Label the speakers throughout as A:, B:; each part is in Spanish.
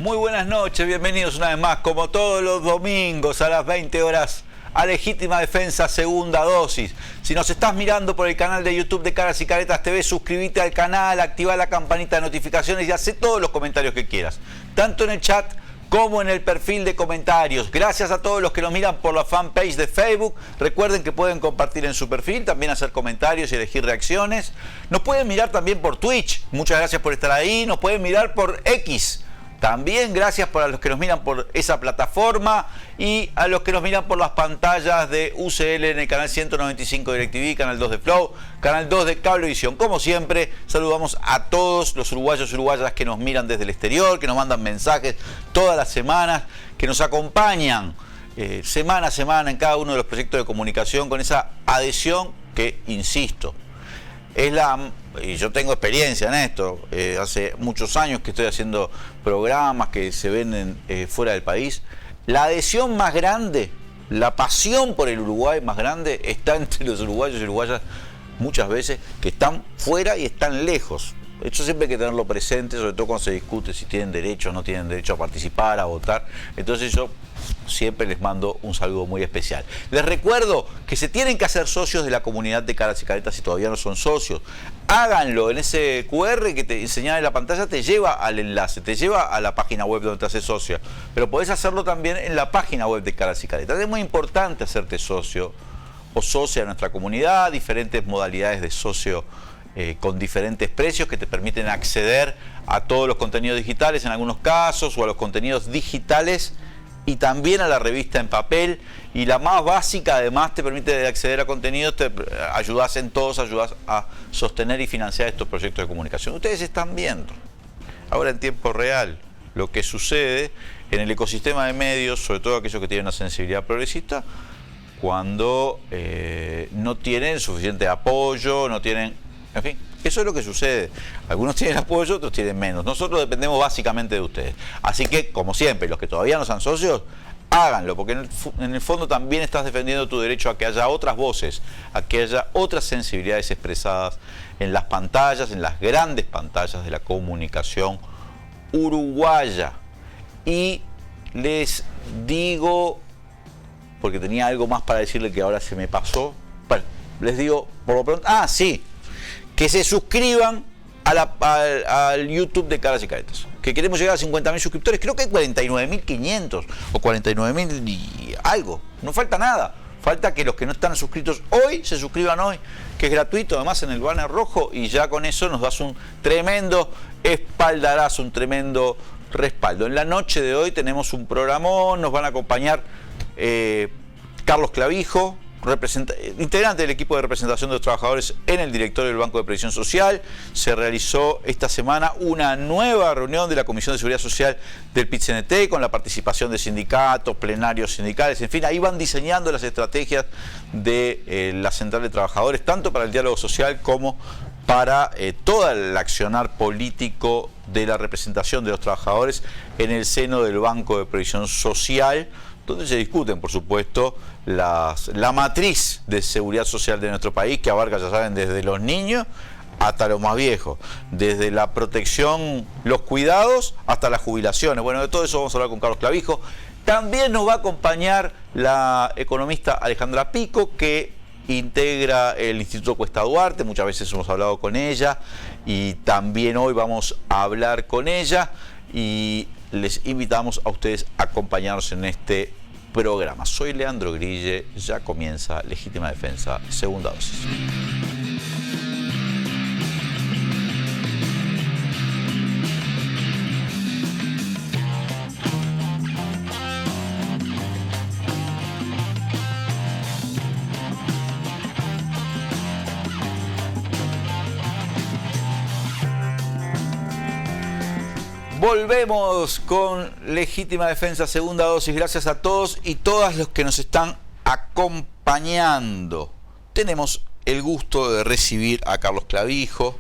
A: Muy buenas noches, bienvenidos una vez más, como todos los domingos a las 20 horas, a Legítima Defensa Segunda Dosis. Si nos estás mirando por el canal de YouTube de Caras y Caretas TV, suscríbete al canal, activa la campanita de notificaciones y haz todos los comentarios que quieras, tanto en el chat como en el perfil de comentarios. Gracias a todos los que nos miran por la fanpage de Facebook. Recuerden que pueden compartir en su perfil, también hacer comentarios y elegir reacciones. Nos pueden mirar también por Twitch. Muchas gracias por estar ahí. Nos pueden mirar por X. También gracias a los que nos miran por esa plataforma y a los que nos miran por las pantallas de UCL en el canal 195 de DirecTV, canal 2 de Flow, canal 2 de Cablevisión. Como siempre, saludamos a todos los uruguayos y uruguayas que nos miran desde el exterior, que nos mandan mensajes todas las semanas, que nos acompañan semana a semana en cada uno de los proyectos de comunicación con esa adhesión que, insisto, y yo tengo experiencia en esto, hace muchos años que estoy haciendo programas que se ven fuera del país. La adhesión más grande, la pasión por el Uruguay más grande está entre los uruguayos y uruguayas muchas veces que están fuera y están lejos. Esto siempre hay que tenerlo presente, sobre todo cuando se discute si tienen derecho o no tienen derecho a participar, a votar. Entonces yo siempre les mando un saludo muy especial. Les recuerdo que se tienen que hacer socios de la comunidad de Caras y Caretas si todavía no son socios. Háganlo en ese QR que te enseñan en la pantalla, te lleva al enlace, te lleva a la página web donde te haces socio. Pero podés hacerlo también en la página web de Caras y Caretas. Es muy importante hacerte socio o socia de nuestra comunidad, diferentes modalidades de socio con diferentes precios que te permiten acceder a todos los contenidos digitales en algunos casos o a los contenidos digitales y también a la revista en papel, y la más básica además te permite acceder a contenidos, te ayudas en todos, ayudas a sostener y financiar estos proyectos de comunicación. Ustedes están viendo ahora en tiempo real lo que sucede en el ecosistema de medios, sobre todo aquellos que tienen una sensibilidad progresista, cuando no tienen suficiente apoyo, no tienen... En fin, eso es lo que sucede. Algunos tienen apoyo, otros tienen menos. Nosotros dependemos básicamente de ustedes. Así que, como siempre, los que todavía no son socios, háganlo, porque en el fondo también estás defendiendo tu derecho a que haya otras voces, a que haya otras sensibilidades expresadas en las pantallas, en las grandes pantallas de la comunicación uruguaya. Y les digo, porque tenía algo más para decirle que ahora se me pasó, bueno, les digo por lo pronto, sí, que se suscriban al YouTube de Caras y Caretas, que queremos llegar a 50.000 suscriptores. Creo que hay 49.500 o 49.000 y algo, no falta nada, falta que los que no están suscritos hoy se suscriban hoy, que es gratuito además en el banner rojo, y ya con eso nos das un tremendo espaldarazo, un tremendo respaldo. En la noche de hoy tenemos un programón, nos van a acompañar Carlos Clavijo, integrante del equipo de representación de los trabajadores en el directorio del Banco de Previsión Social. Se realizó esta semana una nueva reunión de la Comisión de Seguridad Social del PIT-CNT con la participación de sindicatos, plenarios sindicales, en fin, ahí van diseñando las estrategias de la Central de Trabajadores, tanto para el diálogo social como para todo el accionar político de la representación de los trabajadores en el seno del Banco de Previsión Social, donde se discuten, por supuesto, la matriz de seguridad social de nuestro país, que abarca, ya saben, desde los niños hasta los más viejos, desde la protección, los cuidados, hasta las jubilaciones. Bueno, de todo eso vamos a hablar con Carlos Clavijo. También nos va a acompañar la economista Alejandra Pico, que integra el Instituto Cuesta Duarte. Muchas veces hemos hablado con ella y también hoy vamos a hablar con ella, y les invitamos a ustedes a acompañarnos en este programa. Soy Leandro Grille, ya comienza Legítima Defensa Segunda Dosis. Volvemos con Legítima Defensa Segunda Dosis. Gracias a todos y todas los que nos están acompañando. Tenemos el gusto de recibir a Carlos Clavijo,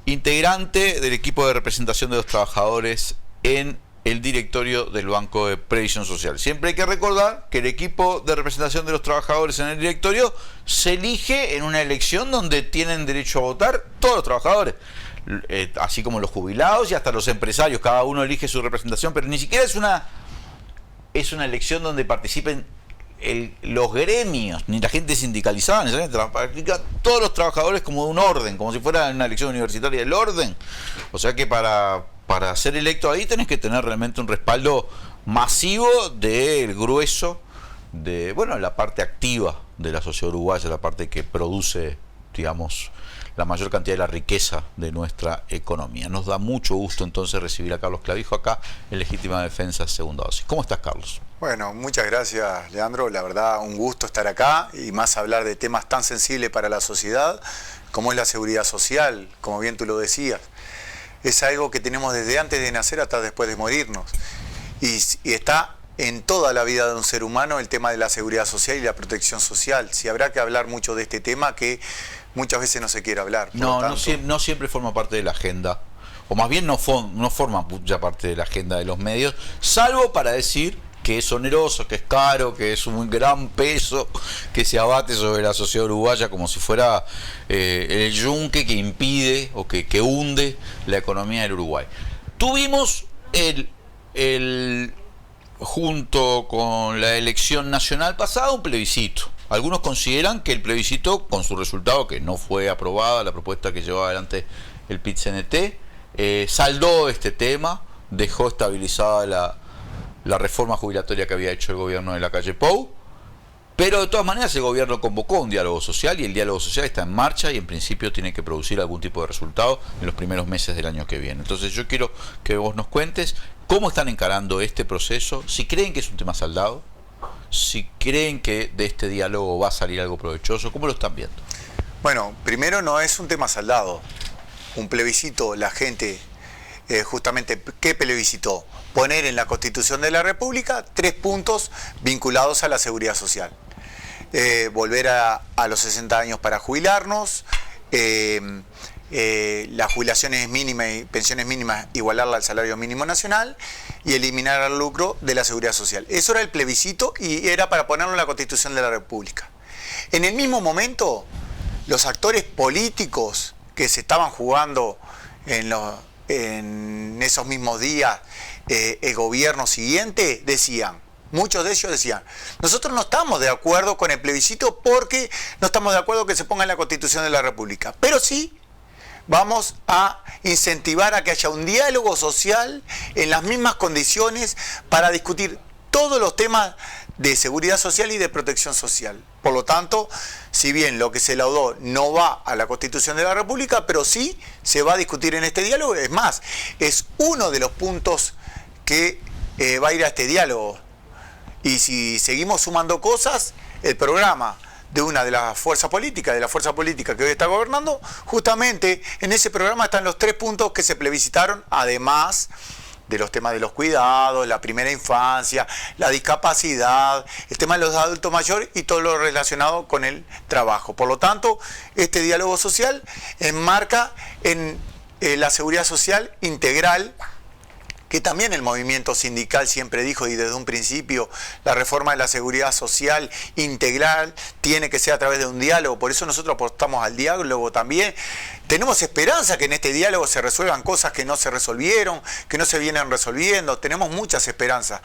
A: integrante del equipo de representación de los trabajadores en el directorio del Banco de Previsión Social. Siempre hay que recordar que el equipo de representación de los trabajadores en el directorio se elige en una elección donde tienen derecho a votar todos los trabajadores. así como los jubilados y hasta los empresarios, cada uno elige su representación, pero ni siquiera es una elección donde participen los gremios, ni la gente sindicalizada, todos los trabajadores como de un orden, como si fuera una elección universitaria del orden. O sea que para ser electo ahí tenés que tener realmente un respaldo masivo del grueso de, bueno, la parte activa de la sociedad uruguaya, la parte que produce, digamos, la mayor cantidad de la riqueza de nuestra economía. Nos da mucho gusto entonces recibir a Carlos Clavijo acá en Legítima Defensa Segunda Dosis. ¿Cómo estás, Carlos?
B: Bueno, muchas gracias, Leandro. La verdad, un gusto estar acá y más hablar de temas tan sensibles para la sociedad como es la seguridad social, como bien tú lo decías. Es algo que tenemos desde antes de nacer hasta después de morirnos. Y está en toda la vida de un ser humano el tema de la seguridad social y la protección social. Si habrá que hablar mucho de este tema que muchas veces no se quiere hablar.
A: No siempre forma parte de la agenda, o más bien no forma mucha parte de la agenda de los medios, salvo para decir que es oneroso, que es caro, que es un gran peso que se abate sobre la sociedad uruguaya como si fuera el yunque que impide o que hunde la economía del Uruguay. Tuvimos junto con la elección nacional pasada un plebiscito. Algunos consideran que el plebiscito, con su resultado, que no fue aprobada la propuesta que llevaba adelante el PIT-CNT, saldó este tema, dejó estabilizada la reforma jubilatoria que había hecho el gobierno de Lacalle Pou, pero de todas maneras el gobierno convocó un diálogo social y el diálogo social está en marcha y en principio tiene que producir algún tipo de resultado en los primeros meses del año que viene. Entonces yo quiero que vos nos cuentes cómo están encarando este proceso, si creen que es un tema saldado, si creen que de este diálogo va a salir algo provechoso, ¿cómo lo están viendo?
B: Bueno, primero no es un tema saldado. Un plebiscito, la gente, justamente, ¿qué plebiscitó? Poner en la Constitución de la República 3 puntos vinculados a la seguridad social. Volver a los 60 años para jubilarnos, las jubilaciones mínimas y pensiones mínimas igualarla al salario mínimo nacional y eliminar el lucro de la seguridad social. Eso era el plebiscito y era para ponerlo en la Constitución de la República. En el mismo momento, los actores políticos que se estaban jugando en esos mismos días el gobierno siguiente decían, muchos de ellos decían, nosotros no estamos de acuerdo con el plebiscito porque no estamos de acuerdo que se ponga en la Constitución de la República, pero sí vamos a incentivar a que haya un diálogo social en las mismas condiciones para discutir todos los temas de seguridad social y de protección social. Por lo tanto, si bien lo que se laudó no va a la Constitución de la República, pero sí se va a discutir en este diálogo. Es más, es uno de los puntos que va a ir a este diálogo. Y si seguimos sumando cosas, el programa de una de las fuerzas políticas, de la fuerza política que hoy está gobernando, justamente en ese programa están los 3 puntos que se plebiscitaron, además de los temas de los cuidados, la primera infancia, la discapacidad, el tema de los adultos mayores y todo lo relacionado con el trabajo. Por lo tanto, este diálogo social enmarca en la seguridad social integral, que también el movimiento sindical siempre dijo y desde un principio la reforma de la seguridad social integral tiene que ser a través de un diálogo, por eso nosotros apostamos al diálogo también. Tenemos esperanza que en este diálogo se resuelvan cosas que no se resolvieron, que no se vienen resolviendo, tenemos muchas esperanzas,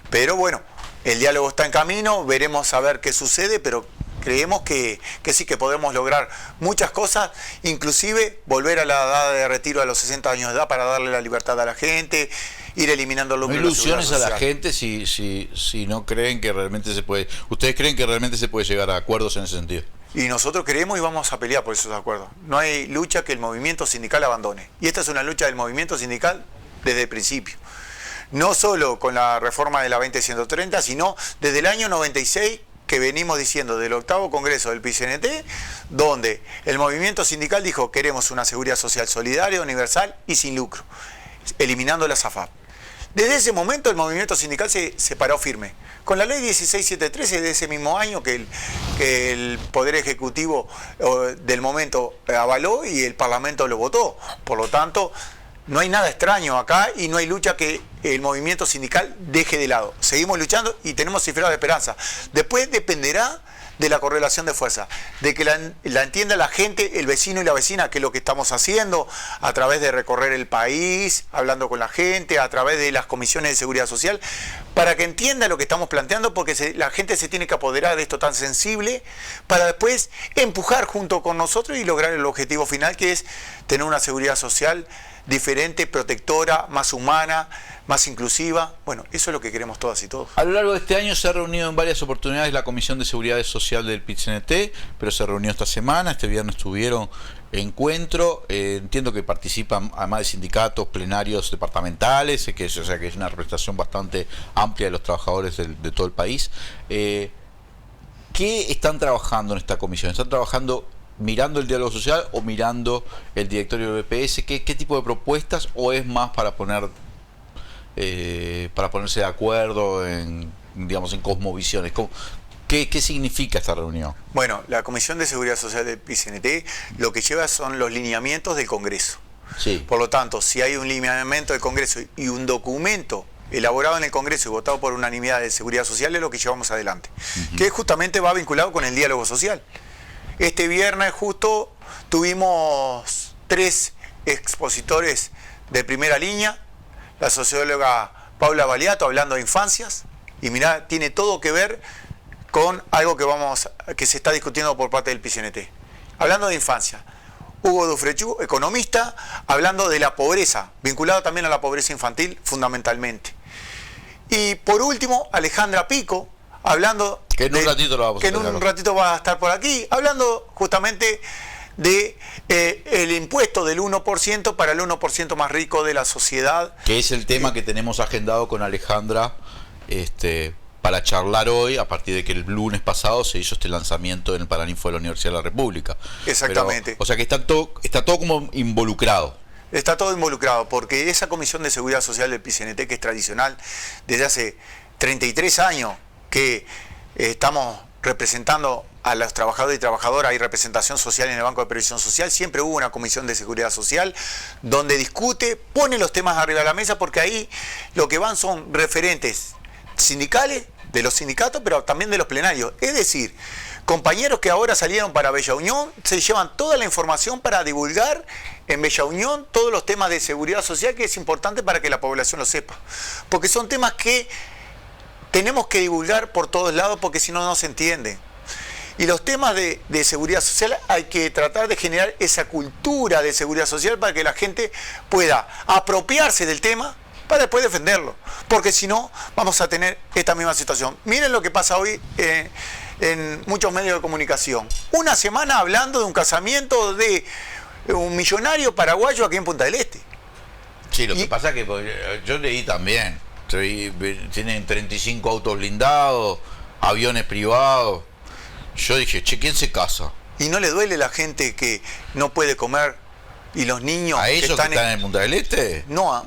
B: pero bueno, el diálogo está en camino, veremos a ver qué sucede, pero creemos que sí, que podemos lograr muchas cosas, inclusive volver a la edad de retiro a los 60 años de edad para darle la libertad a la gente, ir eliminando los...
A: No ilusiones a la gente si no creen que realmente se puede... ¿Ustedes creen que realmente se puede llegar a acuerdos en ese sentido?
B: Y nosotros creemos y vamos a pelear por esos acuerdos. No hay lucha que el movimiento sindical abandone. Y esta es una lucha del movimiento sindical desde el principio. No solo con la reforma de la 20.130, sino desde el año 96, que venimos diciendo del 8º Congreso del PIT-CNT, donde el movimiento sindical dijo queremos una seguridad social solidaria, universal y sin lucro, eliminando la SAFAP. Desde ese momento el movimiento sindical se paró firme. Con la ley 16713 de ese mismo año que el Poder Ejecutivo del momento avaló y el Parlamento lo votó. Por lo tanto, no hay nada extraño acá y no hay lucha que el movimiento sindical deje de lado. Seguimos luchando y tenemos cifras de esperanza. Después dependerá de la correlación de fuerza, de que la entienda la gente, el vecino y la vecina, que es lo que estamos haciendo a través de recorrer el país, hablando con la gente, a través de las comisiones de seguridad social, para que entienda lo que estamos planteando, porque la gente se tiene que apoderar de esto tan sensible, para después empujar junto con nosotros y lograr el objetivo final, que es tener una seguridad social diferente, protectora, más humana, más inclusiva. Bueno, eso es lo que queremos todas y todos.
A: A lo largo de este año se ha reunido en varias oportunidades la Comisión de Seguridad Social del PIT-CNT, pero se reunió esta semana, este viernes tuvieron encuentro, entiendo que participan además de sindicatos, plenarios departamentales, que es una representación bastante amplia de los trabajadores de todo el país. ¿Qué están trabajando en esta comisión? ¿Están trabajando mirando el diálogo social o mirando el directorio del BPS? ¿Qué tipo de propuestas, o es más para ponerse de acuerdo en, digamos, en cosmovisiones? ¿Qué significa esta reunión?
B: Bueno, la Comisión de Seguridad Social del PIT-CNT lo que lleva son los lineamientos del Congreso.
A: Sí.
B: Por lo tanto, si hay un lineamiento del Congreso y un documento elaborado en el Congreso y votado por unanimidad de Seguridad Social, es lo que llevamos adelante, que justamente va vinculado con el diálogo social. Este viernes justo tuvimos 3 expositores de primera línea, la socióloga Paula Baliato hablando de infancias, y mirá, tiene todo que ver con algo que se está discutiendo por parte del PIT-CNT. Hablando de infancia, Hugo Dufrechú, economista, hablando de la pobreza, vinculado también a la pobreza infantil fundamentalmente. Y por último, Alejandra Pico, hablando
A: que en un ratito
B: va a estar por aquí, hablando justamente de el impuesto del 1% para el 1% más rico de la sociedad.
A: Que es el tema que tenemos agendado con Alejandra para charlar hoy, a partir de que el lunes pasado se hizo este lanzamiento en el Paraninfo de la Universidad de la República.
B: Exactamente.
A: Pero, o sea que está todo como involucrado.
B: Está todo involucrado, porque esa Comisión de Seguridad Social del PIT-CNT, que es tradicional desde hace 33 años, que estamos representando a los trabajadores y trabajadoras, hay representación social en el Banco de Previsión Social, siempre hubo una Comisión de Seguridad Social donde discute, pone los temas arriba de la mesa, porque ahí lo que van son referentes sindicales, de los sindicatos, pero también de los plenarios. Es decir, compañeros que ahora salieron para Bella Unión, se llevan toda la información para divulgar en Bella Unión todos los temas de seguridad social, que es importante para que la población lo sepa. Porque son temas que tenemos que divulgar por todos lados, porque si no, no se entiende. Y los temas de seguridad social hay que tratar de generar esa cultura de seguridad social para que la gente pueda apropiarse del tema para después defenderlo. Porque si no, vamos a tener esta misma situación. Miren lo que pasa hoy en muchos medios de comunicación. Una semana hablando de un casamiento de un millonario paraguayo aquí en Punta del Este.
A: Sí, lo que pasa es que yo leí también. Tienen 35 autos blindados, aviones privados. Yo dije, che, ¿quién se casa?
B: ¿Y no le duele a la gente que no puede comer? Y los niños
A: ¿a ellos que están en Punta del Este?
B: No,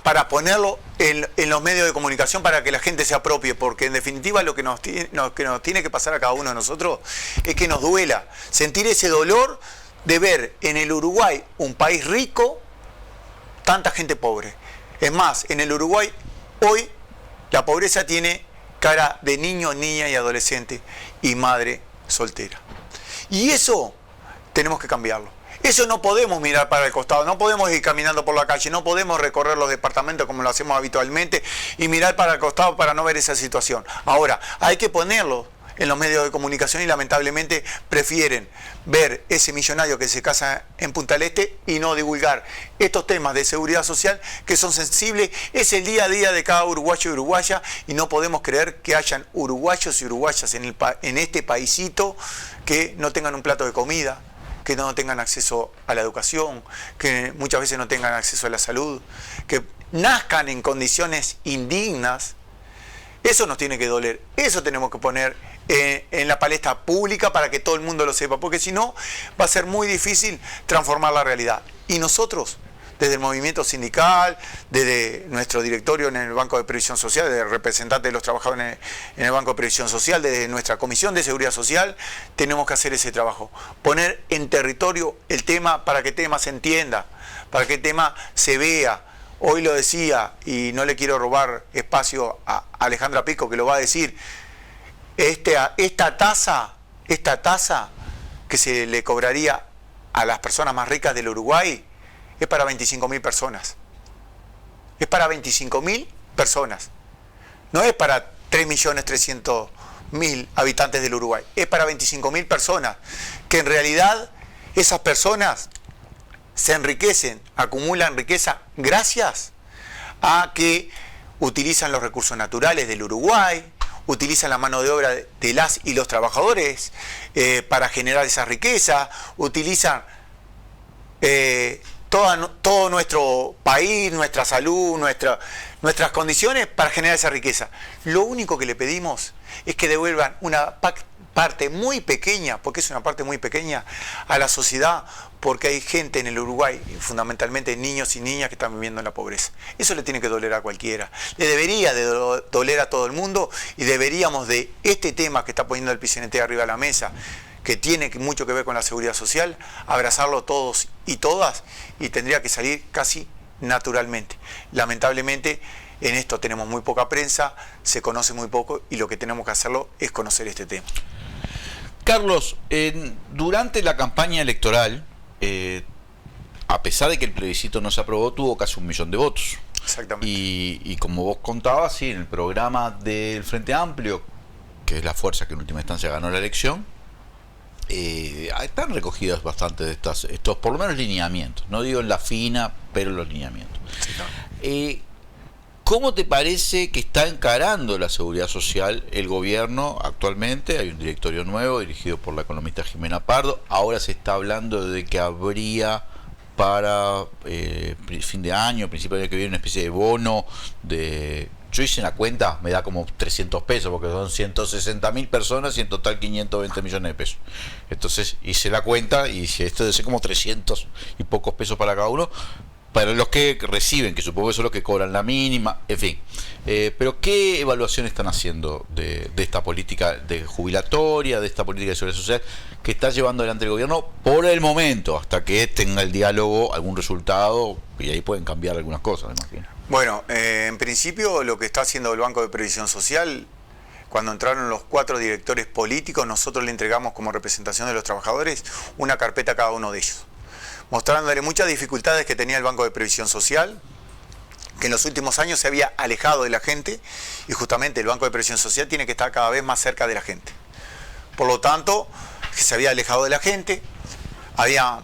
B: para ponerlo en los medios de comunicación para que la gente se apropie, porque en definitiva lo que nos tiene que pasar a cada uno de nosotros es que nos duela sentir ese dolor de ver en el Uruguay, un país rico, tanta gente pobre. Es más, en el Uruguay hoy la pobreza tiene cara de niño, niña y adolescente y madre soltera. Y eso tenemos que cambiarlo. Eso no podemos mirar para el costado, no podemos ir caminando por la calle, no podemos recorrer los departamentos como lo hacemos habitualmente y mirar para el costado para no ver esa situación. Ahora, hay que ponerlo en los medios de comunicación y lamentablemente prefieren ver ese millonario que se casa en Punta del Este y no divulgar estos temas de seguridad social que son sensibles, es el día a día de cada uruguayo y uruguaya, y no podemos creer que hayan uruguayos y uruguayas en este paisito que no tengan un plato de comida, que no tengan acceso a la educación, que muchas veces no tengan acceso a la salud, que nazcan en condiciones indignas. Eso nos tiene que doler, eso tenemos que poner en la palestra pública para que todo el mundo lo sepa, porque si no va a ser muy difícil transformar la realidad. Y nosotros, desde el movimiento sindical, desde nuestro directorio en el Banco de Previsión Social, desde el representante de los trabajadores en el Banco de Previsión Social, desde nuestra Comisión de Seguridad Social, tenemos que hacer ese trabajo, poner en territorio el tema para que el tema se entienda, para que el tema se vea. Hoy lo decía, y no le quiero robar espacio a Alejandra Pico, que lo va a decir, esta tasa esta tasa que se le cobraría a las personas más ricas del Uruguay es para 25.000 personas. Es para 25.000 personas. No es para 3.300.000 habitantes del Uruguay. Es para 25.000 personas. Que en realidad esas personas se enriquecen, acumulan riqueza gracias a que utilizan los recursos naturales del Uruguay, utilizan la mano de obra de las y los trabajadores para generar esa riqueza, utilizan todo nuestro país, nuestra salud, nuestras condiciones para generar esa riqueza. Lo único que le pedimos es que devuelvan una parte muy pequeña, porque es una parte muy pequeña, a la sociedad, porque hay gente en el Uruguay, fundamentalmente niños y niñas que están viviendo en la pobreza. Eso le tiene que doler a cualquiera. Le debería de doler a todo el mundo, y deberíamos de este tema que está poniendo el PCNT arriba de la mesa, que tiene mucho que ver con la seguridad social, abrazarlo todos y todas, y tendría que salir casi naturalmente. Lamentablemente, en esto tenemos muy poca prensa, se conoce muy poco, y lo que tenemos que hacerlo es conocer este tema.
A: Carlos, durante la campaña electoral, a pesar de que el plebiscito no se aprobó, tuvo casi 1 millón de votos.
B: Exactamente.
A: Y como vos contabas, sí, en el programa del Frente Amplio, que es la fuerza que en última instancia ganó la elección, están recogidos bastante de estos, por lo menos, lineamientos. No digo en la fina, pero los lineamientos. Sí, claro. ¿Cómo te parece que está encarando la seguridad social el gobierno actualmente? Hay un directorio nuevo dirigido por la economista Jimena Pardo. Ahora se está hablando de que habría para fin de año, principio del año que viene, una especie de bono de... Yo hice una cuenta, me da como 300 pesos, porque son 160.000 personas y en total 520 millones de pesos. Entonces hice la cuenta y dije, esto debe ser como 300 y pocos pesos para cada uno, para los que reciben, que supongo que son los que cobran la mínima, en fin. Pero ¿qué evaluación están haciendo de esta política de jubilatoria, de esta política de seguridad social que está llevando adelante el gobierno por el momento, hasta que tenga el diálogo algún resultado, y ahí pueden cambiar algunas cosas, me imagino?
B: Bueno, en principio lo que está haciendo el Banco de Previsión Social, cuando entraron los 4 directores políticos, nosotros le entregamos como representación de los trabajadores una carpeta a cada uno de ellos, mostrándole muchas dificultades que tenía el Banco de Previsión Social, que en los últimos años se había alejado de la gente, y justamente el Banco de Previsión Social tiene que estar cada vez más cerca de la gente. Por lo tanto, que se había alejado de la gente, había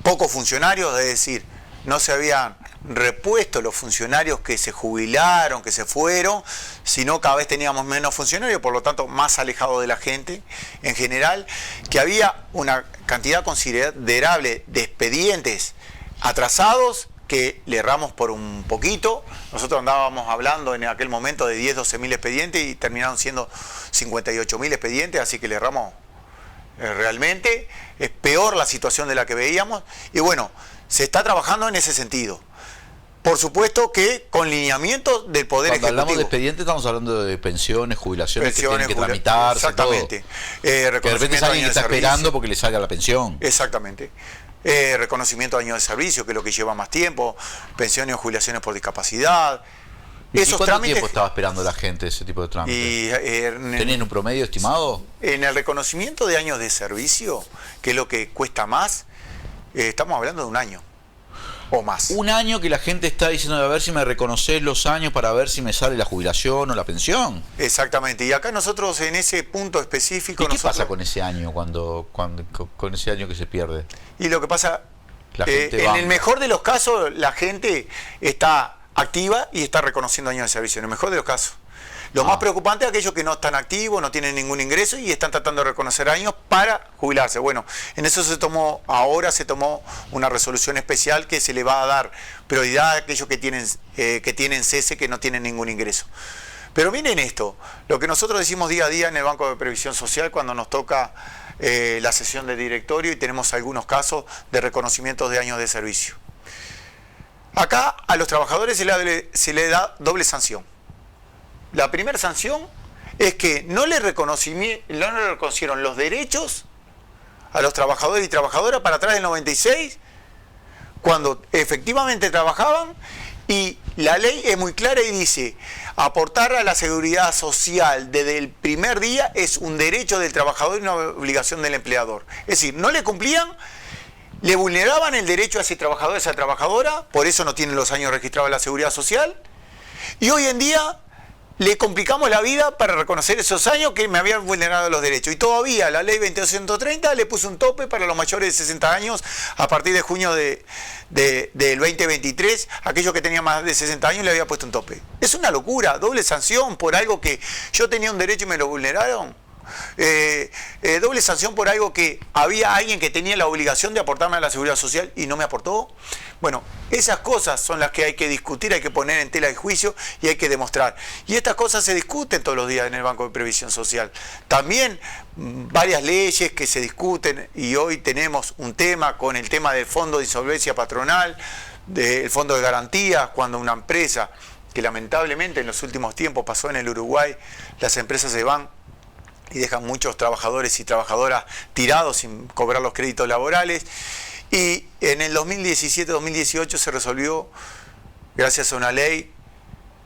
B: pocos funcionarios, es decir, no se habían repuesto los funcionarios que se jubilaron, que se fueron, sino cada vez teníamos menos funcionarios, por lo tanto más alejados de la gente en general, que había una cantidad considerable de expedientes atrasados que le erramos por un poquito. Nosotros andábamos hablando en aquel momento de 10-12.000 expedientes y terminaron siendo 58.000 expedientes, así que le erramos realmente. Es peor la situación de la que veíamos, y bueno, se está trabajando en ese sentido. Por supuesto que con lineamientos del Poder Ejecutivo.
A: Cuando hablamos de expedientes estamos hablando de pensiones, jubilaciones que tienen que tramitarse.
B: Exactamente.
A: Todo. Que de repente es alguien que está esperando porque le salga la pensión.
B: Exactamente. Reconocimiento de años de servicio, que es lo que lleva más tiempo. Pensiones o jubilaciones por discapacidad.
A: ¿Y cuánto tiempo estaba esperando la gente ese tipo de trámites? ¿Tenían un promedio estimado?
B: En el reconocimiento de años de servicio, que es lo que cuesta más, estamos hablando de 1 año. O más.
A: 1 año que la gente está diciendo, a ver si me reconoces los años para ver si me sale la jubilación o la pensión.
B: Exactamente, y acá nosotros en ese punto específico...
A: ¿Y qué pasa con ese año, con ese año que se pierde?
B: Y lo que pasa, en el mejor de los casos, la gente está activa y está reconociendo años de servicio, en el mejor de los casos. Lo más preocupante es aquellos que no están activos, no tienen ningún ingreso y están tratando de reconocer años para jubilarse. Bueno, en eso ahora se tomó una resolución especial que se le va a dar prioridad a aquellos que tienen cese, que no tienen ningún ingreso. Pero miren esto, lo que nosotros decimos día a día en el Banco de Previsión Social cuando nos toca la sesión de directorio y tenemos algunos casos de reconocimientos de años de servicio. Acá a los trabajadores se le da doble sanción. La primera sanción es que no le reconocieron los derechos a los trabajadores y trabajadoras para atrás del 96, cuando efectivamente trabajaban Y la ley es muy clara y dice, aportar a la seguridad social desde el primer día es un derecho del trabajador y una obligación del empleador. Es decir, no le cumplían, le vulneraban el derecho a ese trabajador, a esa trabajadora, por eso no tienen los años registrados en la seguridad social, y hoy en día le complicamos la vida para reconocer esos años que me habían vulnerado los derechos. Y todavía la ley 2230 le puso un tope para los mayores de 60 años a partir de junio del 2023. Aquellos que tenían más de 60 años le había puesto un tope. Es una locura, doble sanción por algo que yo tenía un derecho y me lo vulneraron. Doble sanción por algo que había alguien que tenía la obligación de aportarme a la seguridad social y no me aportó. Bueno, esas cosas son las que hay que discutir, hay que poner en tela de juicio y hay que demostrar. Y estas cosas se discuten todos los días en el Banco de Previsión Social. También varias leyes que se discuten, y hoy tenemos un tema con el tema del Fondo de Insolvencia Patronal, del Fondo de Garantías, cuando una empresa, que lamentablemente en los últimos tiempos pasó en el Uruguay, las empresas se van y dejan muchos trabajadores y trabajadoras tirados sin cobrar los créditos laborales. Y en el 2017-2018 se resolvió, gracias a una ley,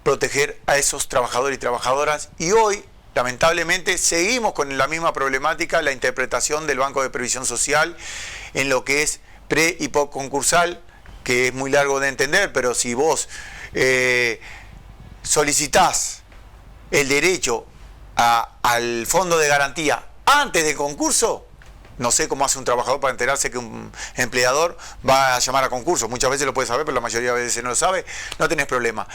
B: proteger a esos trabajadores y trabajadoras. Y hoy, lamentablemente, seguimos con la misma problemática, la interpretación del Banco de Previsión Social en lo que es pre y post concursal, que es muy largo de entender, pero si vos solicitás el derecho al fondo de garantía antes del concurso, no sé cómo hace un trabajador para enterarse que un empleador va a llamar a concurso. Muchas veces lo puede saber, pero la mayoría de veces no lo sabe, no tenés problema.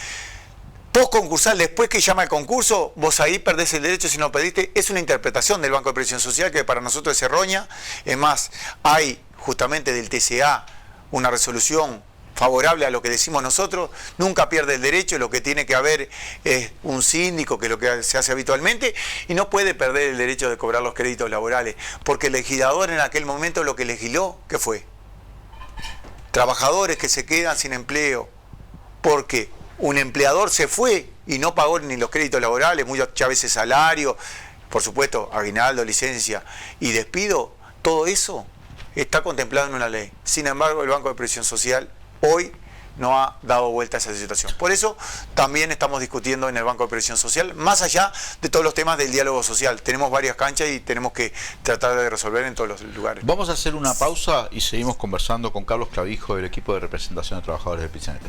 B: Post concursal, después que llama el concurso, vos ahí perdés el derecho si no pediste. Es una interpretación del Banco de Previsión Social que para nosotros es errónea. Es más, hay justamente del TCA una resolución favorable a lo que decimos nosotros, nunca pierde el derecho, lo que tiene que haber es un síndico, que es lo que se hace habitualmente, y no puede perder el derecho de cobrar los créditos laborales, porque el legislador en aquel momento lo que legisló, ¿qué fue? Trabajadores que se quedan sin empleo, porque un empleador se fue y no pagó ni los créditos laborales, muchas veces salario, por supuesto, aguinaldo, licencia y despido, todo eso está contemplado en una ley. Sin embargo, el Banco de Previsión Social hoy no ha dado vuelta a esa situación. Por eso también estamos discutiendo en el Banco de Previsión Social, más allá de todos los temas del diálogo social. Tenemos varias canchas y tenemos que tratar de resolver en todos los lugares.
A: Vamos a hacer una pausa y seguimos conversando con Carlos Clavijo del equipo de representación de trabajadores de PIT-CNT.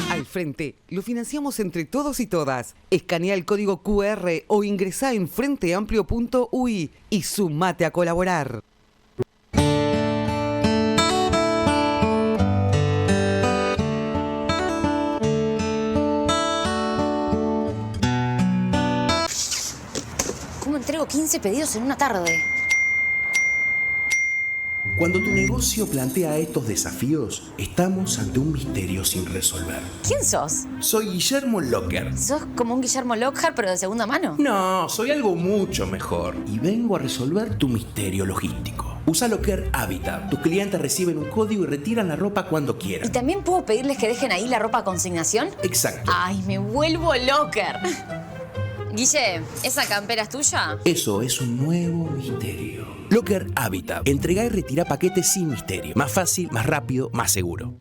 C: Al frente, lo financiamos entre todos y todas. Escanea el código QR o ingresá en frenteamplio.ui y sumate a colaborar.
D: ¿Cómo entrego 15 pedidos en una tarde?
E: Cuando tu negocio plantea estos desafíos, estamos ante un misterio sin resolver.
D: ¿Quién sos?
E: Soy Guillermo Locker.
D: ¿Sos como un Guillermo Lockhart, pero de segunda mano?
E: No, soy algo mucho mejor y vengo a resolver tu misterio logístico. Usa Locker Habitat. Tus clientes reciben un código y retiran la ropa cuando
D: ¿Y
E: quieran.
D: también puedo pedirles que dejen ahí la ropa a consignación?
E: Exacto.
D: ¡Ay, me vuelvo Locker! Guille, ¿esa campera es tuya?
E: Eso es un nuevo misterio. Locker Habitat. Entrega y retira paquetes sin misterio. Más fácil, más rápido, más seguro.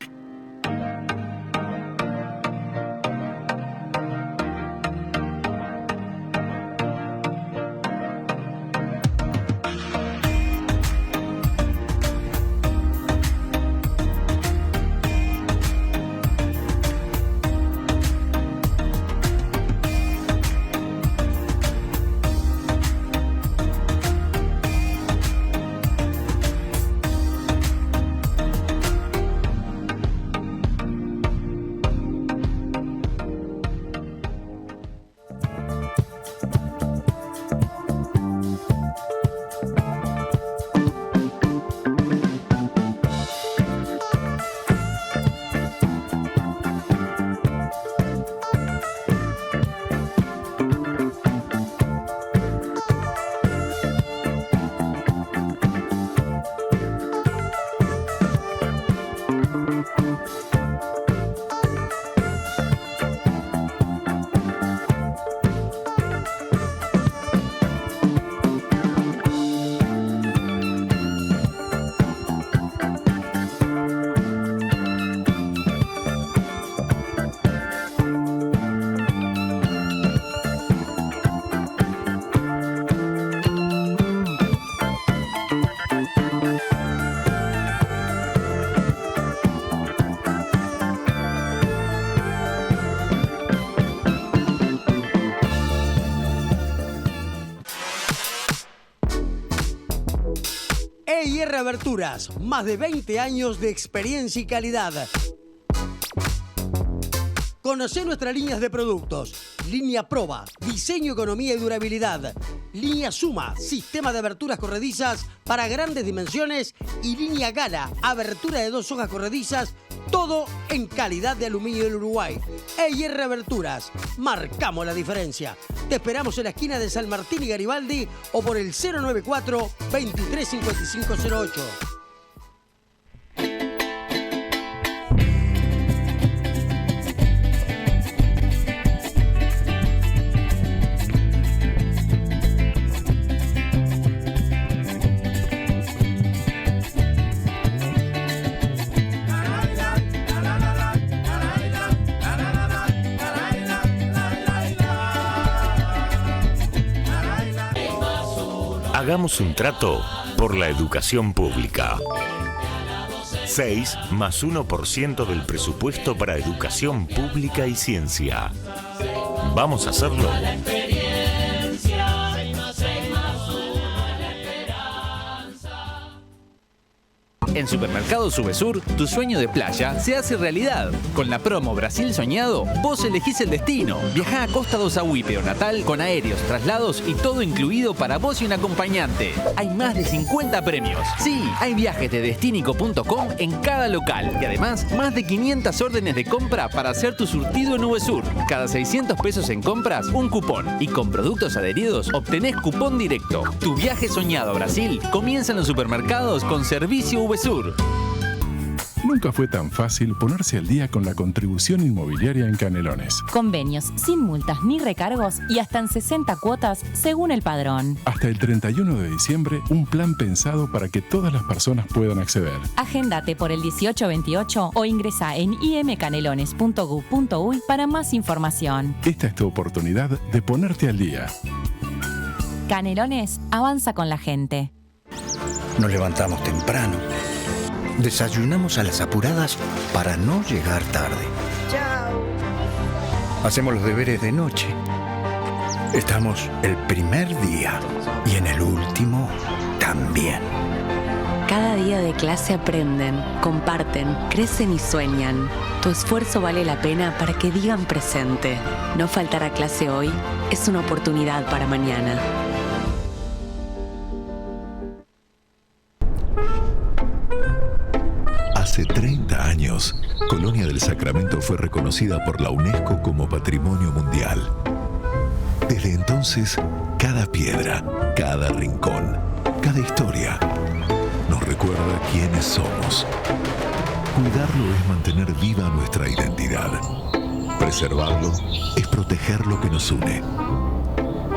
F: Aberturas, más de 20 años de experiencia y calidad. Conocé nuestras líneas de productos. Línea Proba, diseño, economía y durabilidad. Línea Suma, sistema de aberturas corredizas para grandes dimensiones. Y línea Gala, abertura de 2 hojas corredizas. Todo en calidad de aluminio del Uruguay. EIR Aberturas, marcamos la diferencia. Te esperamos en la esquina de San Martín y Garibaldi o por el 094-235508.
G: Hagamos un trato por la educación pública. 6 más 1% del presupuesto para educación pública y ciencia. ¿Vamos a hacerlo?
H: En Supermercados Subesur, tu sueño de playa se hace realidad. Con la promo Brasil Soñado, vos elegís el destino. Viajá a Costa do Sauí peatonal con aéreos, traslados y todo incluido para vos y un acompañante. Hay más de 50 premios. Sí, hay viajes de destinico.com en cada local. Y además, más de 500 órdenes de compra para hacer tu surtido en VSUR. Cada 600 pesos en compras, un cupón. Y con productos adheridos, obtenés cupón directo. Tu viaje soñado a Brasil comienza en los supermercados con servicio VSUR.
I: Nunca fue tan fácil ponerse al día con la contribución inmobiliaria en Canelones.
J: Convenios sin multas ni recargos y hasta en 60 cuotas según el padrón.
I: Hasta el 31 de diciembre, un plan pensado para que todas las personas puedan acceder.
J: Agéndate por el 1828 o ingresa en imcanelones.gov.uy para más información.
I: Esta es tu oportunidad de ponerte al día.
J: Canelones avanza con la gente.
K: Nos levantamos temprano. Desayunamos a las apuradas para no llegar tarde.
L: Chao.
K: Hacemos los deberes de noche. Estamos el primer día y en el último también.
M: Cada día de clase aprenden, comparten, crecen y sueñan. Tu esfuerzo vale la pena para que digan presente. No faltar a clase hoy es una oportunidad para mañana.
N: Hace 30 años, Colonia del Sacramento fue reconocida por la UNESCO como Patrimonio Mundial. Desde entonces, cada piedra, cada rincón, cada historia nos recuerda quiénes somos. Cuidarlo es mantener viva nuestra identidad. Preservarlo es proteger lo que nos une.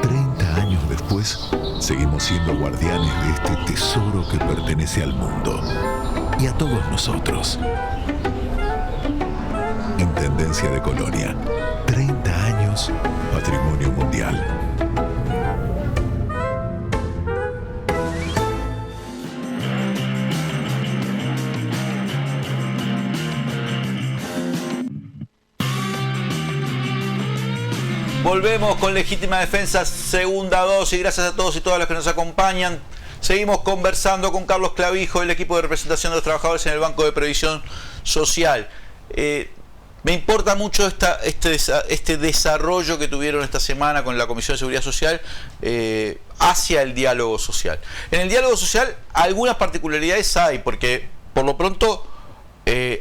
N: 30 años después, seguimos siendo guardianes de este tesoro que pertenece al mundo y a todos nosotros. Intendencia de Colonia. 30 años, Patrimonio Mundial.
A: Volvemos con Legítima Defensa, segunda dosis. Gracias a todos y todas los que nos acompañan. Seguimos conversando con Carlos Clavijo, el equipo de representación de los trabajadores en el Banco de Previsión Social. Me importa mucho este desarrollo que tuvieron esta semana con la Comisión de Seguridad Social hacia el diálogo social. En el diálogo social algunas particularidades hay, porque por lo pronto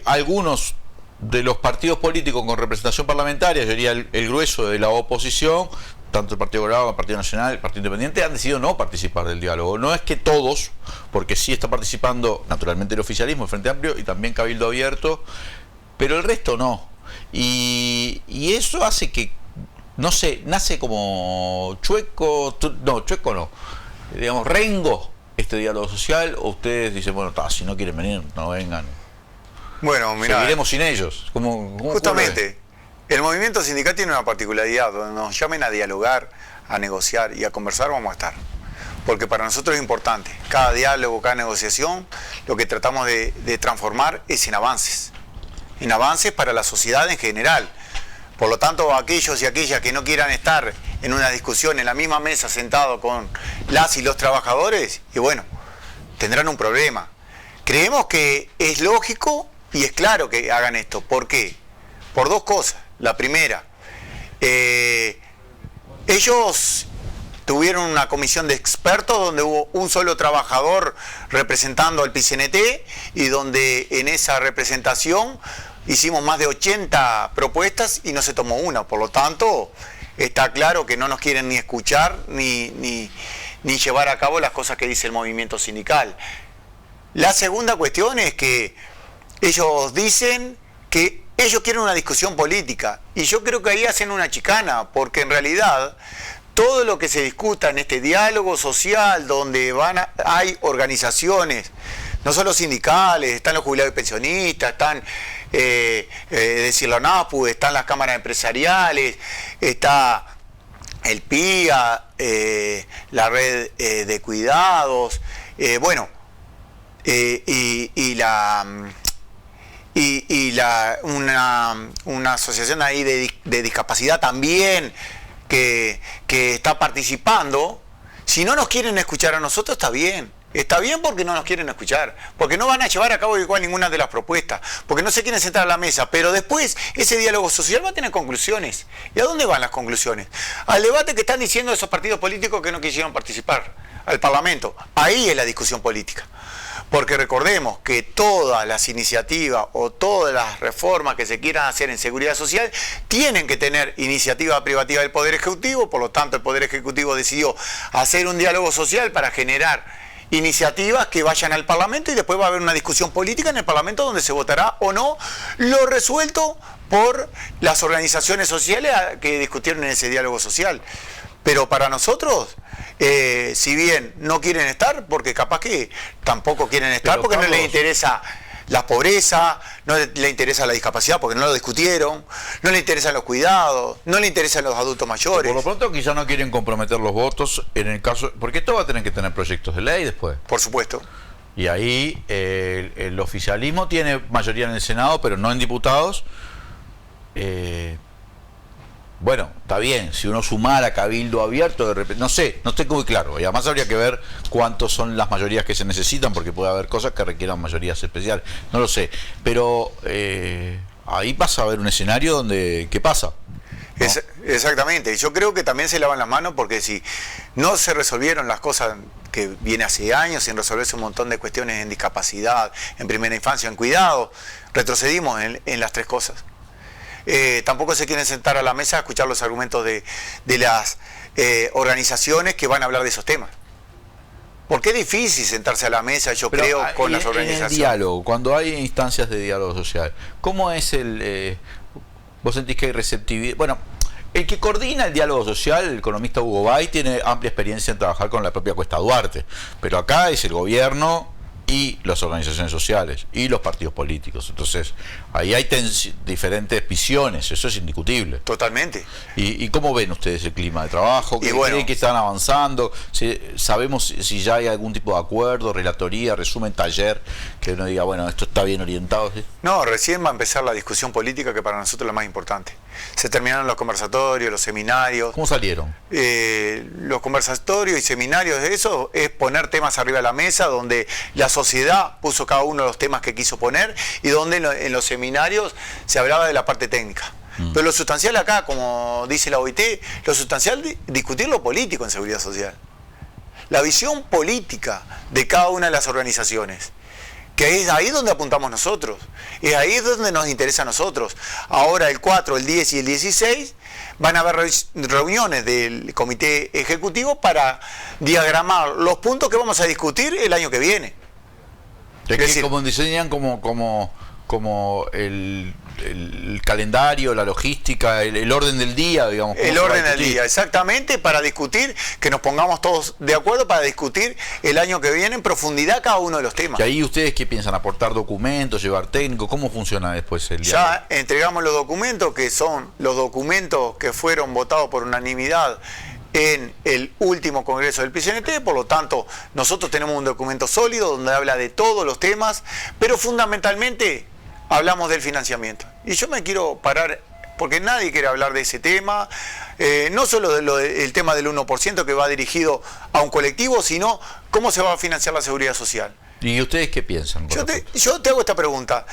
A: algunos de los partidos políticos con representación parlamentaria, yo diría el grueso de la oposición, tanto el Partido Colorado como el Partido Nacional, el Partido Independiente, han decidido no participar del diálogo. No es que todos, porque sí está participando naturalmente el oficialismo, el Frente Amplio y también Cabildo Abierto, pero el resto no. Y eso hace que, no sé, nace como chueco no, digamos rengo este diálogo social, o ustedes dicen, bueno, si no quieren venir, no vengan.
B: Bueno, mirá,
A: seguiremos sin ellos. ¿Cómo
B: justamente, el movimiento sindical tiene una particularidad, donde nos llamen a dialogar, a negociar y a conversar, vamos a estar. Porque para nosotros es importante, cada diálogo, cada negociación, lo que tratamos de transformar es en avances para la sociedad en general. Por lo tanto, aquellos y aquellas que no quieran estar en una discusión en la misma mesa sentado con las y los trabajadores, y bueno, tendrán un problema. Creemos que es lógico y es claro que hagan esto. ¿Por qué? Por dos cosas. La primera, ellos tuvieron una comisión de expertos donde hubo un solo trabajador representando al PCNT y donde en esa representación hicimos más de 80 propuestas y no se tomó una. Por lo tanto, está claro que no nos quieren ni escuchar ni llevar a cabo las cosas que dice el movimiento sindical. La segunda cuestión es que ellos dicen que ellos quieren una discusión política y yo creo que ahí hacen una chicana, porque en realidad todo lo que se discuta en este diálogo social donde hay organizaciones, no solo sindicales, están los jubilados y pensionistas, están decir la NAPU, están las cámaras empresariales, está el PIA, la red de cuidados, una asociación ahí de discapacidad también que está participando. Si no nos quieren escuchar a nosotros, está bien. Está bien porque no nos quieren escuchar, porque no van a llevar a cabo igual ninguna de las propuestas, porque no se quieren sentar a la mesa, pero después ese diálogo social va a tener conclusiones. ¿Y a dónde van las conclusiones? Al debate que están diciendo esos partidos políticos que no quisieron participar, al Parlamento. Ahí es la discusión política. Porque recordemos que todas las iniciativas o todas las reformas que se quieran hacer en seguridad social tienen que tener iniciativa privativa del Poder Ejecutivo, por lo tanto el Poder Ejecutivo decidió hacer un diálogo social para generar iniciativas que vayan al Parlamento y después va a haber una discusión política en el Parlamento donde se votará o no lo resuelto por las organizaciones sociales que discutieron en ese diálogo social. Pero para nosotros, si bien no quieren estar, porque capaz que tampoco quieren estar, pero porque Carlos, no les interesa la pobreza, no les interesa la discapacidad porque no lo discutieron, no les interesan los cuidados, no les interesan los adultos mayores.
A: Por lo pronto quizá no quieren comprometer los votos en el caso, porque esto va a tener que tener proyectos de ley después.
B: Por supuesto.
A: Y ahí el oficialismo tiene mayoría en el Senado, pero no en diputados. Bueno, está bien, si uno sumara cabildo abierto, de repente, no sé, no estoy muy claro. Y además habría que ver cuántos son las mayorías que se necesitan, porque puede haber cosas que requieran mayorías especiales. No lo sé. Pero ahí pasa a haber un escenario donde, ¿qué pasa? ¿No?
B: Exactamente. Y yo creo que también se lavan las manos porque si no se resolvieron las cosas que viene hace años, sin resolverse un montón de cuestiones en discapacidad, en primera infancia, en cuidado, retrocedimos en las tres cosas. Tampoco se quieren sentar a la mesa a escuchar los argumentos de las organizaciones que van a hablar de esos temas. Porque es difícil sentarse a la mesa, yo creo, con las organizaciones.
A: En el diálogo, cuando hay instancias de diálogo social, ¿cómo es vos sentís que hay receptividad? Bueno, el que coordina el diálogo social, el economista Hugo Bay, tiene amplia experiencia en trabajar con la propia Cuesta Duarte, pero acá es el gobierno y las organizaciones sociales y los partidos políticos. Entonces, ahí hay diferentes visiones, eso es indiscutible.
B: Totalmente.
A: ¿Y cómo ven ustedes el clima de trabajo? ¿Creen que están avanzando? ¿Sabemos si ya hay algún tipo de acuerdo, relatoría, resumen, taller, que uno diga, bueno, esto está bien orientado? ¿Sí?
B: No, recién va a empezar la discusión política, que para nosotros es lo más importante. Se terminaron los conversatorios, los seminarios.
A: ¿Cómo salieron?
B: Los conversatorios y seminarios de eso es poner temas arriba de la mesa, donde la sociedad puso cada uno de los temas que quiso poner y donde en los seminarios se hablaba de la parte técnica. Pero lo sustancial acá, como dice la OIT, lo sustancial es discutir lo político en seguridad social. La visión política de cada una de las organizaciones. Que es ahí donde apuntamos nosotros, es ahí donde nos interesa a nosotros. Ahora el 4, el 10 y el 16 van a haber reuniones del comité ejecutivo para diagramar los puntos que vamos a discutir el año que viene.
A: Es decir, como diseñan como el calendario, la logística, el orden del día, digamos.
B: El orden del día, exactamente, para discutir, que nos pongamos todos de acuerdo para discutir el año que viene en profundidad cada uno de los temas.
A: ¿Y ahí ustedes qué piensan? ¿Aportar documentos, llevar técnicos? ¿Cómo funciona después el diálogo?
B: Ya entregamos los documentos, que son los documentos que fueron votados por unanimidad en el último congreso del PCNT, por lo tanto nosotros tenemos un documento sólido donde habla de todos los temas, pero fundamentalmente hablamos del financiamiento. Y yo me quiero parar, porque nadie quiere hablar de ese tema, no solo el tema del 1% que va dirigido a un colectivo, sino cómo se va a financiar la seguridad social.
A: ¿Y ustedes qué piensan?
B: Yo te hago esta pregunta.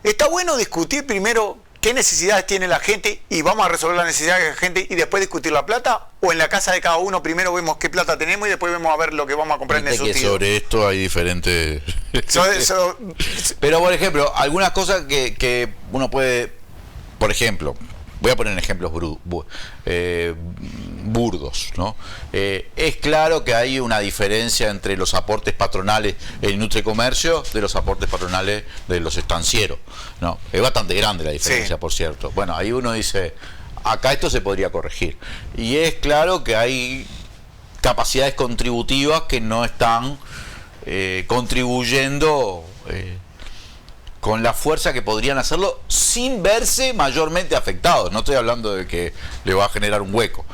B: ¿Está bueno discutir primero qué necesidades tiene la gente y vamos a resolver las necesidades de la gente y después discutir la plata? ¿O en la casa de cada uno primero vemos qué plata tenemos y después vemos a ver lo que vamos a comprar en el surtido?
L: Sobre esto hay diferentes...
A: Pero, por ejemplo, algunas cosas que uno puede... Por ejemplo, voy a poner ejemplos burdos, ¿no? Es claro que hay una diferencia entre los aportes patronales en industria y comercio de los aportes patronales de los estancieros, ¿no? Es bastante grande la diferencia, por cierto. Bueno, ahí uno dice, acá esto se podría corregir. Y es claro que hay capacidades contributivas que no están contribuyendo con la fuerza que podrían hacerlo sin verse mayormente afectados. No estoy hablando de que le va a generar un hueco.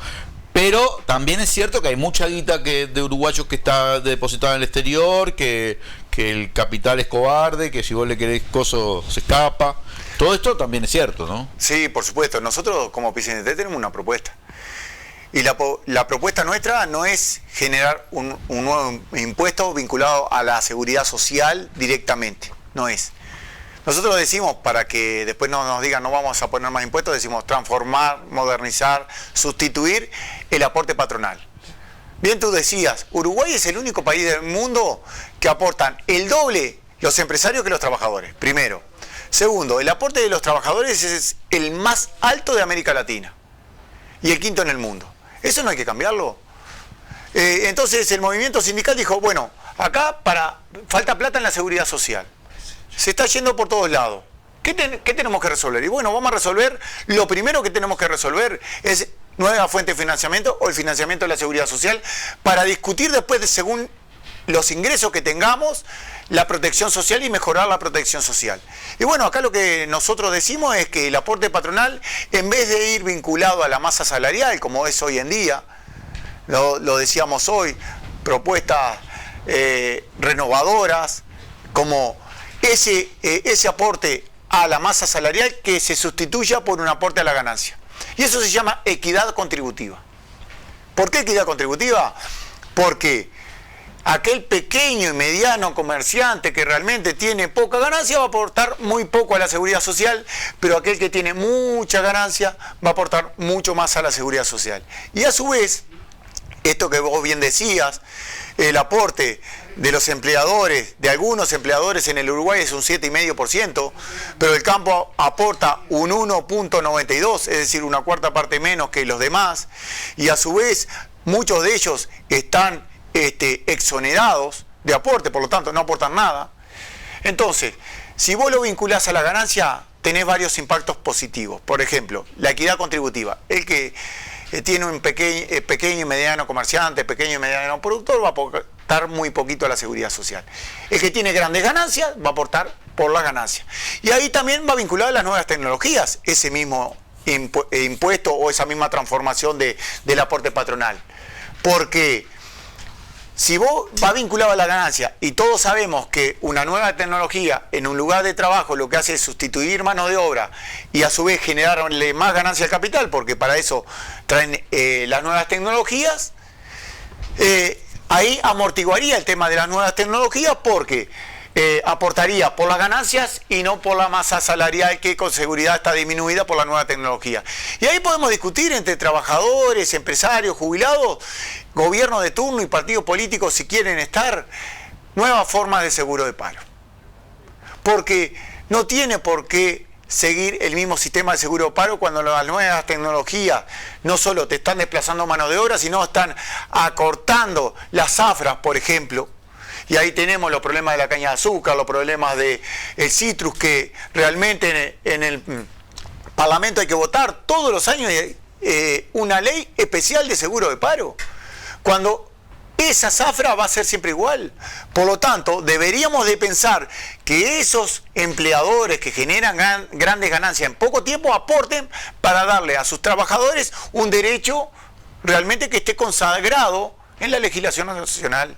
A: Pero también es cierto que hay mucha guita de uruguayos que está depositada en el exterior, que el capital es cobarde, que si vos le querés coso se escapa. Todo esto también es cierto, ¿no?
B: Sí, por supuesto. Nosotros como PCNT tenemos una propuesta. Y la propuesta nuestra no es generar un nuevo impuesto vinculado a la seguridad social directamente. No es. Nosotros decimos, para que después no nos digan no vamos a poner más impuestos, decimos transformar, modernizar, sustituir el aporte patronal. Bien, tú decías, Uruguay es el único país del mundo que aportan el doble los empresarios que los trabajadores, primero. Segundo, el aporte de los trabajadores es el más alto de América Latina y el quinto en el mundo. Eso no hay que cambiarlo. Entonces el movimiento sindical dijo, bueno, acá falta plata en la seguridad social. Se está yendo por todos lados. ¿Qué tenemos que resolver? Y bueno, vamos a resolver, lo primero que tenemos que resolver es nueva fuente de financiamiento o el financiamiento de la seguridad social para discutir después, según los ingresos que tengamos, la protección social y mejorar la protección social. Y bueno, acá lo que nosotros decimos es que el aporte patronal, en vez de ir vinculado a la masa salarial, como es hoy en día, lo decíamos hoy, propuestas renovadoras, como ese aporte a la masa salarial que se sustituya por un aporte a la ganancia. Y eso se llama equidad contributiva. ¿Por qué equidad contributiva? Porque aquel pequeño y mediano comerciante que realmente tiene poca ganancia va a aportar muy poco a la seguridad social, pero aquel que tiene mucha ganancia va a aportar mucho más a la seguridad social. Y a su vez, esto que vos bien decías, el aporte de los empleadores, de algunos empleadores en el Uruguay es un 7,5%, pero el campo aporta un 1,92%, es decir, una cuarta parte menos que los demás, y a su vez muchos de ellos están exonerados de aporte, por lo tanto no aportan nada. Entonces, si vos lo vinculás a la ganancia, tenés varios impactos positivos. Por ejemplo, la equidad contributiva. El que tiene un pequeño y mediano comerciante, pequeño y mediano productor, va a aportar muy poquito a la seguridad social. El que tiene grandes ganancias va a aportar por las ganancias. Y ahí también va vinculado a las nuevas tecnologías, ese mismo impuesto o esa misma transformación del aporte patronal. Porque si vos va vinculado a la ganancia y todos sabemos que una nueva tecnología en un lugar de trabajo lo que hace es sustituir mano de obra y a su vez generarle más ganancia al capital, porque para eso traen las nuevas tecnologías, ahí amortiguaría el tema de las nuevas tecnologías porque aportaría por las ganancias y no por la masa salarial que con seguridad está disminuida por la nueva tecnología. Y ahí podemos discutir entre trabajadores, empresarios, jubilados, gobierno de turno y partidos políticos si quieren estar, nuevas formas de seguro de paro. Porque no tiene por qué seguir el mismo sistema de seguro de paro cuando las nuevas tecnologías no solo te están desplazando mano de obra, sino están acortando las zafras, por ejemplo. Y ahí tenemos los problemas de la caña de azúcar, los problemas del citrus, que realmente en el Parlamento hay que votar todos los años una ley especial de seguro de paro, cuando esa zafra va a ser siempre igual. Por lo tanto, deberíamos de pensar que esos empleadores que generan grandes ganancias en poco tiempo aporten para darle a sus trabajadores un derecho realmente que esté consagrado en la legislación nacional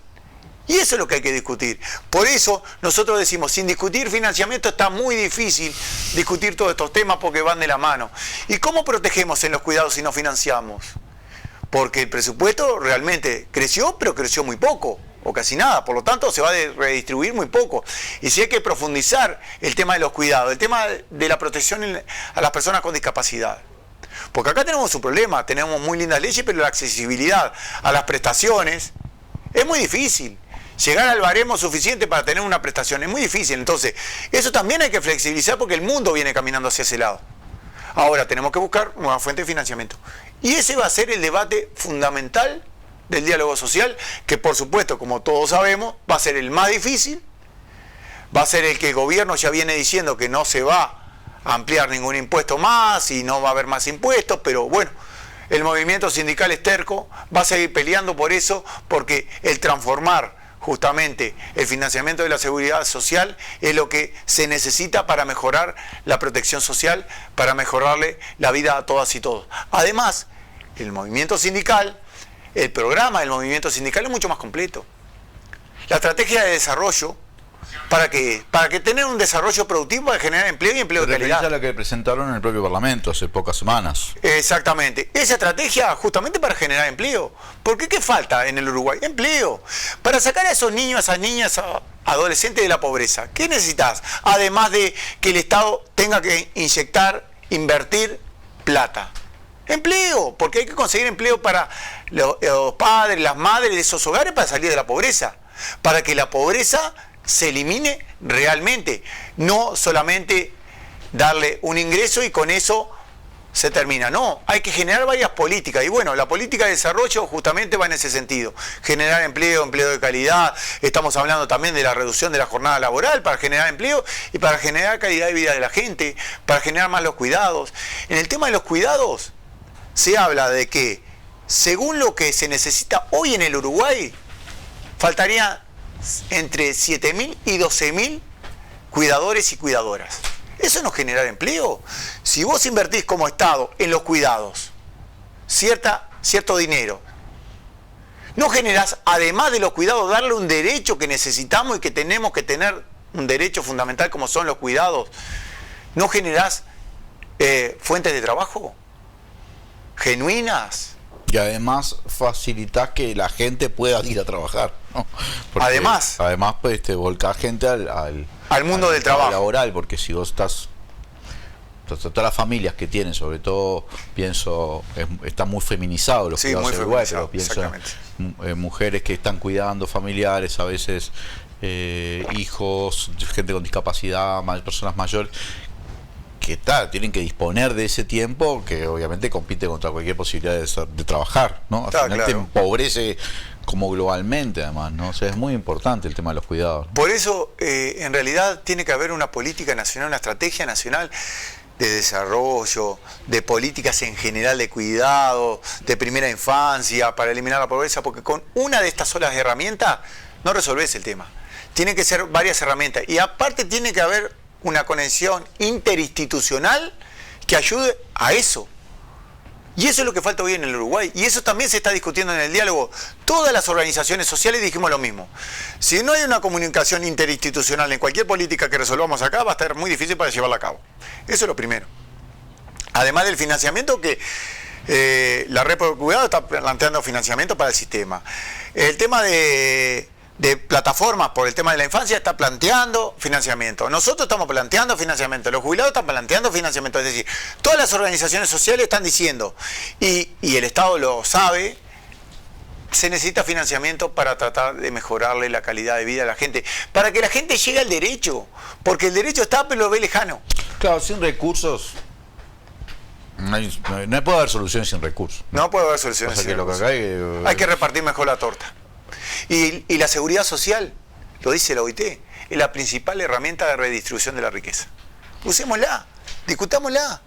B: Y eso es lo que hay que discutir. Por eso nosotros decimos, sin discutir financiamiento está muy difícil discutir todos estos temas porque van de la mano. ¿Y cómo protegemos en los cuidados si no financiamos? Porque el presupuesto realmente creció, pero creció muy poco, o casi nada. Por lo tanto, se va a redistribuir muy poco. Y si hay que profundizar el tema de los cuidados, el tema de la protección a las personas con discapacidad. Porque acá tenemos un problema, tenemos muy lindas leyes, pero la accesibilidad a las prestaciones es muy difícil. Llegar al baremo suficiente para tener una prestación es muy difícil. Entonces, eso también hay que flexibilizar porque el mundo viene caminando hacia ese lado. Ahora tenemos que buscar nuevas fuentes de financiamiento. Y ese va a ser el debate fundamental del diálogo social, que por supuesto, como todos sabemos, va a ser el más difícil, va a ser el que el gobierno ya viene diciendo que no se va a ampliar ningún impuesto más y no va a haber más impuestos, pero bueno, el movimiento sindical es terco, va a seguir peleando por eso, porque el transformar justamente el financiamiento de la seguridad social es lo que se necesita para mejorar la protección social, para mejorarle la vida a todas y todos. Además, el movimiento sindical, el programa del movimiento sindical es mucho más completo. La estrategia de desarrollo, ¿para qué? Para que tener un desarrollo productivo, para generar empleo y empleo de calidad.
L: A la que presentaron en el propio Parlamento hace pocas semanas.
B: Exactamente. Esa estrategia justamente para generar empleo. ¿Por qué falta en el Uruguay? Empleo. Para sacar a esos niños, a esas niñas, adolescentes de la pobreza. ¿Qué necesitas? Además de que el Estado tenga que inyectar, invertir plata. Empleo, porque hay que conseguir empleo para los padres, las madres de esos hogares para salir de la pobreza. Para que la pobreza se elimine realmente, no solamente darle un ingreso y con eso se termina. No, hay que generar varias políticas y bueno, la política de desarrollo justamente va en ese sentido, generar empleo, empleo de calidad. Estamos hablando también de la reducción de la jornada laboral para generar empleo y para generar calidad de vida de la gente, para generar más los cuidados. En el tema de los cuidados se habla de que según lo que se necesita hoy en el Uruguay faltaría entre 7.000 y 12.000 cuidadores y cuidadoras. ¿Eso no es generar empleo? Si vos invertís como Estado en los cuidados cierto dinero, no generás, además de los cuidados, darle un derecho que necesitamos y que tenemos que tener, un derecho fundamental como son los cuidados, ¿no generás fuentes de trabajo genuinas?
L: Y además facilitas que la gente pueda ir a trabajar, ¿no? Porque
B: además
L: pues te volcás gente al
B: mundo del trabajo
L: laboral, porque si vos estás, todas las familias que tienen, sobre todo pienso, están muy feminizados los cuidados en Uruguay, pero pienso en mujeres que están cuidando familiares, a veces hijos, gente con discapacidad, personas mayores, que tienen que disponer de ese tiempo que obviamente compite contra cualquier posibilidad de trabajar, ¿no? Al final te empobrece como globalmente además, ¿no? O sea, es muy importante el tema de los cuidados, ¿no?
B: Por eso, en realidad, tiene que haber una política nacional, una estrategia nacional de desarrollo, de políticas en general de cuidado, de primera infancia, para eliminar la pobreza, porque con una de estas solas herramientas no resolvés el tema. Tienen que ser varias herramientas y aparte tiene que haber una conexión interinstitucional que ayude a eso. Y eso es lo que falta hoy en el Uruguay. Y eso también se está discutiendo en el diálogo. Todas las organizaciones sociales dijimos lo mismo. Si no hay una comunicación interinstitucional en cualquier política que resolvamos acá, va a estar muy difícil para llevarla a cabo. Eso es lo primero. Además del financiamiento que la Red por el Cuidado está planteando financiamiento para el sistema. El tema de plataformas por el tema de la infancia está planteando financiamiento. Nosotros estamos planteando financiamiento. Los jubilados están planteando financiamiento. Es decir, todas las organizaciones sociales están diciendo, y el Estado lo sabe, se necesita financiamiento para tratar de mejorarle la calidad de vida a la gente, para que la gente llegue al derecho, porque el derecho está, pero lo ve lejano.
L: Claro, sin recursos no puede haber soluciones sin recursos.
B: No puede haber soluciones sin recursos. Hay que repartir mejor la torta. Y la seguridad social, lo dice la OIT, es la principal herramienta de redistribución de la riqueza. Usémosla, discutámosla,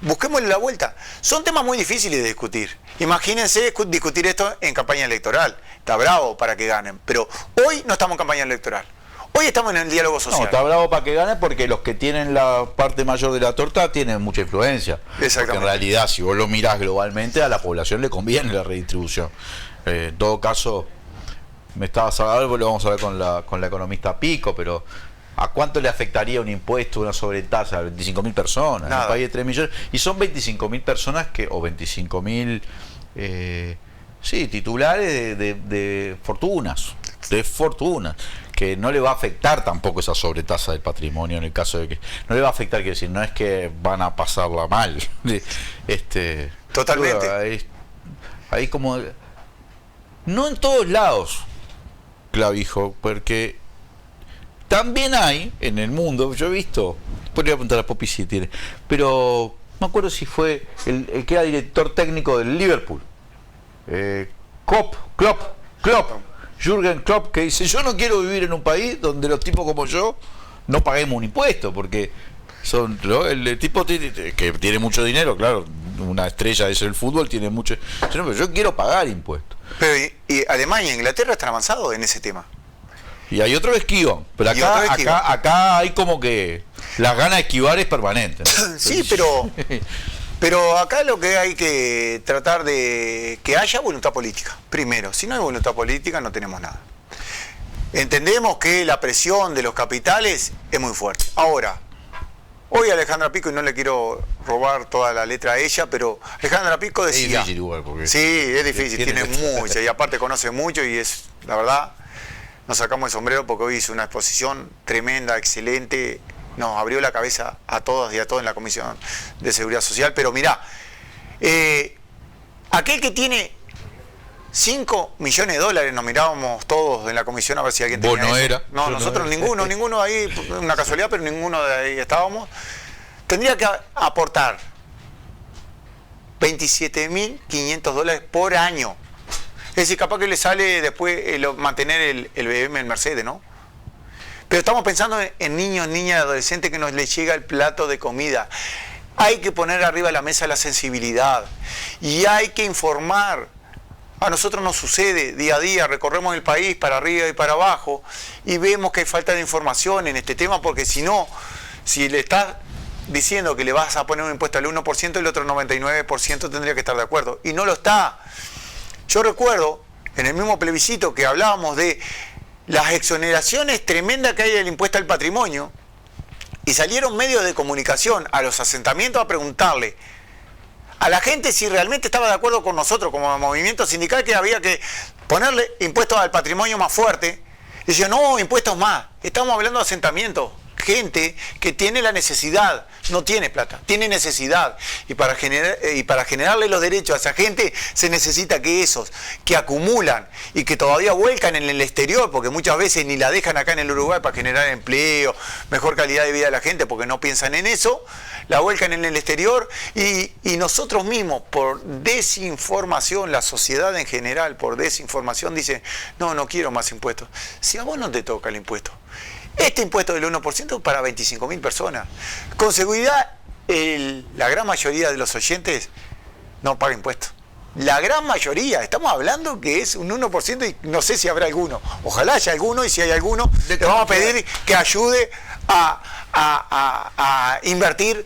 B: busquémosle la vuelta. Son temas muy difíciles de discutir. Imagínense discutir esto en campaña electoral. Está bravo para que ganen, pero hoy no estamos en campaña electoral. Hoy estamos en el diálogo social.
L: No, está bravo para que ganen porque los que tienen la parte mayor de la torta tienen mucha influencia.
B: Exactamente.
L: Porque en realidad, si vos lo mirás globalmente, a la población le conviene la redistribución. En todo caso, me estabas hablando, lo vamos a ver con la economista Pico, pero ¿a cuánto le afectaría un impuesto, una sobretasa? A 25.000 personas, en un país de 3 millones. Y son 25.000 personas o 25.000 titulares de fortunas, que no le va a afectar tampoco esa sobretasa del patrimonio en el caso de que... No le va a afectar, quiero decir, no es que van a pasarla mal.
B: Totalmente.
L: Ahí como... No en todos lados, Clavijo, porque también hay en el mundo, yo he visto, podría preguntar a Poppy si tiene, pero no me acuerdo si fue el que era director técnico del Liverpool, Klopp, Jürgen Klopp, que dice: yo no quiero vivir en un país donde los tipos como yo no paguemos un impuesto, porque son el tipo que tiene mucho dinero, claro, una estrella de el fútbol tiene mucho, pero yo quiero pagar impuestos.
B: Pero y Alemania e Inglaterra están avanzados en ese tema.
L: Y hay otro esquivo, pero acá hay como que las ganas de esquivar es permanente, ¿no?
B: Sí, pero acá lo que hay que tratar de que haya voluntad política. Primero, si no hay voluntad política no tenemos nada. Entendemos que la presión de los capitales es muy fuerte. Ahora, hoy Alejandra Pico, y no le quiero robar toda la letra a ella, pero Alejandra Pico decía...
L: Es difícil igual, porque...
B: Sí, es difícil, tiene mucha, y aparte conoce mucho, y es, la verdad, nos sacamos el sombrero porque hoy hizo una exposición tremenda, excelente, nos abrió la cabeza a todas y a todos en la Comisión de Seguridad Social. Pero mirá, aquel que tiene 5 millones de dólares, nos mirábamos todos en la comisión a ver si alguien tenía
L: ¿Vos no
B: eso.
L: era?
B: No, nosotros ninguno ahí, una casualidad, pero ninguno de ahí estábamos. Tendría que aportar 27.500 dólares por año. Es decir, capaz que le sale después mantener el BM, el Mercedes, ¿no? Pero estamos pensando en niños, niñas, adolescentes que nos les llega el plato de comida. Hay que poner arriba de la mesa la sensibilidad y hay que informar. A nosotros nos sucede día a día, recorremos el país para arriba y para abajo y vemos que hay falta de información en este tema, porque si no, si le estás diciendo que le vas a poner un impuesto al 1%, el otro 99% tendría que estar de acuerdo. Y no lo está. Yo recuerdo en el mismo plebiscito que hablábamos de las exoneraciones tremendas que hay del impuesto al patrimonio, y salieron medios de comunicación a los asentamientos a preguntarle a la gente si realmente estaba de acuerdo con nosotros como movimiento sindical, que había que ponerle impuestos al patrimonio más fuerte. Decían, no, impuestos más. Estamos hablando de asentamientos. Gente que tiene la necesidad, no tiene plata, tiene necesidad. Y para generarle los derechos a esa gente se necesita que esos que acumulan y que todavía vuelcan en el exterior, porque muchas veces ni la dejan acá en el Uruguay para generar empleo, mejor calidad de vida de la gente, porque no piensan en eso, la vuelcan en el exterior y nosotros mismos, por desinformación, la sociedad en general, por desinformación, dice, no quiero más impuestos. Si a vos no te toca el impuesto, este impuesto del 1% para 25.000 personas. Con seguridad, la gran mayoría de los oyentes no paga impuestos. La gran mayoría, estamos hablando que es un 1% y no sé si habrá alguno. Ojalá haya alguno, y si hay alguno, le vamos a pedir que ayude a invertir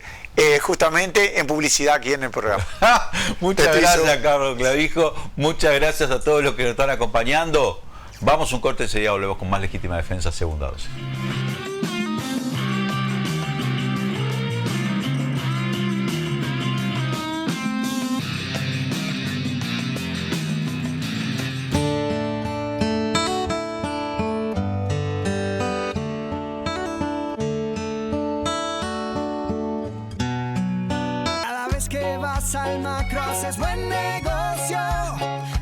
B: justamente en publicidad aquí en el programa.
L: Muchas gracias, Carlos Clavijo. Muchas gracias a todos los que nos están acompañando. Vamos a un corte, enseguida volvemos con más Legítima Defensa, segunda dosis.
O: Cada vez que vas al Macro haces buen negocio.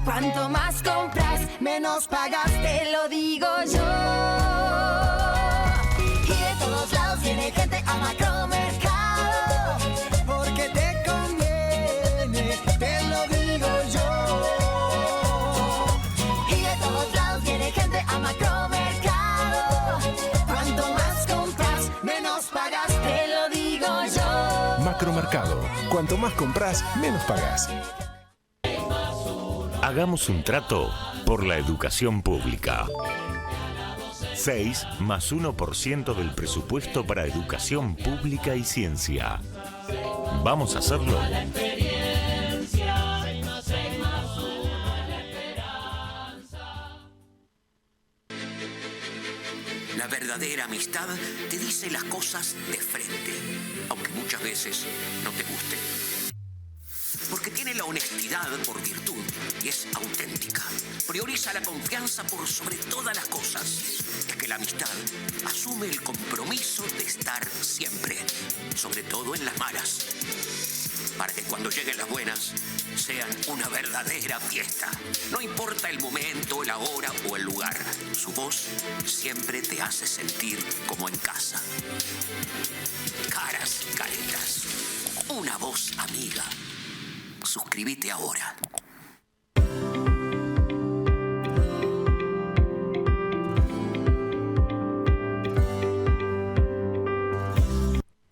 O: Cuanto más compras, menos pagas, te lo digo yo. Y de todos lados viene gente a Macromercado, porque te conviene, te lo digo yo. Y de todos lados viene gente a Macromercado. Cuanto más compras, menos pagas, te lo digo yo.
I: Macromercado. Cuanto más compras, menos pagas.
G: Hagamos un trato por la educación pública. 6 más 1% del presupuesto para educación pública y ciencia. ¿Vamos a hacerlo?
P: La verdadera amistad te dice las cosas de frente, aunque muchas veces no te guste. Porque tiene la honestidad por virtud y es auténtica. Prioriza la confianza por sobre todas las cosas. Es que la amistad asume el compromiso de estar siempre, sobre todo en las malas, para que cuando lleguen las buenas sean una verdadera fiesta. No importa el momento, la hora o el lugar, su voz siempre te hace sentir como en casa. Caras y Caretas, una voz amiga. Suscríbete ahora.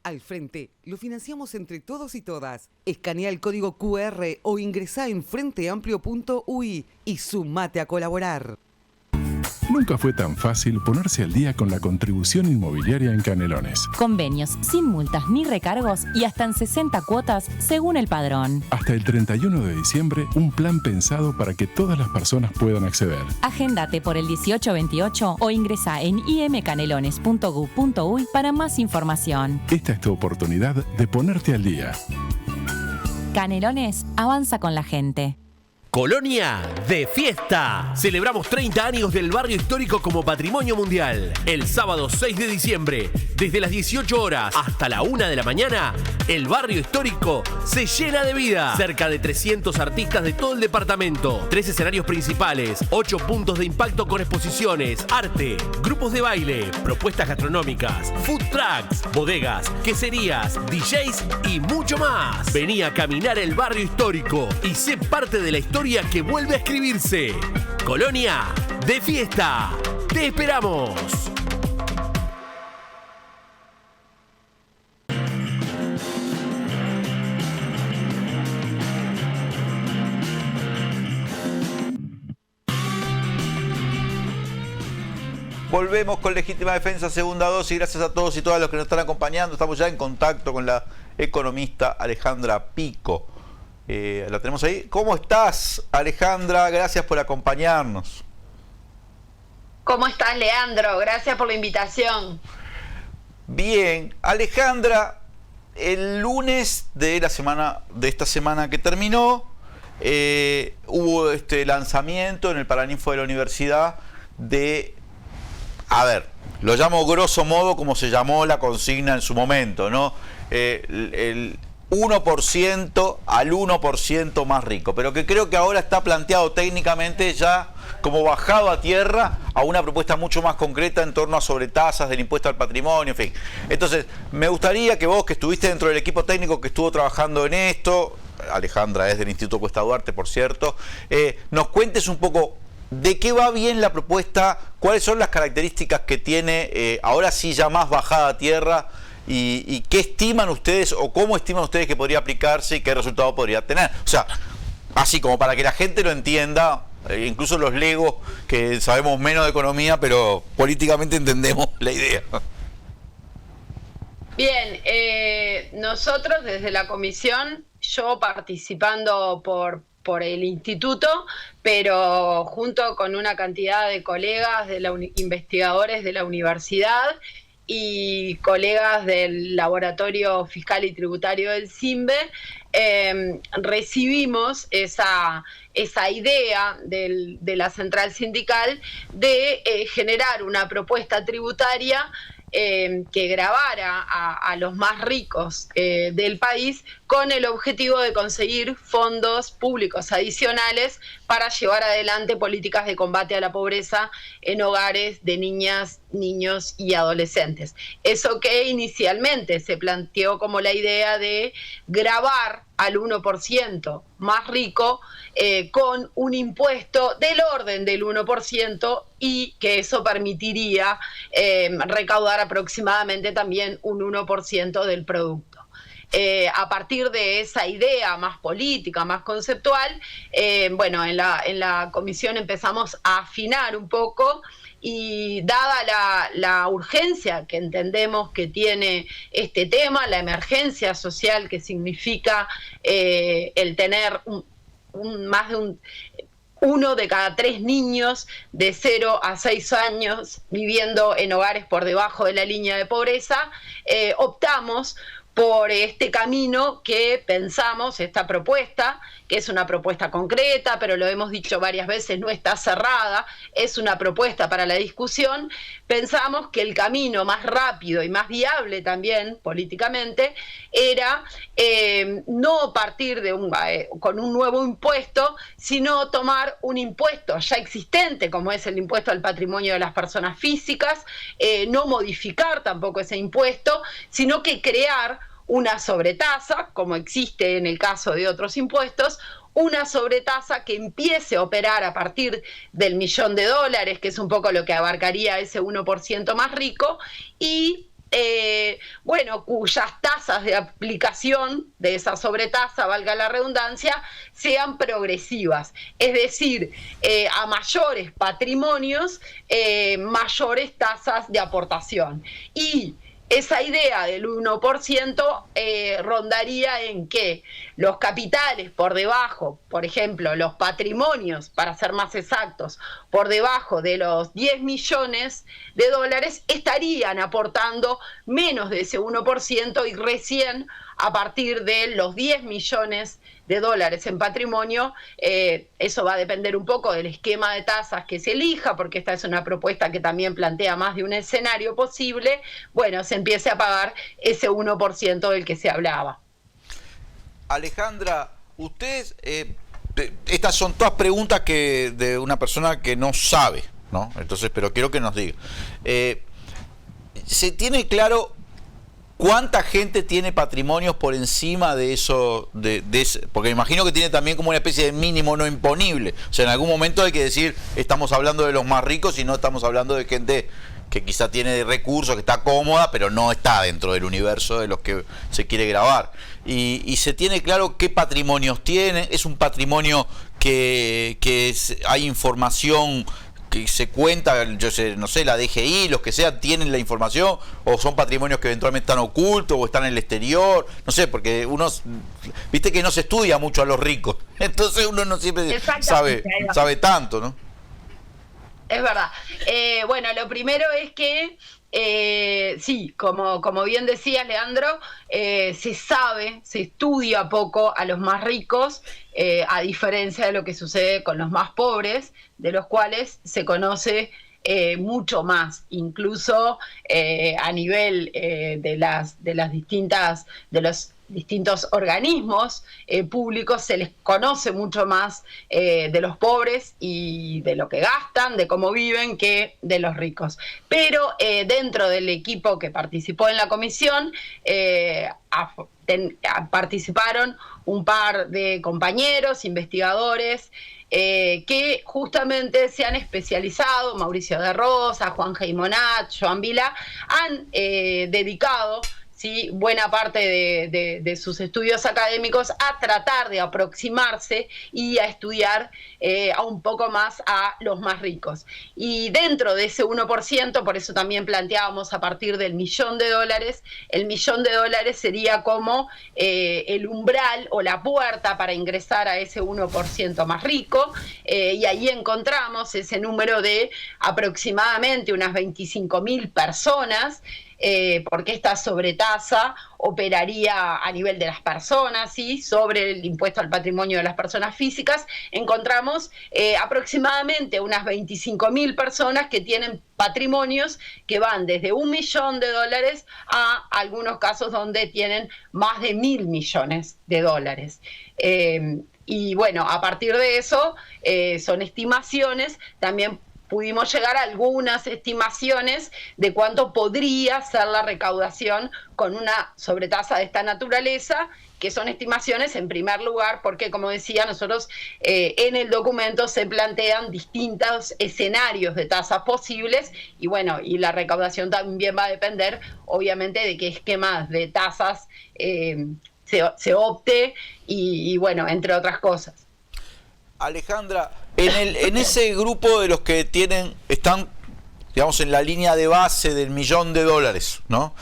C: Al Frente lo financiamos entre todos y todas. Escanea el código QR o ingresá en frenteamplio.ui y sumate a colaborar.
I: Nunca fue tan fácil ponerse al día con la contribución inmobiliaria en Canelones.
J: Convenios sin multas ni recargos y hasta en 60 cuotas según el padrón.
I: Hasta el 31 de diciembre, un plan pensado para que todas las personas puedan acceder.
J: Agéndate por el 1828 o ingresá en imcanelones.gov.uy para más información.
I: Esta es tu oportunidad de ponerte al día.
J: Canelones avanza con la gente.
Q: Colonia de fiesta. Celebramos 30 años del barrio histórico como patrimonio mundial. El sábado 6 de diciembre, desde las 18 horas hasta la 1 de la mañana, el barrio histórico se llena de vida. Cerca de 300 artistas de todo el departamento, 3 escenarios principales, 8 puntos de impacto con exposiciones, arte, grupos de baile, propuestas gastronómicas, food trucks, bodegas, queserías, DJs y mucho más. Vení a caminar el barrio histórico y sé parte de la historia que vuelve a escribirse. Colonia de fiesta. ¡Te esperamos!
A: Volvemos con Legítima Defensa, segunda dosis. Gracias a todos y todas los que nos están acompañando. Estamos ya en contacto con la economista Alejandra Pico. La tenemos ahí. ¿Cómo estás, Alejandra? Gracias por acompañarnos.
R: ¿Cómo estás, Leandro? Gracias por la invitación.
A: Bien, Alejandra, el lunes de esta semana que terminó, hubo este lanzamiento en el Paraninfo de la universidad de, lo llamo grosso modo como se llamó la consigna en su momento, ¿no? El 1% al 1% más rico, pero que creo que ahora está planteado técnicamente ya como bajado a tierra a una propuesta mucho más concreta en torno a sobretasas del impuesto al patrimonio, en fin. Entonces, me gustaría que vos, que estuviste dentro del equipo técnico que estuvo trabajando en esto, Alejandra es del Instituto Cuesta Duarte, por cierto, nos cuentes un poco de qué va bien la propuesta, cuáles son las características que tiene ahora sí ya más bajada a tierra. ¿Y qué estiman ustedes o cómo estiman ustedes que podría aplicarse y qué resultado podría tener? O sea, así como para que la gente lo entienda, incluso los legos que sabemos menos de economía, pero políticamente entendemos la idea.
R: Bien, nosotros desde la comisión, yo participando por el instituto, pero junto con una cantidad de colegas, investigadores de la universidad, y colegas del Laboratorio Fiscal y Tributario del CIMBE, recibimos esa idea de la central sindical de generar una propuesta tributaria que gravara a los más ricos del país con el objetivo de conseguir fondos públicos adicionales para llevar adelante políticas de combate a la pobreza en hogares de niñas, niños y adolescentes. Eso que inicialmente se planteó como la idea de gravar al 1% más rico con un impuesto del orden del 1% y que eso permitiría recaudar aproximadamente también un 1% del producto. A partir de esa idea más política, más conceptual, en la comisión empezamos a afinar un poco y dada la urgencia que entendemos que tiene este tema, la emergencia social que significa el tener 1 de cada 3 niños de 0 a 6 años viviendo en hogares por debajo de la línea de pobreza, optamos por este camino que pensamos, esta propuesta, que es una propuesta concreta, pero lo hemos dicho varias veces, no está cerrada, es una propuesta para la discusión. Pensamos que el camino más rápido y más viable también políticamente era no partir con un nuevo impuesto, sino tomar un impuesto ya existente, como es el impuesto al patrimonio de las personas físicas, no modificar tampoco ese impuesto, sino que crear una sobretasa, como existe en el caso de otros impuestos, una sobretasa que empiece a operar a partir del $1.000.000, que es un poco lo que abarcaría ese 1% más rico, y cuyas tasas de aplicación de esa sobretasa, valga la redundancia, sean progresivas. Es decir, a mayores patrimonios, mayores tasas de aportación. Y esa idea del 1% rondaría en que los capitales por debajo, por ejemplo, los patrimonios, para ser más exactos, por debajo de los $10 millones, estarían aportando menos de ese 1% y recién a partir de los $10 millones en patrimonio, eso va a depender un poco del esquema de tasas que se elija, porque esta es una propuesta que también plantea más de un escenario posible, se empiece a pagar ese 1% del que se hablaba.
A: Alejandra, ustedes, estas son todas preguntas de una persona que no sabe, ¿no? Entonces, pero quiero que nos diga. ¿Se tiene claro cuánta gente tiene patrimonios por encima de eso? Porque me imagino que tiene también como una especie de mínimo no imponible. O sea, en algún momento hay que decir, estamos hablando de los más ricos y no estamos hablando de gente que quizá tiene recursos, que está cómoda, pero no está dentro del universo de los que se quiere grabar. Y se tiene claro qué patrimonios tiene. Es un patrimonio que hay información que se cuenta, yo sé, no sé, la DGI, los que sean, tienen la información, o son patrimonios que eventualmente están ocultos o están en el exterior, no sé, porque viste que no se estudia mucho a los ricos, entonces uno no siempre sabe tanto, ¿no?
R: Es verdad. Lo primero es que sí, como bien decías, Leandro, se estudia poco a los más ricos, a diferencia de lo que sucede con los más pobres, de los cuales se conoce mucho más, incluso a nivel de los distintos organismos públicos se les conoce mucho más de los pobres y de lo que gastan, de cómo viven, que de los ricos. Pero dentro del equipo que participó en la comisión participaron un par de compañeros, investigadores, que justamente se han especializado, Mauricio de Rosa, Juan Geimonat, Joan Vila, han dedicado buena parte de sus estudios académicos a tratar de aproximarse y a estudiar a un poco más a los más ricos. Y dentro de ese 1%, por eso también planteábamos a partir del $1.000.000, el $1.000.000 sería como el umbral o la puerta para ingresar a ese 1% más rico, y ahí encontramos ese número de aproximadamente unas 25.000 personas, porque esta sobretasa operaría a nivel de las personas, ¿sí? Sobre el impuesto al patrimonio de las personas físicas. Encontramos aproximadamente unas 25.000 personas que tienen patrimonios que van desde $1 millón a algunos casos donde tienen más de $1.000 millones. Y a partir de eso son estimaciones. También pudimos llegar a algunas estimaciones de cuánto podría ser la recaudación con una sobretasa de esta naturaleza, que son estimaciones en primer lugar porque, como decía, nosotros en el documento se plantean distintos escenarios de tasas posibles y la recaudación también va a depender, obviamente, de qué esquemas de tasas se opte y entre otras cosas.
A: Alejandra, en ese grupo de los que están, digamos, en la línea de base del $1 millón, ¿no?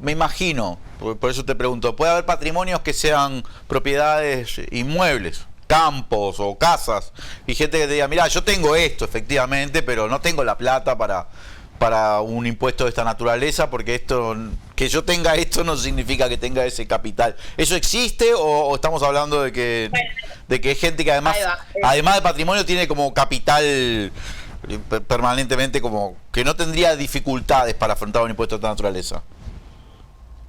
A: Me imagino, por eso te pregunto, ¿puede haber patrimonios que sean propiedades inmuebles,
L: campos o casas, y gente que te diga, mirá, yo tengo esto efectivamente, pero no tengo la plata para un impuesto de esta naturaleza, porque esto, que yo tenga esto no significa que tenga ese capital. ¿Eso existe o estamos hablando de que hay gente que además de patrimonio tiene como capital permanentemente, como que no tendría dificultades para afrontar un impuesto de esta naturaleza?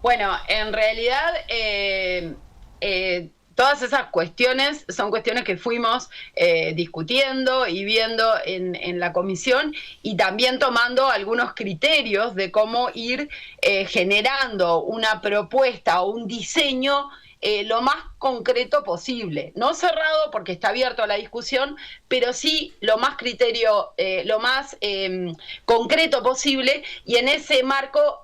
R: Bueno, en realidad todas esas cuestiones son cuestiones que fuimos discutiendo y viendo en la comisión, y también tomando algunos criterios de cómo ir generando una propuesta o un diseño lo más concreto posible. No cerrado porque está abierto a la discusión, pero sí lo más concreto posible, y en ese marco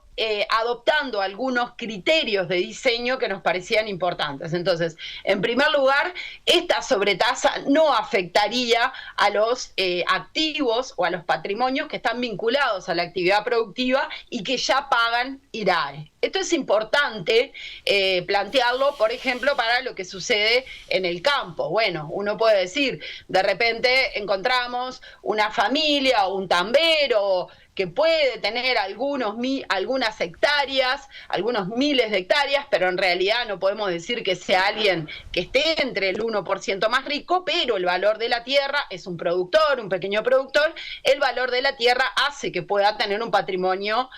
R: adoptando algunos criterios de diseño que nos parecían importantes. Entonces, en primer lugar, esta sobretasa no afectaría a los activos o a los patrimonios que están vinculados a la actividad productiva y que ya pagan IRAE. Esto es importante plantearlo, por ejemplo, para lo que sucede en el campo. Bueno, uno puede decir, de repente encontramos una familia o un tambero que puede tener algunas hectáreas, algunos miles de hectáreas, pero en realidad no podemos decir que sea alguien que esté entre el 1% más rico, pero el valor de la tierra es un productor, un pequeño productor, el valor de la tierra hace que pueda tener un patrimonio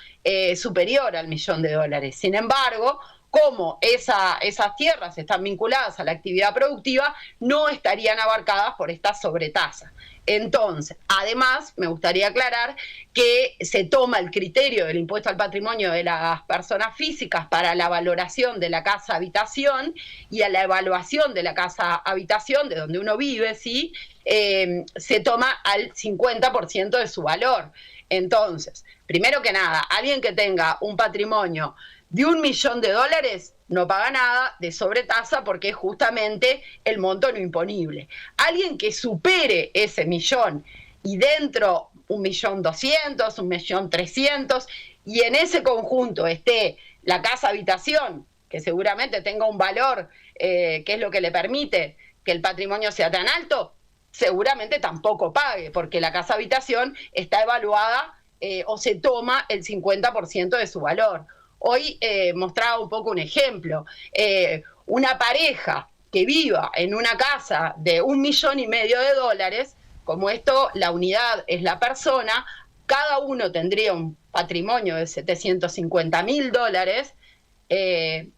R: superior al $1.000.000. Sin embargo, como esas tierras están vinculadas a la actividad productiva, no estarían abarcadas por esta sobretasa. Entonces, además, me gustaría aclarar que se toma el criterio del impuesto al patrimonio de las personas físicas para la valoración de la casa habitación, y a la evaluación de la casa habitación, de donde uno vive, ¿sí? Se toma al 50% de su valor. Entonces, primero que nada, alguien que tenga un patrimonio de $1.000.000 no paga nada de sobretasa, porque es justamente el monto no imponible. Alguien que supere ese millón y dentro 1.200.000, 1.300.000, y en ese conjunto esté la casa habitación, que seguramente tenga un valor que es lo que le permite que el patrimonio sea tan alto, seguramente tampoco pague, porque la casa habitación está evaluada o se toma el 50% de su valor. Hoy mostraba un poco un ejemplo. Una pareja que viva en una casa de $1.500.000, como esto, la unidad es la persona, cada uno tendría un patrimonio de $750.000,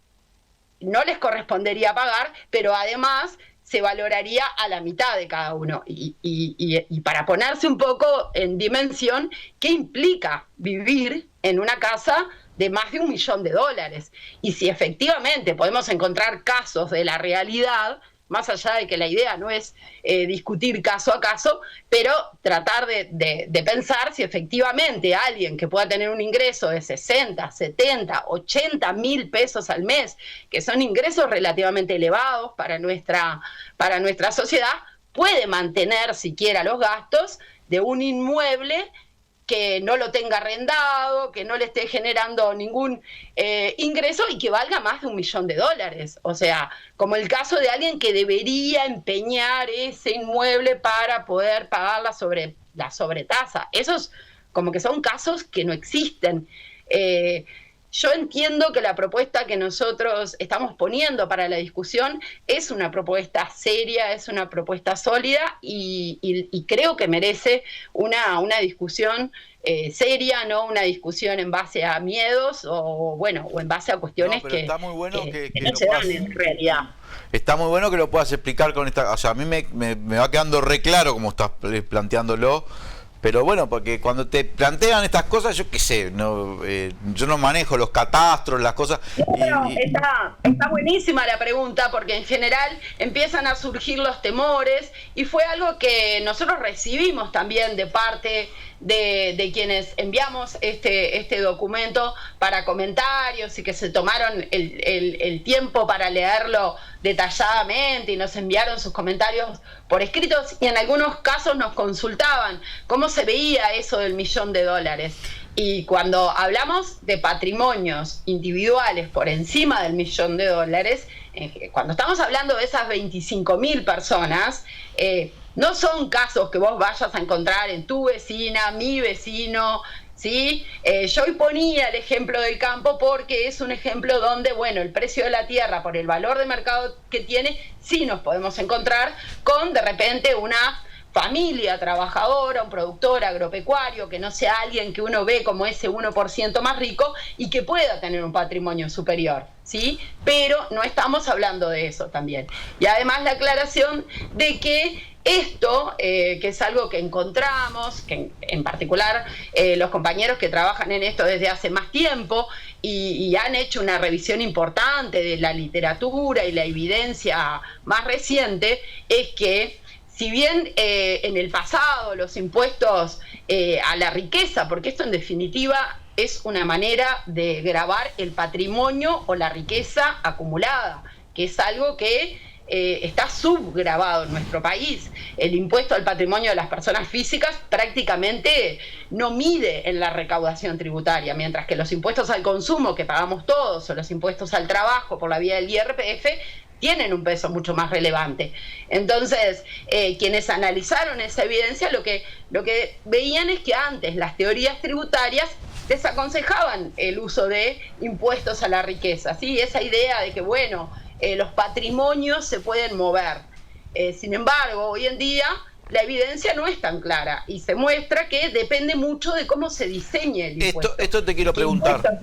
R: no les correspondería pagar, pero además se valoraría a la mitad de cada uno. Y para ponerse un poco en dimensión, ¿qué implica vivir en una casa de más de $1.000.000? Y si efectivamente podemos encontrar casos de la realidad, más allá de que la idea no es discutir caso a caso, pero tratar de pensar si efectivamente alguien que pueda tener un ingreso de 60, 70, 80 mil pesos al mes, que son ingresos relativamente elevados para nuestra sociedad, puede mantener siquiera los gastos de un inmueble que no lo tenga arrendado, que no le esté generando ningún ingreso y que valga más de $1.000.000. O sea, como el caso de alguien que debería empeñar ese inmueble para poder pagar la sobretasa. Esos como que son casos que no existen. Yo entiendo que la propuesta que nosotros estamos poniendo para la discusión es una propuesta seria, es una propuesta sólida y creo que merece una discusión seria, no una discusión en base a miedos o en base a cuestiones que no se dan en realidad.
L: Está muy bueno que lo puedas explicar con esta... O sea, a mí me va quedando re claro como estás planteándolo. Pero bueno, porque cuando te plantean estas cosas, yo qué sé, yo no manejo los catastros, las cosas.
R: Está buenísima la pregunta, porque en general empiezan a surgir los temores, y fue algo que nosotros recibimos también de parte de quienes enviamos este documento para comentarios y que se tomaron el tiempo para leerlo detalladamente y nos enviaron sus comentarios por escritos, y en algunos casos nos consultaban cómo se veía eso del $1.000.000. Y cuando hablamos de patrimonios individuales por encima del $1.000.000, cuando estamos hablando de esas 25.000 personas, no son casos que vos vayas a encontrar en tu vecina, mi vecino, ¿sí? Yo hoy ponía el ejemplo del campo porque es un ejemplo donde, bueno, el precio de la tierra, por el valor de mercado que tiene, sí nos podemos encontrar con, de repente, una familia trabajadora, un productor agropecuario, que no sea alguien que uno ve como ese 1% más rico y que pueda tener un patrimonio superior, ¿sí? Pero no estamos hablando de eso también. Y además la aclaración de que esto, que es algo que encontramos, que en particular los compañeros que trabajan en esto desde hace más tiempo y han hecho una revisión importante de la literatura y la evidencia más reciente, es que si bien en el pasado los impuestos a la riqueza, porque esto en definitiva es una manera de gravar el patrimonio o la riqueza acumulada, que es algo que está subgravado en nuestro país. El impuesto al patrimonio de las personas físicas prácticamente no mide en la recaudación tributaria, mientras que los impuestos al consumo que pagamos todos o los impuestos al trabajo por la vía del IRPF tienen un peso mucho más relevante. Entonces, quienes analizaron esa evidencia lo que veían es que antes las teorías tributarias desaconsejaban el uso de impuestos a la riqueza, ¿sí? Esa idea de que, bueno, los patrimonios se pueden mover. Sin embargo, hoy en día la evidencia no es tan clara y se muestra que depende mucho de cómo se diseñe el impuesto.
A: Esto te quiero preguntar.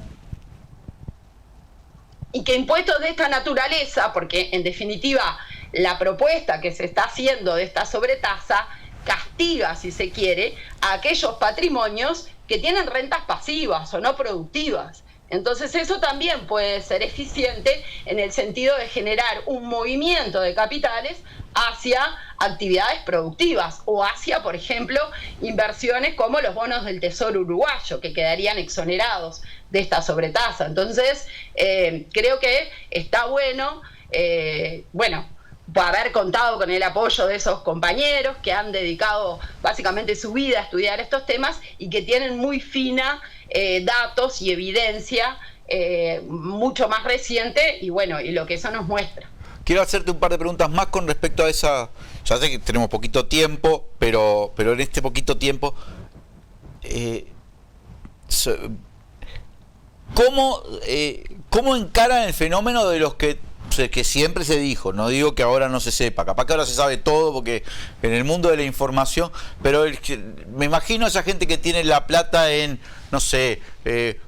R: Y que impuestos de esta naturaleza, porque en definitiva la propuesta que se está haciendo de esta sobretasa castiga, si se quiere, a aquellos patrimonios que tienen rentas pasivas o no productivas. Entonces eso también puede ser eficiente en el sentido de generar un movimiento de capitales hacia actividades productivas o hacia, por ejemplo, inversiones como los bonos del Tesoro uruguayo, que quedarían exonerados de esta sobretasa. Entonces, creo que está bueno, haber contado con el apoyo de esos compañeros que han dedicado básicamente su vida a estudiar estos temas y que tienen muy fina datos y evidencia mucho más reciente y lo que eso nos muestra.
A: Quiero hacerte un par de preguntas más con respecto a esa. Ya sé que tenemos poquito tiempo, pero en este poquito tiempo, ¿cómo encaran el fenómeno de los que siempre se dijo? No digo que ahora no se sepa, capaz que ahora se sabe todo porque en el mundo de la información, pero me imagino a esa gente que tiene la plata en, no sé,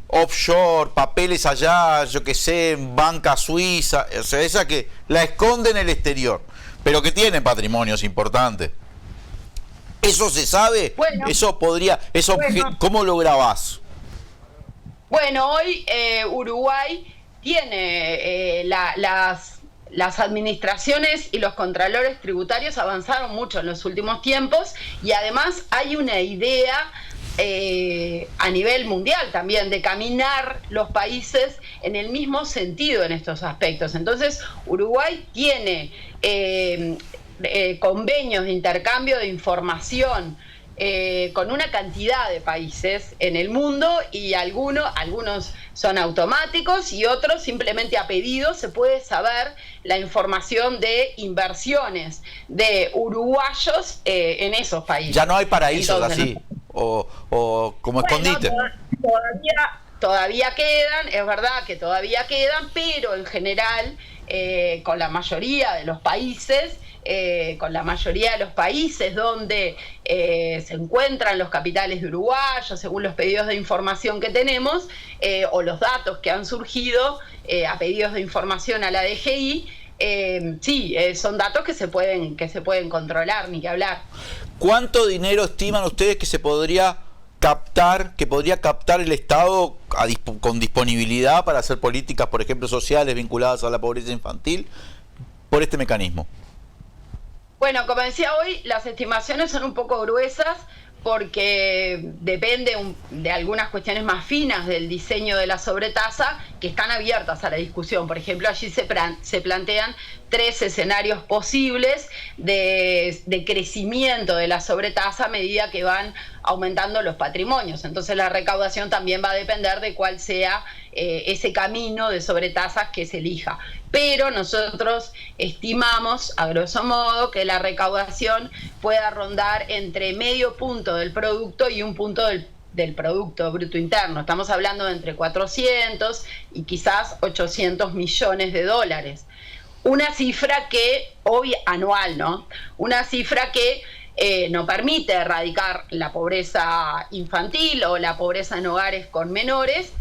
A: offshore, papeles allá, yo qué sé, en banca suiza, o sea, esa que la esconde en el exterior, pero que tiene patrimonios importantes. ¿Eso se sabe?
R: Bueno,
A: ¿cómo lo grabás?
R: Bueno, hoy Uruguay tiene las administraciones y los contralores tributarios avanzaron mucho en los últimos tiempos y además hay una idea a nivel mundial también de caminar los países en el mismo sentido en estos aspectos. Entonces Uruguay tiene convenios de intercambio de información con una cantidad de países en el mundo y algunos son automáticos y otros simplemente a pedido se puede saber la información de inversiones de uruguayos en esos países.
A: Ya no hay paraísos. Entonces, así o como escondite.
R: Todavía quedan, es verdad que todavía quedan, pero en general con la mayoría de los países donde se encuentran los capitales de uruguayos, según los pedidos de información que tenemos, o los datos que han surgido a pedidos de información a la DGI, son datos que se pueden controlar, ni que hablar.
A: ¿Cuánto dinero estiman ustedes que se podría captar el Estado con disponibilidad para hacer políticas, por ejemplo, sociales vinculadas a la pobreza infantil por este mecanismo?
R: Bueno, como decía hoy, las estimaciones son un poco gruesas porque depende de algunas cuestiones más finas del diseño de la sobretasa que están abiertas a la discusión. Por ejemplo, allí se plantean 3 escenarios posibles de crecimiento de la sobretasa a medida que van aumentando los patrimonios. Entonces la recaudación también va a depender de cuál sea ese camino de sobretasas que se elija. Pero nosotros estimamos, a grosso modo, que la recaudación pueda rondar entre medio punto del producto y un punto del Producto Bruto Interno. Estamos hablando de entre 400 y quizás 800 millones de dólares. Una cifra que, anual, ¿no? Una cifra que no permite erradicar la pobreza infantil o la pobreza en hogares con menores,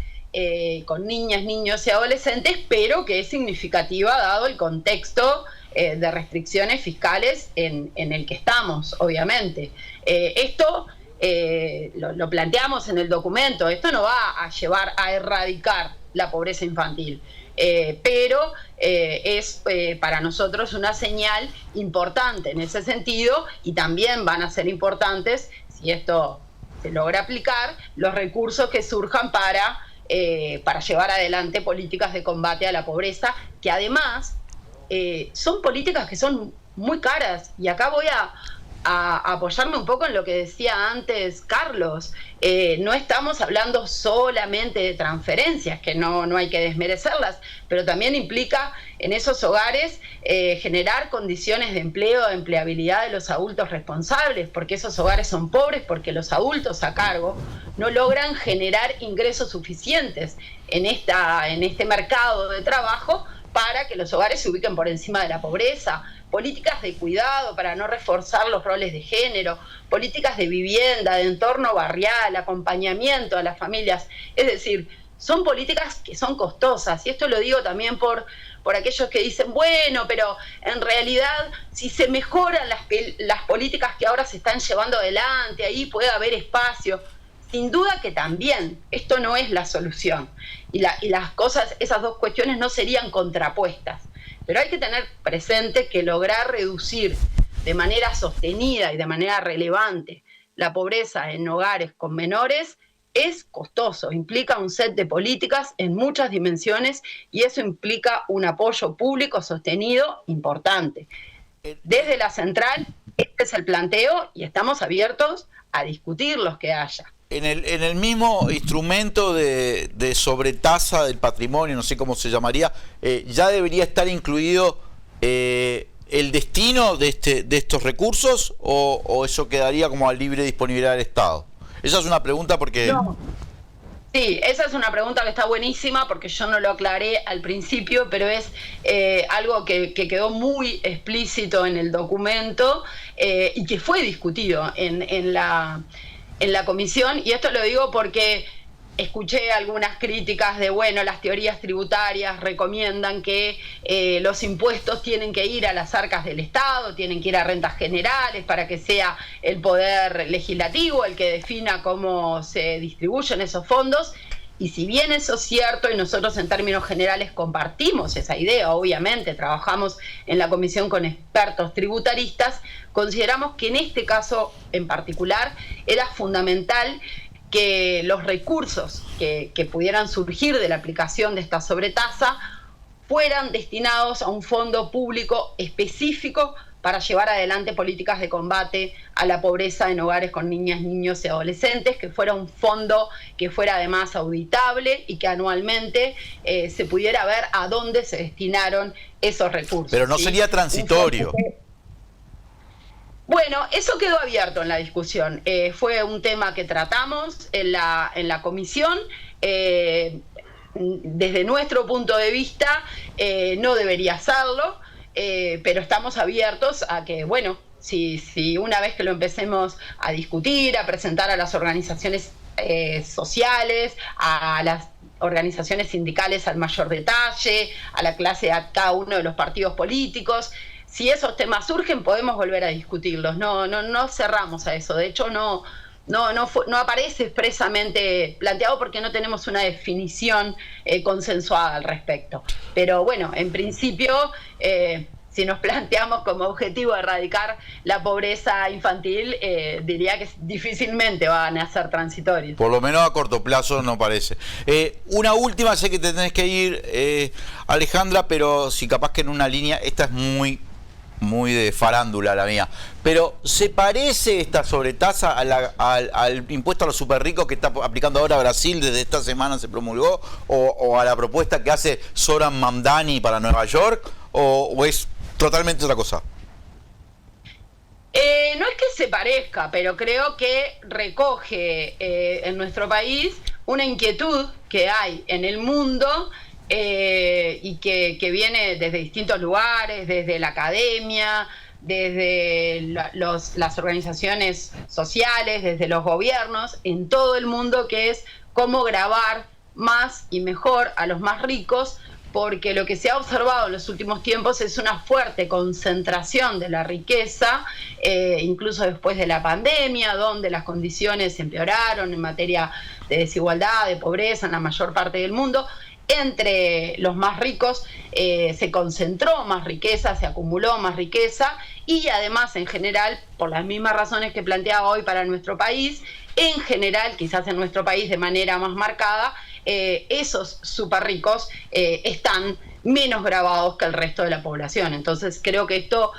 R: con niñas, niños y adolescentes, pero que es significativa dado el contexto de restricciones fiscales en el que estamos, obviamente. Esto lo planteamos en el documento, esto no va a llevar a erradicar la pobreza infantil, pero es para nosotros una señal importante en ese sentido, y también van a ser importantes, si esto se logra aplicar, los recursos que surjan para llevar adelante políticas de combate a la pobreza, que además son políticas que son muy caras, y acá voy a apoyarme un poco en lo que decía antes Carlos. No estamos hablando solamente de transferencias, que no hay que desmerecerlas, pero también implica en esos hogares generar condiciones de empleo, de empleabilidad de los adultos responsables, porque esos hogares son pobres, porque los adultos a cargo no logran generar ingresos suficientes en este mercado de trabajo para que los hogares se ubiquen por encima de la pobreza. Políticas de cuidado para no reforzar los roles de género, políticas de vivienda, de entorno barrial, acompañamiento a las familias. Es decir, son políticas que son costosas, y esto lo digo también por aquellos que dicen, bueno, pero en realidad si se mejoran las políticas que ahora se están llevando adelante, ahí puede haber espacio. Sin duda que también, esto no es la solución, y las cosas, esas dos cuestiones no serían contrapuestas. Pero hay que tener presente que lograr reducir de manera sostenida y de manera relevante la pobreza en hogares con menores es costoso, implica un set de políticas en muchas dimensiones, y eso implica un apoyo público sostenido importante. Desde la central, este es el planteo, y estamos abiertos a discutir los que haya.
L: En el mismo instrumento de sobretasa del patrimonio, no sé cómo se llamaría, ¿ya debería estar incluido el destino de estos recursos, o eso quedaría como a libre disponibilidad del Estado? Esa es una pregunta porque...
R: No. Sí, esa es una pregunta que está buenísima, porque yo no lo aclaré al principio, pero es algo que quedó muy explícito en el documento y que fue discutido en la comisión, y esto lo digo porque escuché algunas críticas de, bueno, las teorías tributarias recomiendan que los impuestos tienen que ir a las arcas del Estado, tienen que ir a rentas generales para que sea el poder legislativo el que defina cómo se distribuyen esos fondos. Y si bien eso es cierto, y nosotros en términos generales compartimos esa idea, obviamente trabajamos en la comisión con expertos tributaristas, consideramos que en este caso en particular era fundamental que los recursos que pudieran surgir de la aplicación de esta sobretasa fueran destinados a un fondo público específico para llevar adelante políticas de combate a la pobreza en hogares con niñas, niños y adolescentes, que fuera un fondo que fuera además auditable y que anualmente se pudiera ver a dónde se destinaron esos recursos.
L: Pero no sería transitorio.
R: Bueno, eso quedó abierto en la discusión. Fue un tema que tratamos en la comisión. Desde nuestro punto de vista, no debería hacerlo. Pero estamos abiertos a que, bueno, si una vez que lo empecemos a discutir, a presentar a las organizaciones sociales, a las organizaciones sindicales al mayor detalle, a la clase, a cada uno de los partidos políticos, si esos temas surgen podemos volver a discutirlos. No cerramos a eso. De hecho, no aparece expresamente planteado porque no tenemos una definición consensuada al respecto. Pero bueno, en principio, si nos planteamos como objetivo erradicar la pobreza infantil, diría que difícilmente van a ser transitorios.
L: Por lo menos a corto plazo no parece. Una última, sé que te tenés que ir, Alejandra, pero si capaz que en una línea, esta es muy de farándula la mía, pero ¿se parece esta sobretasa al impuesto a los super ricos que está aplicando ahora Brasil, desde esta semana se promulgó, o a la propuesta que hace Zoran Mamdani para Nueva York, o es totalmente otra cosa?
R: No es que se parezca, pero creo que recoge en nuestro país una inquietud que hay en el mundo y que viene desde distintos lugares, desde la academia, desde las organizaciones sociales, desde los gobiernos, en todo el mundo, que es cómo gravar más y mejor a los más ricos, porque lo que se ha observado en los últimos tiempos es una fuerte concentración de la riqueza, incluso después de la pandemia, donde las condiciones empeoraron en materia de desigualdad, de pobreza en la mayor parte del mundo. Entre los más ricos se concentró más riqueza, se acumuló más riqueza, y además en general, por las mismas razones que planteaba hoy para nuestro país, en general, quizás en nuestro país de manera más marcada, esos súper ricos están menos gravados que el resto de la población. Entonces creo que esto,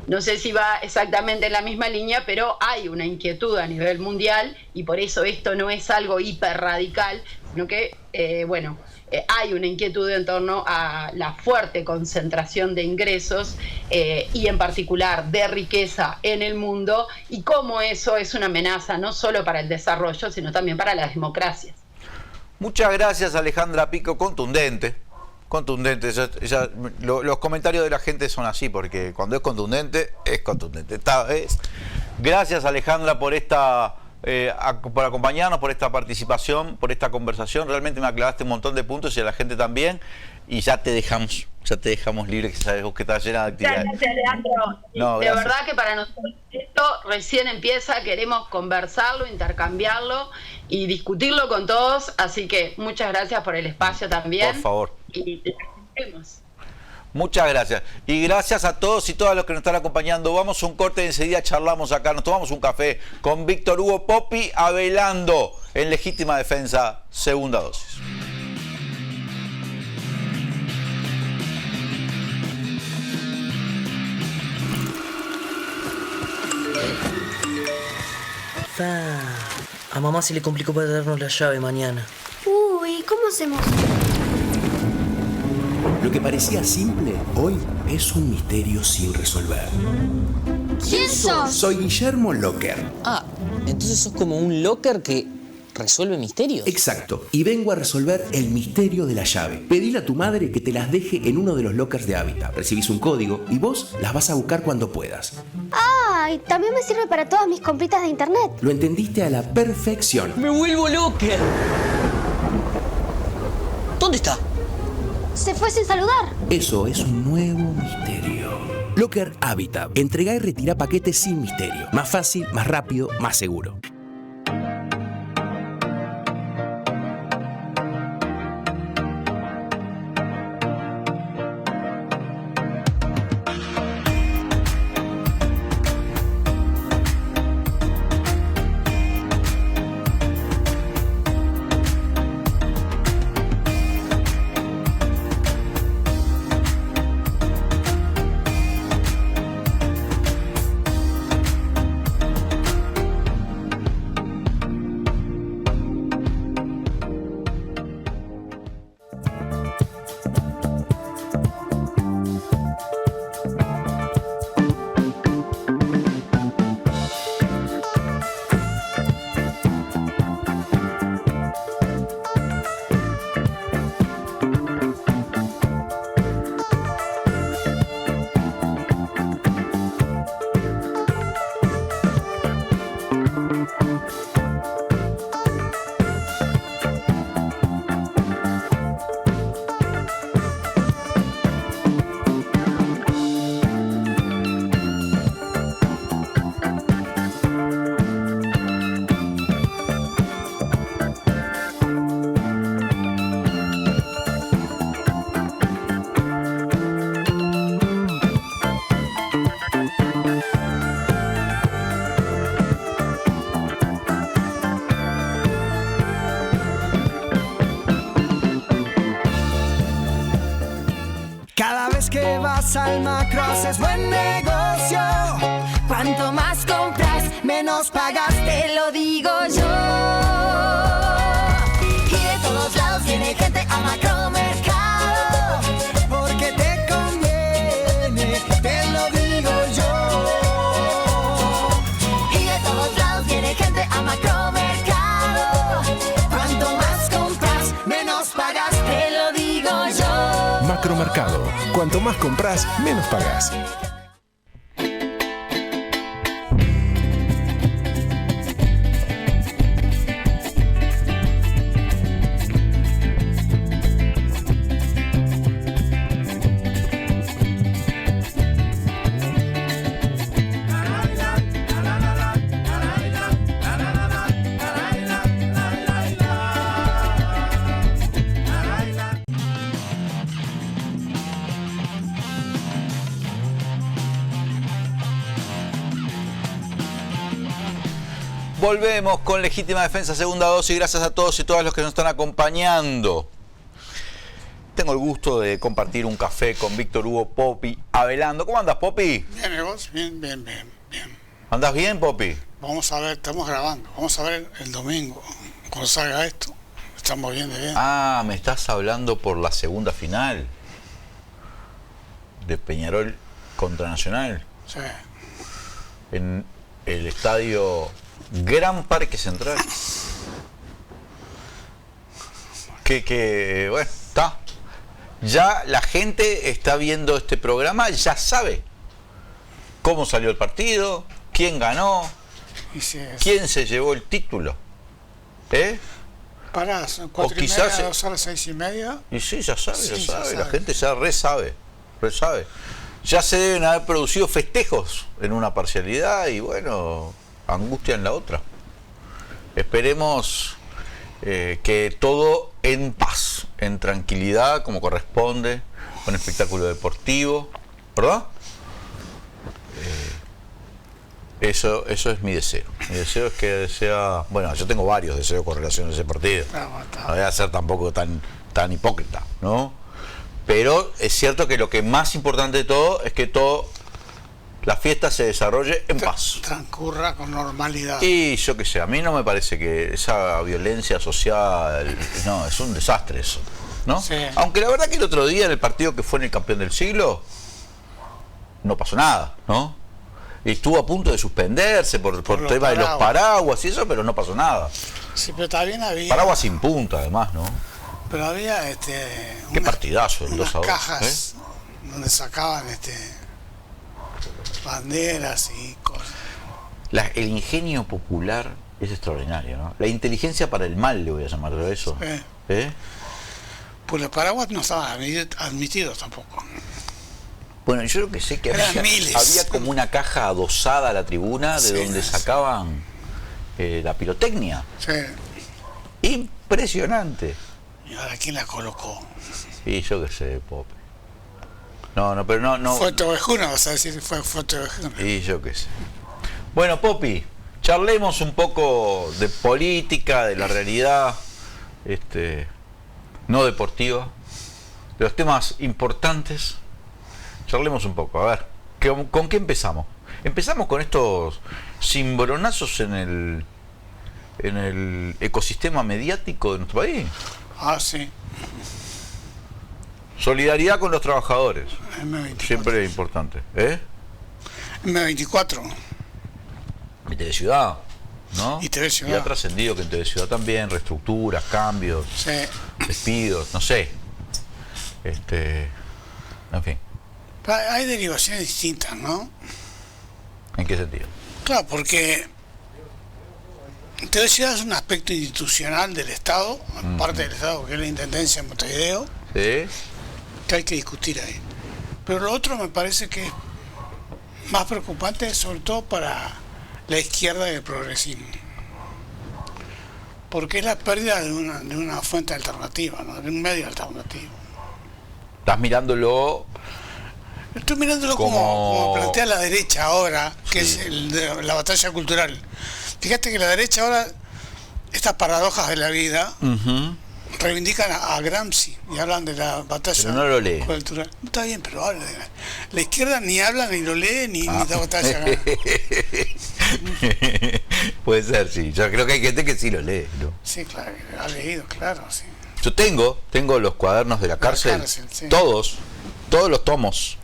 R: no sé si va exactamente en la misma línea, pero hay una inquietud a nivel mundial, y por eso esto no es algo hiper radical, sino que, hay una inquietud en torno a la fuerte concentración de ingresos y en particular de riqueza en el mundo, y cómo eso es una amenaza no solo para el desarrollo, sino también para las democracias.
A: Muchas gracias, Alejandra Pico, contundente. Los comentarios de la gente son así, porque cuando es contundente, es contundente. Gracias, Alejandra, por por acompañarnos, por esta participación, por esta conversación. Realmente me aclaraste un montón de puntos, y a la gente también, y ya te dejamos libre, que sabes que estás llena de actividades.
R: Gracias, Leandro. De verdad que para nosotros esto recién empieza, queremos conversarlo, intercambiarlo y discutirlo con todos, así que muchas gracias por el espacio también.
A: Por favor.
R: Y vemos.
A: Muchas gracias. Y gracias a todos y todas los que nos están acompañando. Vamos a un corte y enseguida charlamos acá. Nos tomamos un café con Víctor Hugo Poppi Avelando en Legítima Defensa, segunda dosis.
S: A mamá se le complicó para darnos la llave mañana.
T: Uy, ¿cómo hacemos?
E: Lo que parecía simple, hoy es un misterio sin resolver.
T: ¿Quién sos?
E: Soy Guillermo Locker.
S: Ah, entonces sos como un locker que resuelve misterios.
E: Exacto, y vengo a resolver el misterio de la llave. Pedile a tu madre que te las deje en uno de los lockers de Habitat. Recibís un código y vos las vas a buscar cuando puedas.
T: Ah, y también me sirve para todas mis compritas de internet.
E: Lo entendiste a la perfección.
S: ¡Me vuelvo locker! ¿Dónde está?
T: Se fue sin saludar.
E: Eso es un nuevo misterio. Locker Habitat. Entrega y retira paquetes sin misterio. Más fácil, más rápido, más seguro.
O: menos pagas, te lo digo yo. Y de todos lados viene gente a Macromercado, porque te conviene, te lo digo yo. Y de todos lados viene gente a Macromercado. Cuanto más compras, menos pagas, te lo digo yo.
I: Macromercado. Cuanto más compras, menos pagas.
A: Volvemos con Legítima Defensa, segunda dosis. Gracias a todos y todas los que nos están acompañando. Tengo el gusto de compartir un café con Víctor Hugo Poppi Avelando. ¿Cómo andas, Poppi?
U: Bien, ¿y vos? Bien.
A: ¿Andás bien, Poppi?
U: Vamos a ver, estamos grabando. Vamos a ver el domingo, cuando salga esto. Estamos bien de bien.
A: Ah, me estás hablando por la segunda final de Peñarol contra Nacional.
U: Sí.
A: En el estadio Gran Parque Central. Que bueno, está. Ya la gente está viendo este programa, ya sabe cómo salió el partido, quién ganó, quién se llevó el título.
U: Pará, son 4:30, 2 horas, 6:30.
A: Y sí, ya sabe,
U: Sí,
A: ya sabe.
U: ya
A: La
U: sabe.
A: gente ya re sabe. Ya se deben haber producido festejos en una parcialidad y bueno, angustia en la otra. Esperemos que todo en paz, en tranquilidad, como corresponde, un espectáculo deportivo, ¿verdad? Eso es mi deseo. Mi deseo es que sea... Bueno, yo tengo varios deseos con relación a ese partido. No voy a ser tampoco tan hipócrita, ¿no? Pero es cierto que lo que más importante de todo es que la fiesta se desarrolle en paz.
U: Transcurra con normalidad.
A: Y yo qué sé, a mí no me parece que esa violencia social, no, es un desastre eso, ¿no?
U: Sí.
A: Aunque la verdad que el otro día en el partido que fue en el Campeón del Siglo, no pasó nada, ¿no? Y estuvo a punto de suspenderse por el tema de los paraguas y eso, pero no pasó nada.
U: Sí, pero también había...
A: Paraguas sin punta, además, ¿no?
U: Pero había
A: Qué partidazo, el
U: unas
A: 2-2.
U: cajas donde sacaban banderas y cosas.
A: El ingenio popular es extraordinario, ¿no? La inteligencia para el mal, le voy a llamar yo a eso.
U: Pues los paraguas no estaban admitidos tampoco.
A: Bueno, yo lo que sé que
U: Eran
A: había como una caja adosada a la tribuna de donde sacaban la pirotecnia.
U: Sí.
A: Impresionante.
U: ¿Y ahora quién la colocó?
A: Y yo qué sé, Pope. Pero no.
U: Fue Tovejuna, vas a decir, fue Tovejuna.
A: Y yo qué sé. Bueno, Popi, charlemos un poco de política, de la realidad no deportiva, de los temas importantes. Charlemos un poco, a ver, ¿con qué empezamos? Empezamos con estos cimbronazos en el ecosistema mediático de nuestro país.
U: Ah, sí.
A: Solidaridad con los trabajadores.
U: M24.
A: Siempre es importante.
U: M24.
A: Y TV Ciudad, ¿no?
U: Y TV Ciudad.
A: Y ha trascendido que en TV Ciudad también, reestructuras, cambios, despidos, no sé. En fin.
U: Hay derivaciones distintas, ¿no?
A: ¿En qué sentido?
U: Claro, porque TV Ciudad es un aspecto institucional del Estado, parte del Estado, que es la Intendencia en Montevideo,
A: ¿sí?
U: Que hay que discutir ahí. Pero lo otro me parece que es más preocupante, sobre todo para la izquierda y el progresismo. Porque es la pérdida de una fuente alternativa, ¿no? De un medio alternativo.
A: ¿Estás mirándolo?
U: Estoy mirándolo como plantea la derecha ahora, que es la batalla cultural. Fíjate que la derecha ahora, estas paradojas de la vida, reivindican a Gramsci y hablan de la batalla
A: pero no lo lee.
U: cultural. No está bien, pero habla de la izquierda ni habla, ni lo lee, ni da batalla.
L: Puede ser, sí. Yo creo que hay gente que sí lo lee, ¿no?
U: Sí, claro, ha leído, claro, sí.
L: Yo tengo los cuadernos de la cárcel,
U: sí.
L: todos los tomos.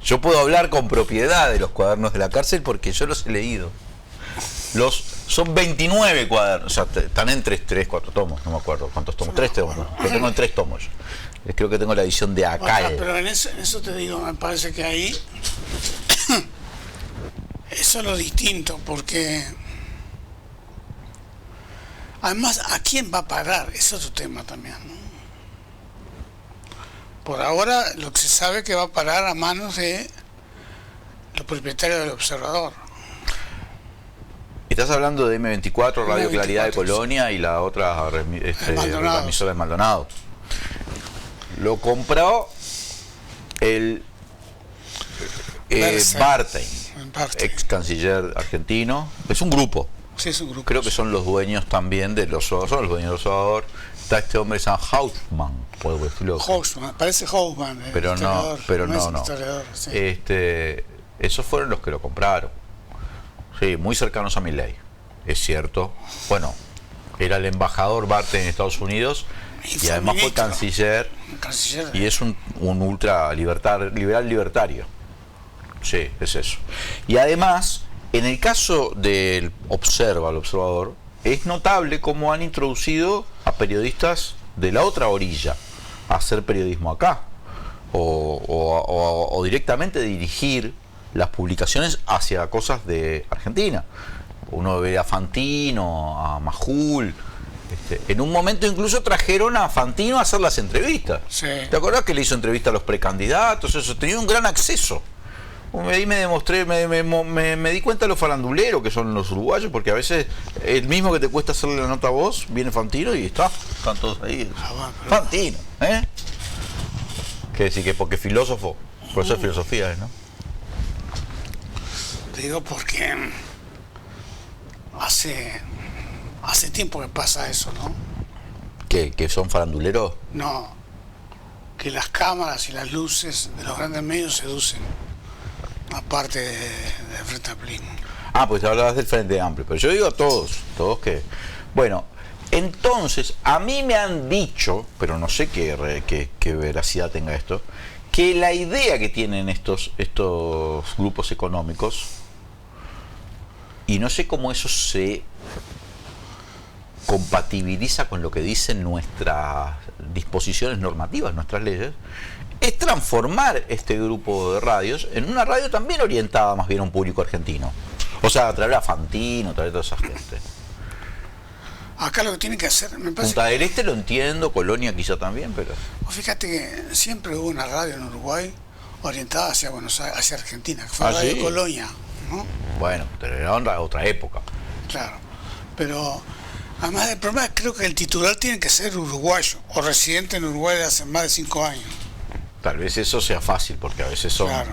L: Yo puedo hablar con propiedad de los cuadernos de la cárcel porque yo los he leído. Son 29 cuadernos, o sea, están en 3, 4 tomos, no me acuerdo cuántos tomos, 3 tomos, ¿no? Lo tengo en 3 tomos. Creo que tengo la edición de acá.
U: Pero en eso te digo, me parece que ahí eso es lo distinto, porque además, ¿a quién va a parar? Es otro tema también, ¿no? Por ahora, lo que se sabe es que va a parar a manos de los propietarios del Observador.
L: Estás hablando de M24, Radio Claridad de Colonia y la otra emisora de Maldonado. Lo compró el Bartey, ex canciller argentino. Es un grupo.
U: Sí, es un grupo.
L: Creo que son los dueños también de los Observador. Está este hombre, San Hausmann, puedo decirlo.
U: Hausmann, parece Hausmann.
L: Pero no.
U: Sí.
L: Esos fueron los que lo compraron. Sí, muy cercanos a Milei, es cierto. Bueno, era el embajador Bartey en Estados Unidos y además fue canciller. Y es un ultra liberal libertario. Sí, es eso. Y además, en el caso del el Observador, es notable cómo han introducido a periodistas de la otra orilla a hacer periodismo acá o directamente dirigir las publicaciones hacia cosas de Argentina. Uno ve a Fantino, a Majul. En un momento incluso trajeron a Fantino a hacer las entrevistas.
U: Sí.
L: ¿Te acordás que le hizo entrevista a los precandidatos? Eso, tenía un gran acceso. Ahí me demostré, me di cuenta de los faranduleros que son los uruguayos, porque a veces el mismo que te cuesta hacerle la nota a vos, viene Fantino y están todos ahí. Fantino, ¿eh? Que decir que porque filósofo, profesor de filosofía, ¿no?
U: Te digo porque hace tiempo que pasa eso, ¿no?
L: ¿Que son faranduleros?
U: No, que las cámaras y las luces de los grandes medios seducen, aparte de Frente Amplio.
L: Pues te hablabas del Frente Amplio, pero yo digo a todos que... Bueno, entonces, a mí me han dicho, pero no sé qué veracidad tenga esto, que la idea que tienen estos grupos económicos, y no sé cómo eso se compatibiliza con lo que dicen nuestras disposiciones normativas, nuestras leyes, es transformar este grupo de radios en una radio también orientada más bien a un público argentino. O sea, traer a Fantino, traer a toda esa gente.
U: Acá lo que tienen que hacer, me parece...
L: Punta del Este lo entiendo, Colonia quizá también, pero...
U: Fíjate que siempre hubo una radio en Uruguay orientada hacia Buenos Aires, hacia Argentina, que fue Radio
L: ¿sí?
U: Colonia, ¿no?
L: Bueno, era otra época.
U: Claro, pero además el problema es creo que el titular tiene que ser uruguayo o residente en Uruguay de hace más de 5 años.
L: Tal vez eso sea fácil, porque a veces son...
U: Claro,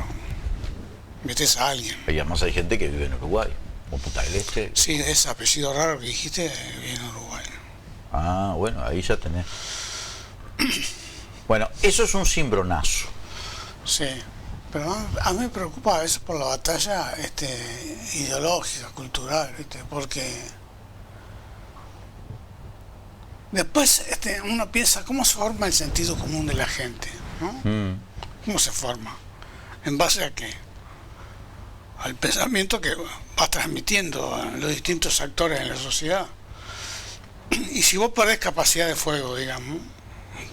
U: metes a alguien.
L: Y además hay gente que vive en Uruguay, o Punta del Este.
U: Sí, ese apellido raro que dijiste vive en Uruguay.
L: Bueno, ahí ya tenés. Bueno, eso es un cimbronazo.
U: Sí, pero a mí me preocupa a veces por la batalla ideológica, cultural, ¿viste? Porque después uno piensa cómo se forma el sentido común de la gente, ¿no? ¿Cómo se forma? ¿En base a qué? Al pensamiento que va transmitiendo a los distintos actores en la sociedad. Y si vos perdés capacidad de fuego, digamos,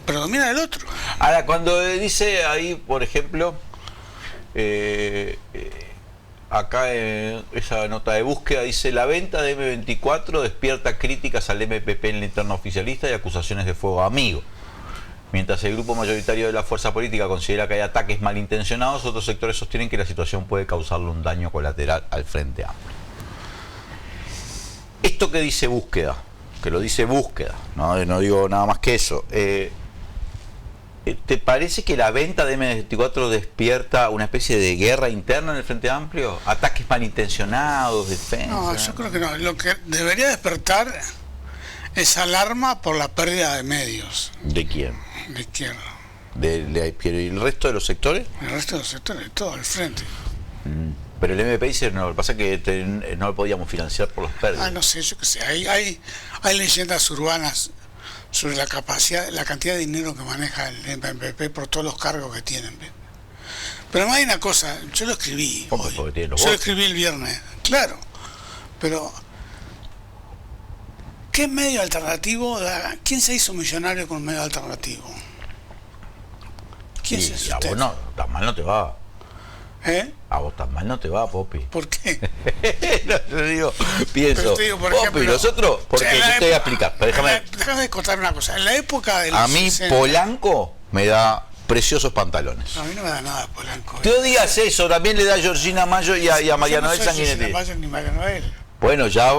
U: predomina el otro.
L: Ahora, cuando dice ahí, por ejemplo, acá en esa nota de búsqueda dice: la venta de M24 despierta críticas al MPP en la interna oficialista y acusaciones de fuego amigo. Mientras el grupo mayoritario de la fuerza política considera que hay ataques malintencionados, otros sectores sostienen que la situación puede causarle un daño colateral al Frente Amplio. Esto que dice búsqueda, que lo dice búsqueda, no digo nada más que eso, ¿te parece que la venta de M24 despierta una especie de guerra interna en el Frente Amplio? ¿Ataques malintencionados, defensa?
U: No, yo creo que no. Lo que debería despertar es alarma por la pérdida de medios.
L: ¿De quién?
U: De izquierda.
L: ¿Y el resto de los sectores?
U: El resto de los sectores, todo el frente.
L: Pero el MP dice, no, lo que pasa es que no lo podíamos financiar por los pérdidas.
U: No sé, yo qué sé. Hay leyendas urbanas sobre la capacidad, la cantidad de dinero que maneja el MPP por todos los cargos que tienen. Pero además hay una cosa, yo lo escribí hoy. Yo lo escribí el viernes, claro. Pero, ¿qué medio alternativo da? ¿Quién se hizo millonario con un medio alternativo? ¿Quién se hizo?
L: A vos no, tan mal no te va. A vos tan mal no te va, Popi.
U: ¿Por qué?
L: No, yo digo, pienso,
U: digo, por
L: Popi,
U: ejemplo,
L: nosotros, porque yo te voy a explicar.
U: Déjame contar una cosa. En la época de
L: a mí
U: 60,
L: Polanco me da preciosos pantalones.
U: A mí no me da nada Polanco.
L: Te digas eso, también le da a Georgina Mayo y a María Noel Sanguinetti.
U: Ni María Noel.
L: Bueno, ya...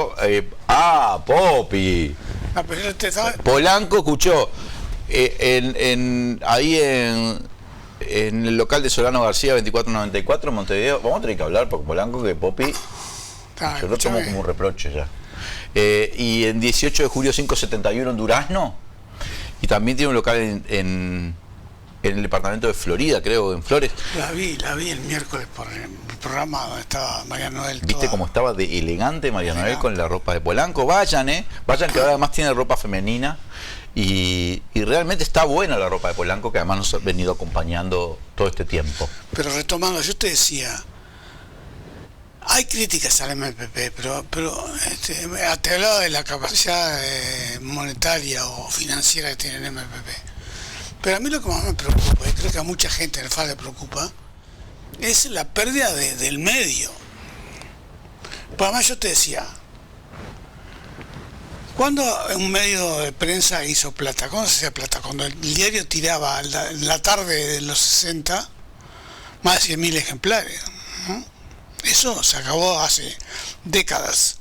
L: Popi.
U: No, pero yo te estaba...
L: Polanco escuchó ahí en el local de Solano García 2494 en Montevideo. Vamos a tener que hablar porque Polanco que Popi yo lo tomo como un reproche ya. Y en 18 de julio 571 en Durazno. Y también tiene un local en el departamento de Florida, creo, en Flores.
U: La vi el miércoles por el programa donde estaba María Noel.
L: ¿Viste cómo estaba de elegante María Noel con la ropa de Polanco? Vayan, vayan, que ahora además tiene ropa femenina. Y realmente está buena la ropa de Polanco, que además nos ha venido acompañando todo este tiempo.
U: Pero retomando, yo te decía, hay críticas al MPP, pero te hablaba de la capacidad monetaria o financiera que tiene el MPP. Pero a mí lo que más me preocupa, y creo que a mucha gente en el FAL le preocupa, es la pérdida del medio. Pues además yo te decía, ¿cuándo un medio de prensa hizo plata? ¿Cuándo se hacía plata? Cuando el diario tiraba en la tarde de los 60 más de 100.000 ejemplares, ¿no? Eso se acabó hace décadas.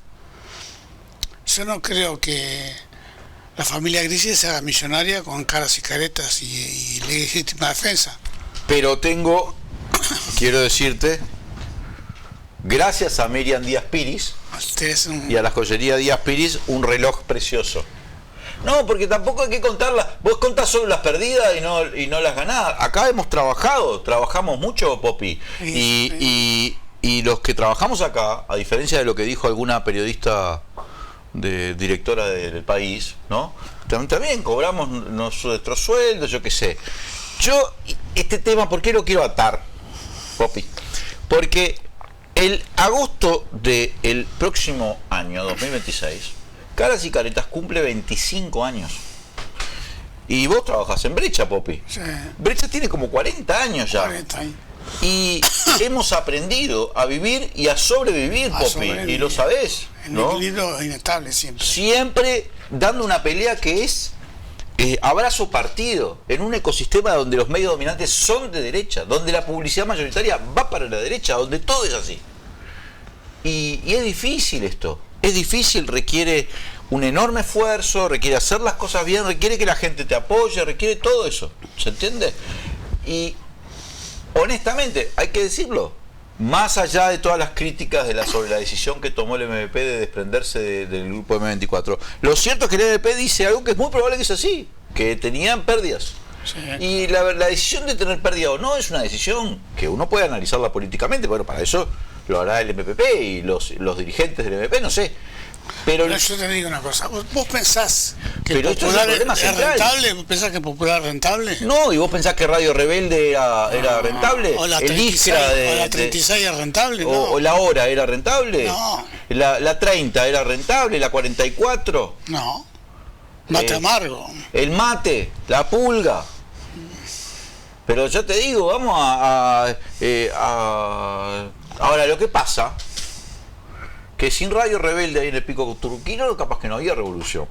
U: Yo no creo que la familia Grisi se haga millonaria con Caras y Caretas y Legítima Defensa.
L: Pero quiero decirte, gracias a Miriam Díaz Piris y a la joyería Díaz Piris, un reloj precioso. No, porque tampoco hay que contarlas. Vos contás solo las perdidas y no las ganadas. Acá trabajamos mucho, Popi. Y los que trabajamos acá, a diferencia de lo que dijo alguna periodista directora del país, ¿no? También cobramos nuestros sueldos, yo qué sé. Este tema, ¿por qué lo quiero atar, Popi? Porque el agosto del próximo año, 2026, Caras y Caretas cumple 25 años. Y vos trabajás en Brecha, Popi.
U: Sí.
L: Brecha tiene como 40 años ya.
U: 40 años.
L: Y hemos aprendido a vivir y a sobrevivir, Popi, y lo sabés, ¿no?
U: En equilibrio inestable siempre.
L: Siempre dando una pelea que es abrazo partido, en un ecosistema donde los medios dominantes son de derecha, donde la publicidad mayoritaria va para la derecha, donde todo es así. Y es difícil esto, es difícil, requiere un enorme esfuerzo, requiere hacer las cosas bien, requiere que la gente te apoye, requiere todo eso, ¿se entiende? Y honestamente, hay que decirlo, más allá de todas las críticas sobre la decisión que tomó el MPP de desprenderse del grupo M24, lo cierto es que el MPP dice algo que es muy probable que es así, que tenían pérdidas.
U: Sí.
L: Y la decisión de tener pérdida o no es una decisión que uno puede analizarla políticamente. Bueno, para eso lo hará el MPP y los dirigentes del MPP, no sé. Pero
U: yo te digo una cosa, ¿vos pensás que
L: pero
U: Popular
L: es
U: rentable? ¿Vos pensás que Popular es rentable?
L: No, ¿y vos pensás que Radio Rebelde era rentable?
U: O la 36, o la 36 era rentable, ¿no?
L: O la Hora era rentable.
U: No.
L: La 30 era rentable, la 44.
U: No. Mate amargo.
L: El mate, la pulga. Pero yo te digo, vamos ahora lo que pasa, que sin Radio Rebelde ahí en el Pico Turquino capaz que no había revolución.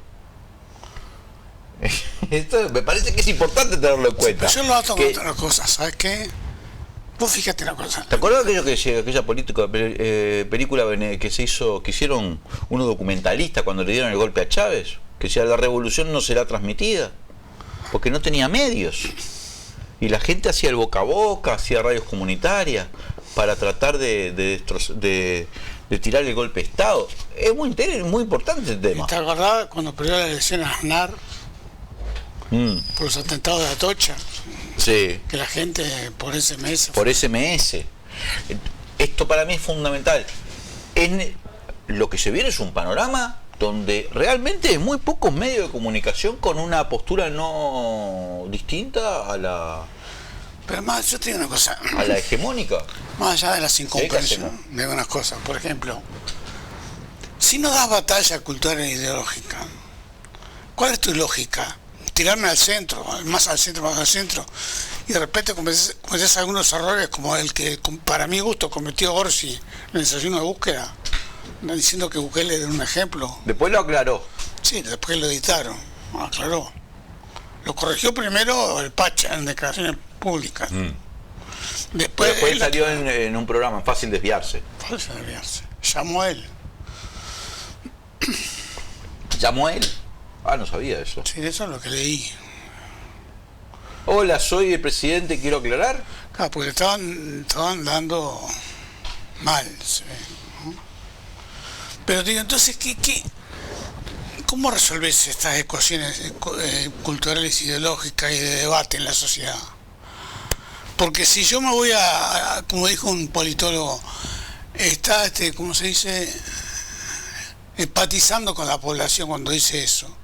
L: Esto me parece que es importante tenerlo en cuenta.
U: Yo lo hago con otras cosas, ¿sabes qué? Vos fíjate una cosa.
L: ¿Te acuerdas de aquella película que hicieron unos documentalistas cuando le dieron el golpe a Chávez? Que decía, la revolución no será transmitida, porque no tenía medios. Y la gente hacía el boca a boca, hacía radios comunitarias, para tratar de tirar el golpe de Estado. Es muy importante el tema.
U: ¿Te acordás cuando perdió la elección a Aznar por los atentados de Atocha?
L: Sí.
U: Que la gente por SMS.
L: Por SMS.
A: esto para mí es fundamental. Lo que se viene es un panorama donde realmente hay muy pocos medios de comunicación con una postura no distinta a la...
U: Pero más, yo te digo una cosa.
A: A la hegemónica.
U: Más allá de las incomprensiones de unas cosas. Por ejemplo, si no das batalla cultural e ideológica, ¿cuál es tu lógica? Tirarme al centro, más al centro, y de repente cometés algunos errores como el que para mi gusto cometió Orsi en el desayuno de búsqueda, diciendo que Bukele era un ejemplo.
A: Después lo aclaró.
U: Sí, después lo editaron, aclaró. Lo corrigió primero el Pacha en declaraciones públicas. Después
A: salió en un programa, Fácil Desviarse.
U: Fácil Desviarse. Llamó a él.
A: ¿Llamó a él? Ah, no sabía eso.
U: Sí, eso es lo que leí.
A: Hola, soy el presidente, quiero aclarar.
U: Claro, porque estaban dando mal, ¿sí? ¿No? Pero digo, entonces, ¿cómo resolvés estas ecuaciones culturales, ideológicas y de debate en la sociedad? Porque si yo me voy como dijo un politólogo, está, ¿cómo se dice? Empatizando con la población cuando dice eso.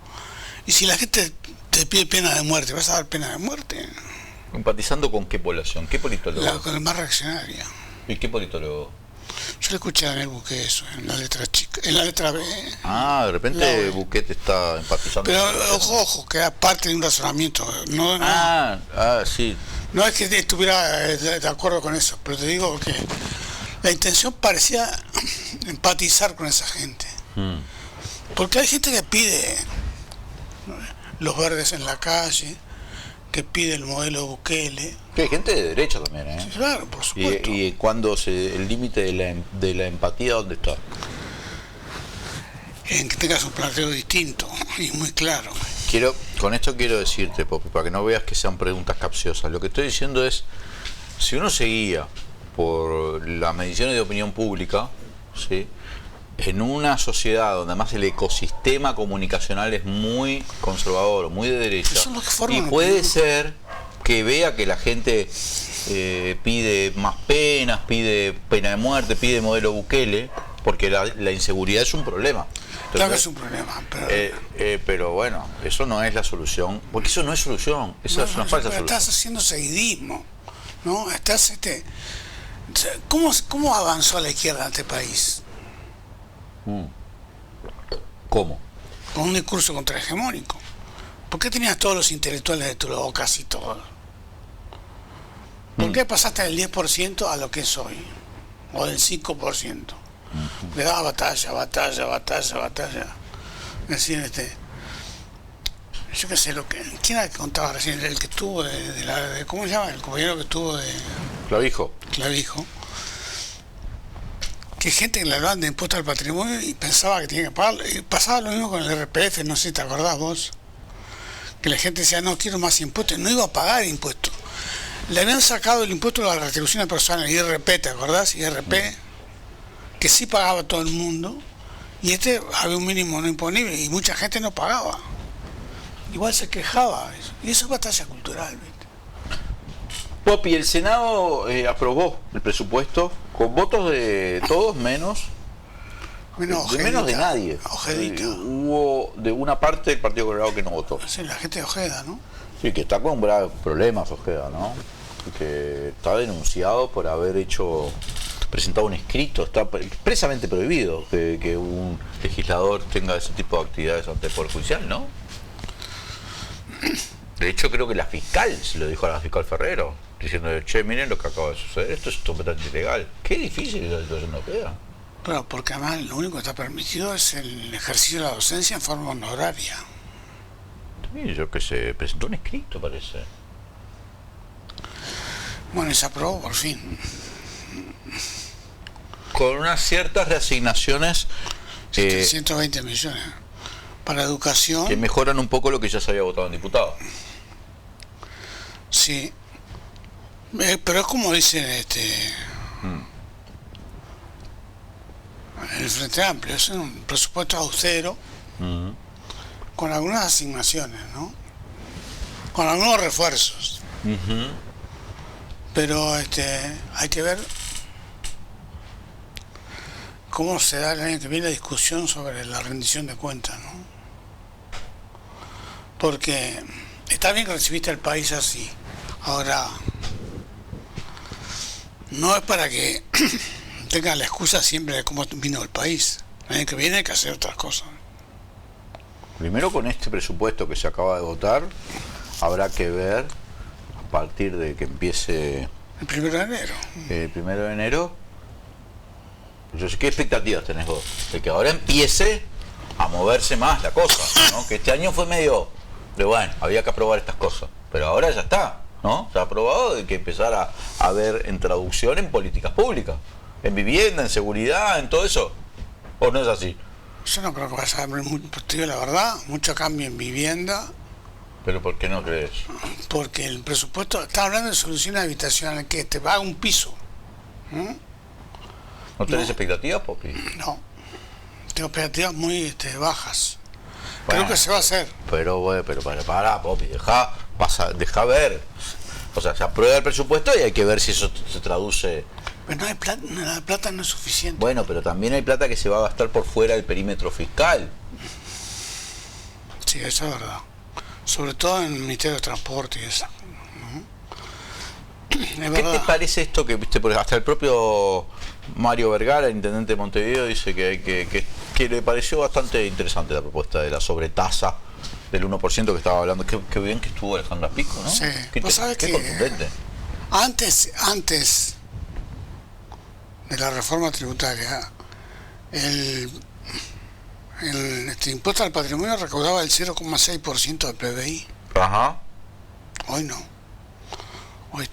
U: Y si la gente te pide pena de muerte, ¿vas a dar pena de muerte?
A: ¿Empatizando con qué población? ¿Qué politólogo?
U: Con el más reaccionario.
A: ¿Y qué politólogo?
U: Yo le escuché a Daniel Buquet eso, en la letra chica, en la letra B.
A: Ah, de repente Buquet está empatizando.
U: Pero ojo, que era parte de un razonamiento.
A: Sí.
U: No es que estuviera de acuerdo con eso, pero te digo que la intención parecía empatizar con esa gente. Porque hay gente que pide los verdes en la calle, que pide el modelo Bukele.
A: Que hay gente de derecha también, ¿eh?
U: Sí, claro, por supuesto.
A: ¿Y cuándo el límite de la empatía dónde está?
U: En que tengas un planteo distinto y muy claro.
A: Con esto quiero decirte, Popi, para que no veas que sean preguntas capciosas. Lo que estoy diciendo es, si uno se guía por las mediciones de opinión pública, ¿sí?, en una sociedad donde además el ecosistema comunicacional es muy conservador, muy de derecha, y puede ser que vea que la gente pide más penas, pide pena de muerte, pide modelo Bukele, porque la inseguridad es un problema. Entonces,
U: claro que es un problema,
A: pero bueno, eso no es la solución, porque eso no es solución, eso es una falsa solución.
U: Estás haciendo seguidismo, ¿no? ¿Cómo avanzó la izquierda en este país?
A: ¿Cómo?
U: Con un discurso contrahegemónico. ¿Por qué tenías todos los intelectuales de tu lado, casi todos? ¿Por qué pasaste del 10% a lo que es hoy? O del 5%. Le daba batalla. Es decir, yo qué sé, ¿quién era el que contaba recién? El que estuvo ¿cómo se llama? El compañero que estuvo de...
A: Clavijo.
U: Que gente que le hablaban de impuesto al patrimonio y pensaba que tenía que pagarlo. Y pasaba lo mismo con el RPF, no sé si te acordás vos. Que la gente decía, no quiero más impuestos, no iba a pagar impuestos. Le habían sacado el impuesto a la retribución personal, el IRP, ¿te acordás? IRP, que sí pagaba todo el mundo, y había un mínimo no imponible, y mucha gente no pagaba. Igual se quejaba, y eso es batalla cultural, ¿viste?
A: Popi, el Senado aprobó el presupuesto con votos de todos menos de nadie. Hubo de una parte del Partido Colorado que no votó.
U: Sí, la gente de Ojeda, ¿no?
A: Sí, que está con graves problemas Ojeda, ¿no? Que está denunciado por haber presentado un escrito, está expresamente prohibido que un legislador tenga ese tipo de actividades ante el Poder Judicial, ¿no? De hecho, creo que la fiscal se lo dijo a la fiscal Ferrero, diciendo, che, miren lo que acaba de suceder, esto es completamente ilegal. Qué difícil es la situación de Ojeda.
U: Claro, porque además lo único que está permitido es el ejercicio de la docencia en forma honoraria.
A: Sí, yo que se presentó un escrito, parece.
U: Bueno, y se aprobó por fin.
A: Con unas ciertas reasignaciones...
U: 120 millones para educación.
A: Que mejoran un poco lo que ya se había votado en diputado.
U: Sí. Pero es como dicen el Frente Amplio, es un presupuesto austero, con algunas asignaciones, ¿no? Con algunos refuerzos. Pero hay que ver cómo se da el año que viene la discusión sobre la rendición de cuentas, ¿no? Porque está bien que recibiste el país así. Ahora, no es para que tengan la excusa siempre de cómo vino el país. El año que viene hay que hacer otras cosas.
L: Primero, con este presupuesto que se acaba de votar, habrá que ver, a partir de que empiece...
U: El 1 de enero.
L: El 1 de enero. Yo sé qué expectativas tenés vos. De que ahora empiece a moverse más la cosa, ¿no? Que este año fue medio de, bueno, había que aprobar estas cosas. Pero ahora ya está, ¿no? Se ha aprobado de que empezara a ver en traducción en políticas públicas. En vivienda, en seguridad, en todo eso. ¿O no es así?
U: Yo no creo que vaya a haber, te digo la verdad, mucho cambio en vivienda.
L: ¿Pero por qué no crees?
U: Porque el presupuesto, está hablando de soluciones habitacionales, que te va a un piso.
L: ¿No tenés expectativas, Popi?
U: No, tengo expectativas muy bajas. Bueno, creo que se va a hacer.
L: Pero para, Popi, deja ver. O sea, se aprueba el presupuesto y hay que ver si eso se traduce...
U: Pero no hay plata, la plata no es suficiente.
L: Bueno, pero también hay plata que se va a gastar por fuera del perímetro fiscal.
U: Sí, eso es verdad. Sobre todo en el Ministerio de Transporte y eso.
L: ¿Qué te parece esto que, viste, hasta el propio Mario Vergara, el intendente de Montevideo, dice que le pareció bastante interesante la propuesta de la sobretasa del 1% que estaba hablando? Qué bien que estuvo Alejandra Pico, ¿no?
U: Sí.
L: Qué contundente.
U: Antes de la reforma tributaria, el impuesto al patrimonio recaudaba el 0,6% del PBI.
L: Ajá.
U: Hoy no. Hoy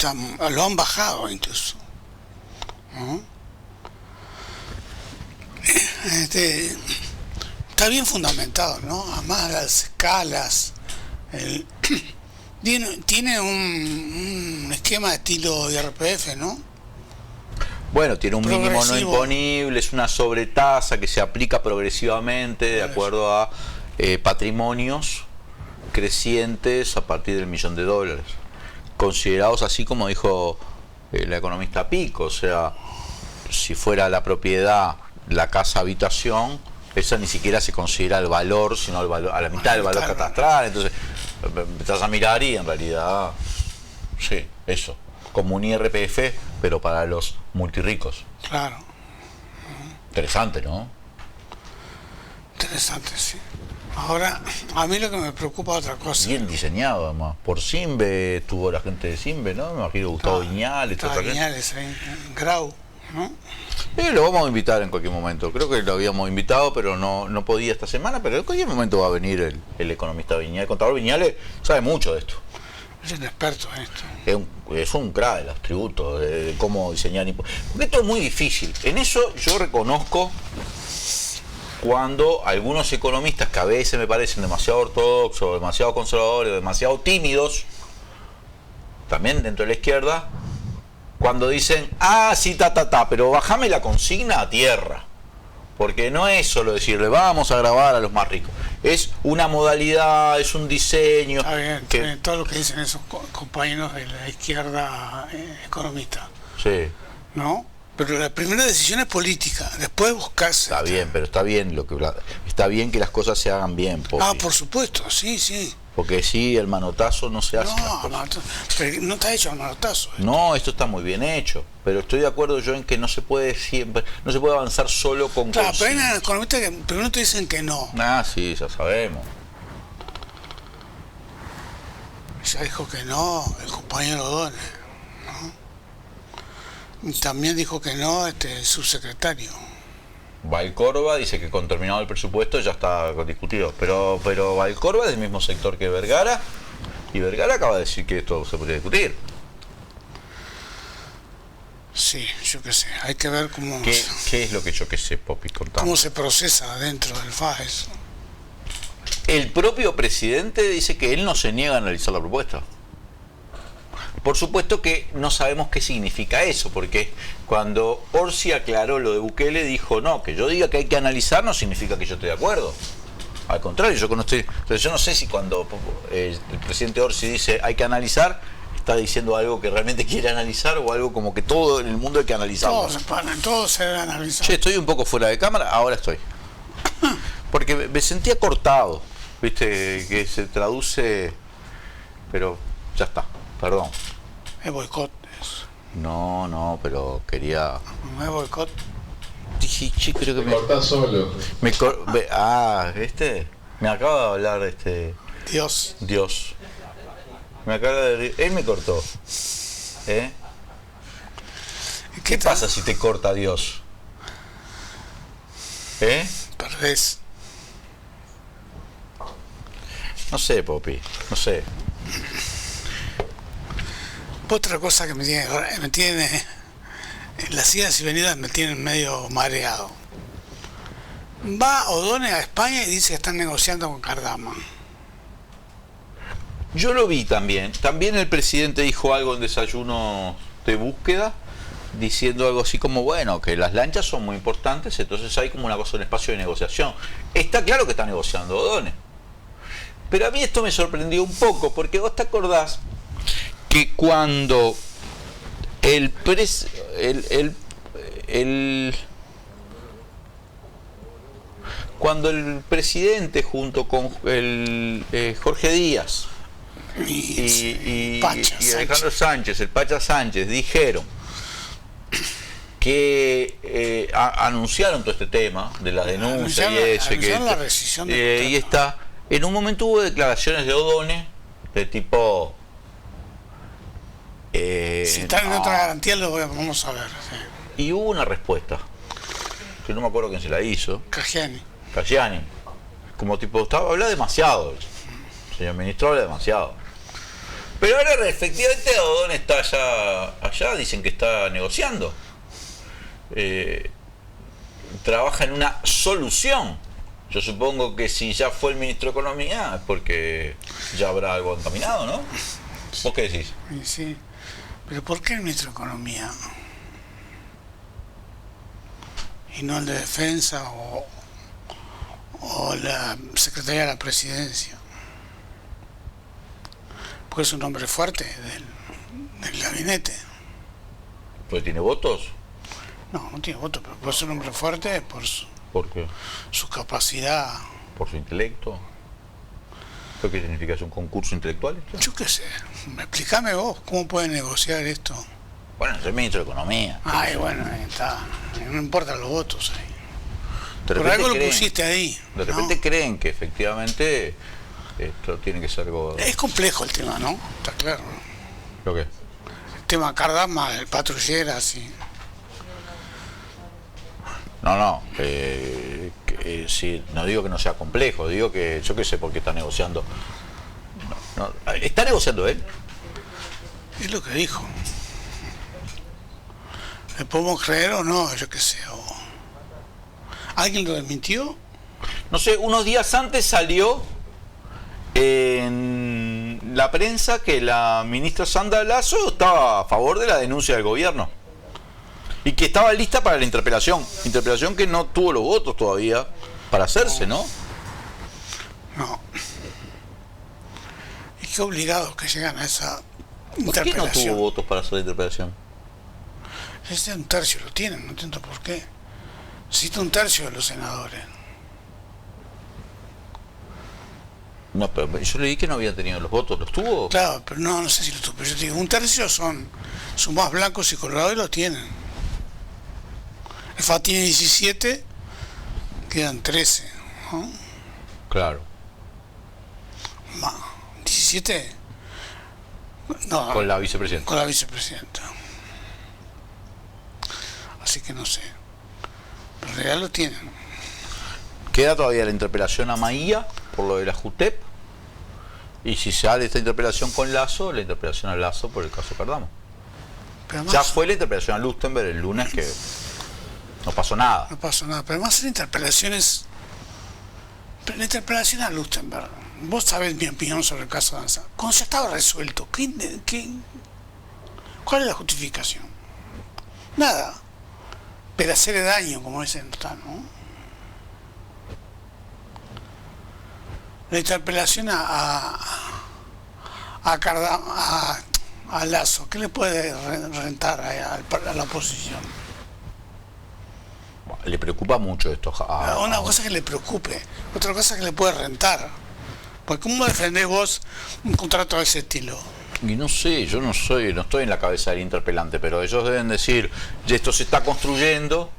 U: lo han bajado incluso. ¿No? Está bien fundamentado, ¿no? Además las escalas. Tiene un esquema de estilo IRPF, ¿no?
L: Bueno, tiene un mínimo no imponible, es una sobretasa que se aplica progresivamente de acuerdo a patrimonios crecientes a partir del $1.000.000, considerados así como dijo la economista Pico. O sea, si fuera la propiedad, la casa habitación, esa ni siquiera se considera el valor, sino el valor, a la mitad del valor catastral. Entonces, empezás a mirar y en realidad, sí, eso, como un IRPF, pero para los multirricos.
U: Claro.
L: Interesante, ¿no?
U: Interesante, sí. Ahora, a mí lo que me preocupa es otra cosa.
L: Bien diseñado, además. Por Simbe, estuvo la gente de Simbe, ¿no? Me imagino Gustavo Viñales.
U: Viñales ahí, Grau, ¿no?
L: Lo vamos a invitar en cualquier momento. Creo que lo habíamos invitado, pero no podía esta semana. Pero en cualquier momento va a venir el economista Viñales. El contador Viñales sabe mucho de esto.
U: Es un experto en esto.
L: Es un crack de los tributos, de cómo diseñar. Porque esto es muy difícil. En eso yo reconozco cuando algunos economistas que a veces me parecen demasiado ortodoxos, demasiado conservadores, demasiado tímidos, también dentro de la izquierda, cuando dicen, sí, pero bajame la consigna a tierra. Porque no es solo decirle, vamos a grabar a los más ricos. Es una modalidad, es un diseño.
U: Está bien, todo lo que dicen esos compañeros de la izquierda economista.
L: Sí.
U: ¿No? Pero la primera decisión es política, después buscarse.
L: Está bien, pero está bien que las cosas se hagan bien. Popi.
U: Por supuesto, sí.
L: Porque sí, el manotazo no se hace.
U: Pero no está hecho el manotazo.
L: No, esto está muy bien hecho. Pero estoy de acuerdo yo en que no se puede avanzar solo con
U: Claro, pero hay economistas que primero te dicen que no.
L: Sí, ya sabemos.
U: Ya dijo que no, el compañero Donner, ¿no? Y también dijo que no el subsecretario.
L: Valcorba dice que con terminado el presupuesto ya está discutido, pero Valcorba es del mismo sector que Vergara, y Vergara acaba de decir que esto se podría discutir.
U: Sí, yo qué sé, hay que ver cómo...
L: ¿Qué es lo que yo qué sé, Popi? Contame.
U: ¿Cómo se procesa dentro del FAES?
L: El propio presidente dice que él no se niega a analizar la propuesta. Por supuesto que no sabemos qué significa eso, porque cuando Orsi aclaró lo de Bukele, dijo, no, que yo diga que hay que analizar no significa que yo esté de acuerdo. Al contrario, yo no sé si cuando el presidente Orsi dice hay que analizar, está diciendo algo que realmente quiere analizar o algo como que todo en el mundo hay que analizarlo?
U: Todo se debe analizar.
L: Che, estoy un poco fuera de cámara, ahora estoy. Porque me sentía cortado, viste, que se traduce, pero ya está, perdón.
U: Es boicot.
L: No, pero quería...
U: No es boicot.
L: Dije, che, creo que me...
I: cortás solo.
L: ¿viste? Me acaba de hablar
U: Dios.
L: Me acaba de... Él me cortó. ¿Qué pasa si te corta Dios?
U: Perdés.
L: No sé, Popi, no sé.
U: Otra cosa que me tiene las idas y venidas me tienen medio mareado. Va O'Donnell a España y dice que están negociando con Cardama.
L: Yo lo vi también. También el presidente dijo algo en desayuno de búsqueda, diciendo algo así como, bueno, que las lanchas son muy importantes, entonces hay como una cosa, un espacio de negociación. Está claro que está negociando O'Donnell. Pero a mí esto me sorprendió un poco, porque vos te acordás que cuando cuando el presidente junto con el Jorge Díaz y Alejandro Sánchez, el Pacha Sánchez, dijeron que anunciaron todo este tema de la denuncia y eso,
U: la rescisión
L: y está, en un momento hubo declaraciones de O'Donnell de tipo
U: si están en otra garantía lo vamos a ver. Sí.
L: Y hubo una respuesta que no me acuerdo quién se la hizo. Caggiani. Como tipo, habla demasiado. El señor ministro habla demasiado. Pero ahora efectivamente O'Donnell está allá, dicen que está negociando. Trabaja en una solución. Yo supongo que si ya fue el ministro de Economía es porque ya habrá algo encaminado, ¿no? ¿Vos qué decís?
U: Sí. Pero ¿por qué el ministro de Economía? Y no el de Defensa o la Secretaría de la Presidencia. Porque es un hombre fuerte del gabinete.
L: ¿Pues tiene votos?
U: No tiene votos, pero puede ser un hombre fuerte
L: ¿Por qué?
U: Su capacidad.
L: ¿Por su intelecto? ¿Qué significa? ¿Es un concurso intelectual esto?
U: Yo qué sé. Explícame vos, ¿cómo pueden negociar esto?
L: Bueno, soy ministro de Economía.
U: Ay, bueno, ahí está. No importan los votos ahí.
L: Por
U: algo lo pusiste ahí.
L: De repente creen que efectivamente esto tiene que ser algo...
U: Es complejo el tema, ¿no? Está claro.
L: ¿Lo qué?
U: El tema Cardama, el patrullera, así.
L: No, sí, no digo que no sea complejo, digo que yo qué sé por qué está negociando. ¿Está negociando él?
U: Es lo que dijo. ¿Le podemos creer o no? Yo qué sé. ¿Alguien lo desmintió?
L: No sé, unos días antes salió en la prensa que la ministra Sandra Lasso estaba a favor de la denuncia del gobierno. Y que estaba lista para la interpelación. Interpelación que no tuvo los votos todavía para hacerse, ¿no?
U: No. Y qué obligados que llegan a esa interpelación.
L: ¿Por qué no tuvo votos para hacer la interpelación?
U: Ese un tercio lo tienen, no entiendo por qué. Necesita un tercio de los senadores.
L: No, pero yo leí que no había tenido los votos. ¿Los tuvo?
U: Claro, pero no sé si los tuvo. Pero yo te digo, un tercio son más blancos y colorados y lo tienen. El FA tiene 17, quedan 13, ¿no?
L: Claro.
U: 17. No,
L: con la vicepresidenta.
U: Con la vicepresidenta. Así que no sé. Pero en realidad lo tienen.
L: Queda todavía la interpelación a Maía por lo de la JUTEP. Y si sale esta interpelación con Lasso, la interpelación a Lasso por el caso Cardama. Ya fue la interpelación a Lustenberg el lunes que no pasó nada.
U: No pasó nada. Pero además la interpelación a Lustenberg. Vos sabés mi opinión sobre el caso de Danza. Cuando ya estaba resuelto, ¿cuál es la justificación? Nada. Pero hacerle daño, como dicen, ¿no? La interpelación a a Lasso? ¿Qué le puede rentar a la oposición?
L: Le preocupa mucho esto.
U: Una cosa que le preocupe, otra cosa que le puede rentar. Porque ¿cómo defendés vos un contrato de ese estilo?
L: Y no sé, yo no estoy en la cabeza del interpelante, pero ellos deben decir, esto se está construyendo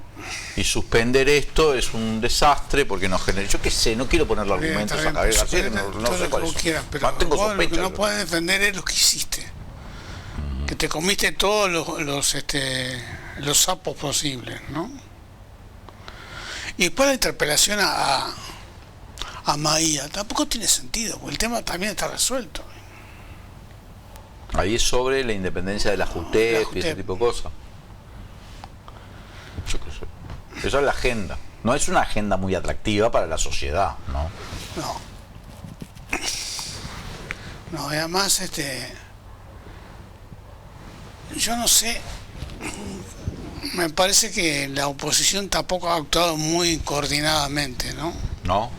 L: y suspender esto es un desastre porque nos genera, yo qué sé, no quiero ponerle argumentos a cabeza, no sé cuáles son.
U: Pero
L: tengo
U: vos
L: sospecha,
U: lo que no puedes defender es lo que hiciste. Que te comiste todos los sapos posibles, ¿no? Y después la interpelación a Maía tampoco tiene sentido, porque el tema también está resuelto.
L: Ahí es sobre la independencia de la JUTEP y ese tipo de cosas. Yo qué sé. Esa es la agenda. No es una agenda muy atractiva para la sociedad, ¿no?
U: No, además, yo no sé, me parece que la oposición tampoco ha actuado muy coordinadamente, ¿no?
L: No.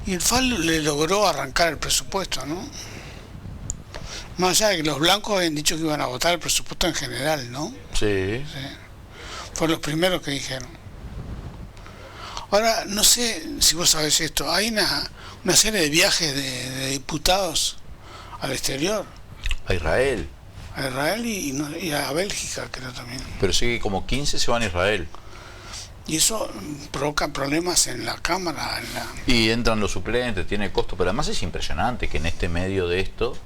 U: Y el FAL le logró arrancar el presupuesto, ¿no? Más allá de que los blancos habían dicho que iban a votar el presupuesto en general, ¿no?
L: Sí.
U: Fueron los primeros que dijeron. Ahora, no sé si vos sabés esto, hay una serie de viajes de diputados al exterior.
L: A Israel.
U: A Israel y a Bélgica, creo también.
L: Pero sí, como 15 se van a Israel.
U: Y eso provoca problemas en la Cámara.
L: Y entran los suplentes, tiene costo, pero además es impresionante que en este medio de esto,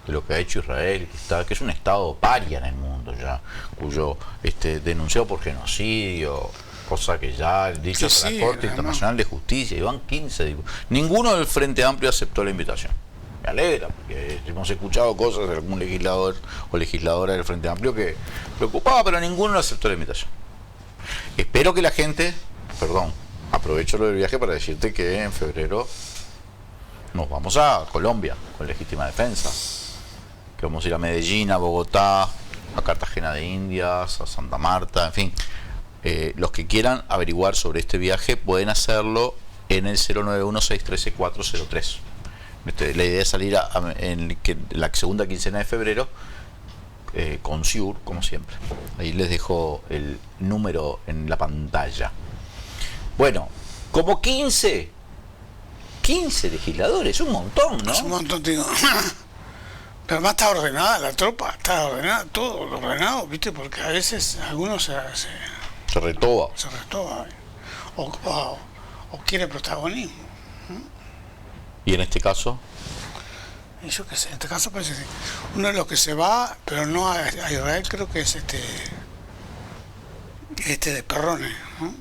L: de lo que ha hecho Israel, que es un estado paria en el mundo ya, cuyo denunciado por genocidio, cosa que ya dicho por la Corte Internacional de Justicia, y van 15. Ninguno del Frente Amplio aceptó la invitación. Me alegra, porque hemos escuchado cosas de algún legislador o legisladora del Frente Amplio que preocupaba, pero ninguno aceptó la invitación. Espero que la gente, aprovecho lo del viaje para decirte que en febrero nos vamos a Colombia con Legítima Defensa, que vamos a ir a Medellín, a Bogotá, a Cartagena de Indias, a Santa Marta, en fin. Los que quieran averiguar sobre este viaje pueden hacerlo en el 091-613-403. La idea es salir en la segunda quincena de febrero con SIUR, como siempre. Ahí les dejo el número en la pantalla. Bueno, como 15 legisladores, un montón, ¿no?
U: Es un montón, digo. Pero además está ordenada la tropa, está ordenada, todo ordenado, ¿viste? Porque a veces algunos
L: se retoba.
U: Se retoba. O quiere protagonismo.
L: ¿Y en este caso?
U: Y yo qué sé, en este caso parece que uno de los que se va, pero no a Israel, creo que es de Perrone, ¿no?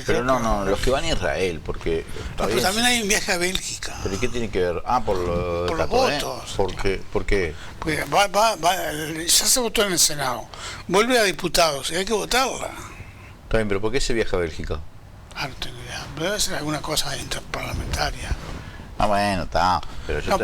L: Pero no, los que van a Israel, porque...
U: pero también hay un viaje a Bélgica.
L: ¿Pero qué tiene que ver? Por
U: los votos.
L: ¿Por qué?
U: Porque ya se votó en el Senado, vuelve a diputados y hay que votarla.
L: Está bien, pero ¿por qué se viaja a Bélgica?
U: No tengo idea, pero debe ser alguna cosa interparlamentaria.
L: Bueno, está. Pero yo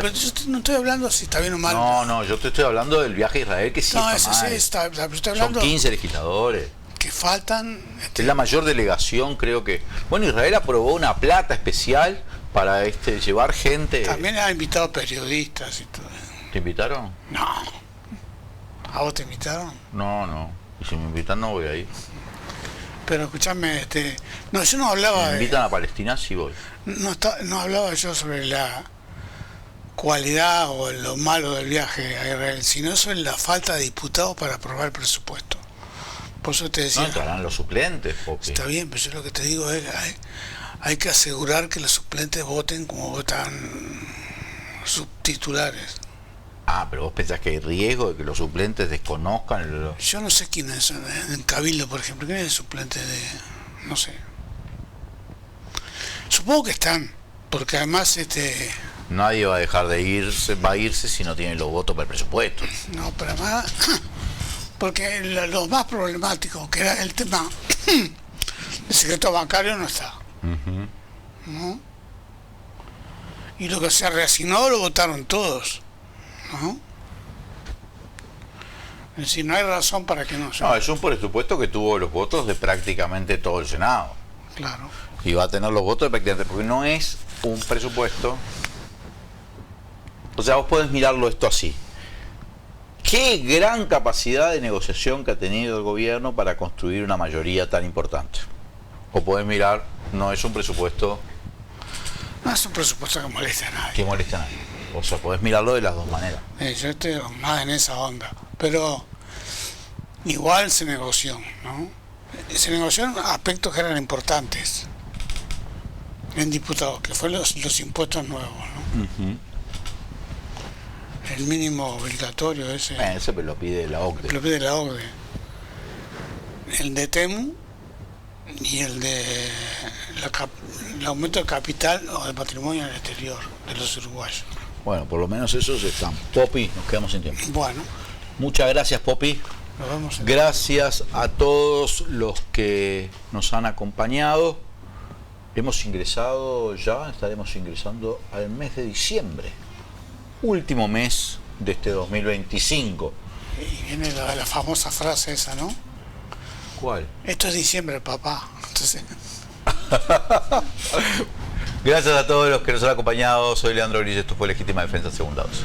U: no estoy hablando si está bien o mal.
L: No, yo te estoy hablando del viaje a Israel, que sí está mal.
U: Estoy hablando.
L: Son 15 legisladores.
U: Que faltan.
L: Es la mayor delegación, creo que. Bueno, Israel aprobó una plata especial para llevar gente.
U: También ha invitado periodistas y todo.
L: ¿Te invitaron?
U: No. ¿A vos te invitaron?
L: No. Y si me invitan no voy a ir.
U: Pero escúchame, no, yo no hablaba.
L: ¿Me invitan a Palestina? Sí voy.
U: No hablaba yo sobre la cualidad o lo malo del viaje a Israel, sino sobre la falta de diputados para aprobar el presupuesto. Por eso te decía.
L: No entrarán los suplentes.
U: Está bien, pero yo lo que te digo es que hay que asegurar que los suplentes voten como votan subtitulares.
L: Pero vos pensás que hay riesgo de que los suplentes desconozcan
U: Yo no sé quiénes son, en Cabildo, por ejemplo, ¿quién es el suplente de...? No sé. Supongo que están, porque además
L: nadie va a dejar de irse, va a irse si no tiene los votos para el presupuesto.
U: No, pero además, porque lo más problemático, que era el tema del secreto bancario, no está. ¿No? Y lo que se reasignó lo votaron todos. ¿No? Es decir, no hay razón para que no sea.
L: No, es un presupuesto que tuvo los votos de prácticamente todo el Senado.
U: Claro.
L: Y va a tener los votos de prácticamente, porque no es un presupuesto
A: O sea, vos podés mirarlo esto así. Qué gran capacidad de negociación que ha tenido el gobierno para construir una mayoría tan importante. O podés mirar, no es un presupuesto...
U: No es un presupuesto que moleste a nadie.
A: Que moleste a nadie. O sea, podés mirarlo de las dos maneras.
U: Yo estoy más en esa onda. Pero igual se negoció, ¿no? Se negociaron aspectos que eran importantes en diputados, que fueron los impuestos nuevos, ¿no? El mínimo obligatorio ese.
A: Ese lo pide la OCDE.
U: Lo pide la OCDE. El de TEMU y el de el aumento del capital o del patrimonio en el exterior de los uruguayos.
A: Bueno, por lo menos esos están. Popi, nos quedamos sin tiempo.
U: Bueno.
A: Muchas gracias, Popi.
U: Nos vemos.
A: Gracias a todos los que nos han acompañado. Hemos ingresado ya, estaremos ingresando al mes de diciembre. Último mes de este 2025.
U: Y viene la famosa frase esa, ¿no?
A: ¿Cuál?
U: Esto es diciembre, papá. Entonces...
A: Gracias a todos los que nos han acompañado. Soy Leandro Gris, esto fue Legítima Defensa Segunda Dosis.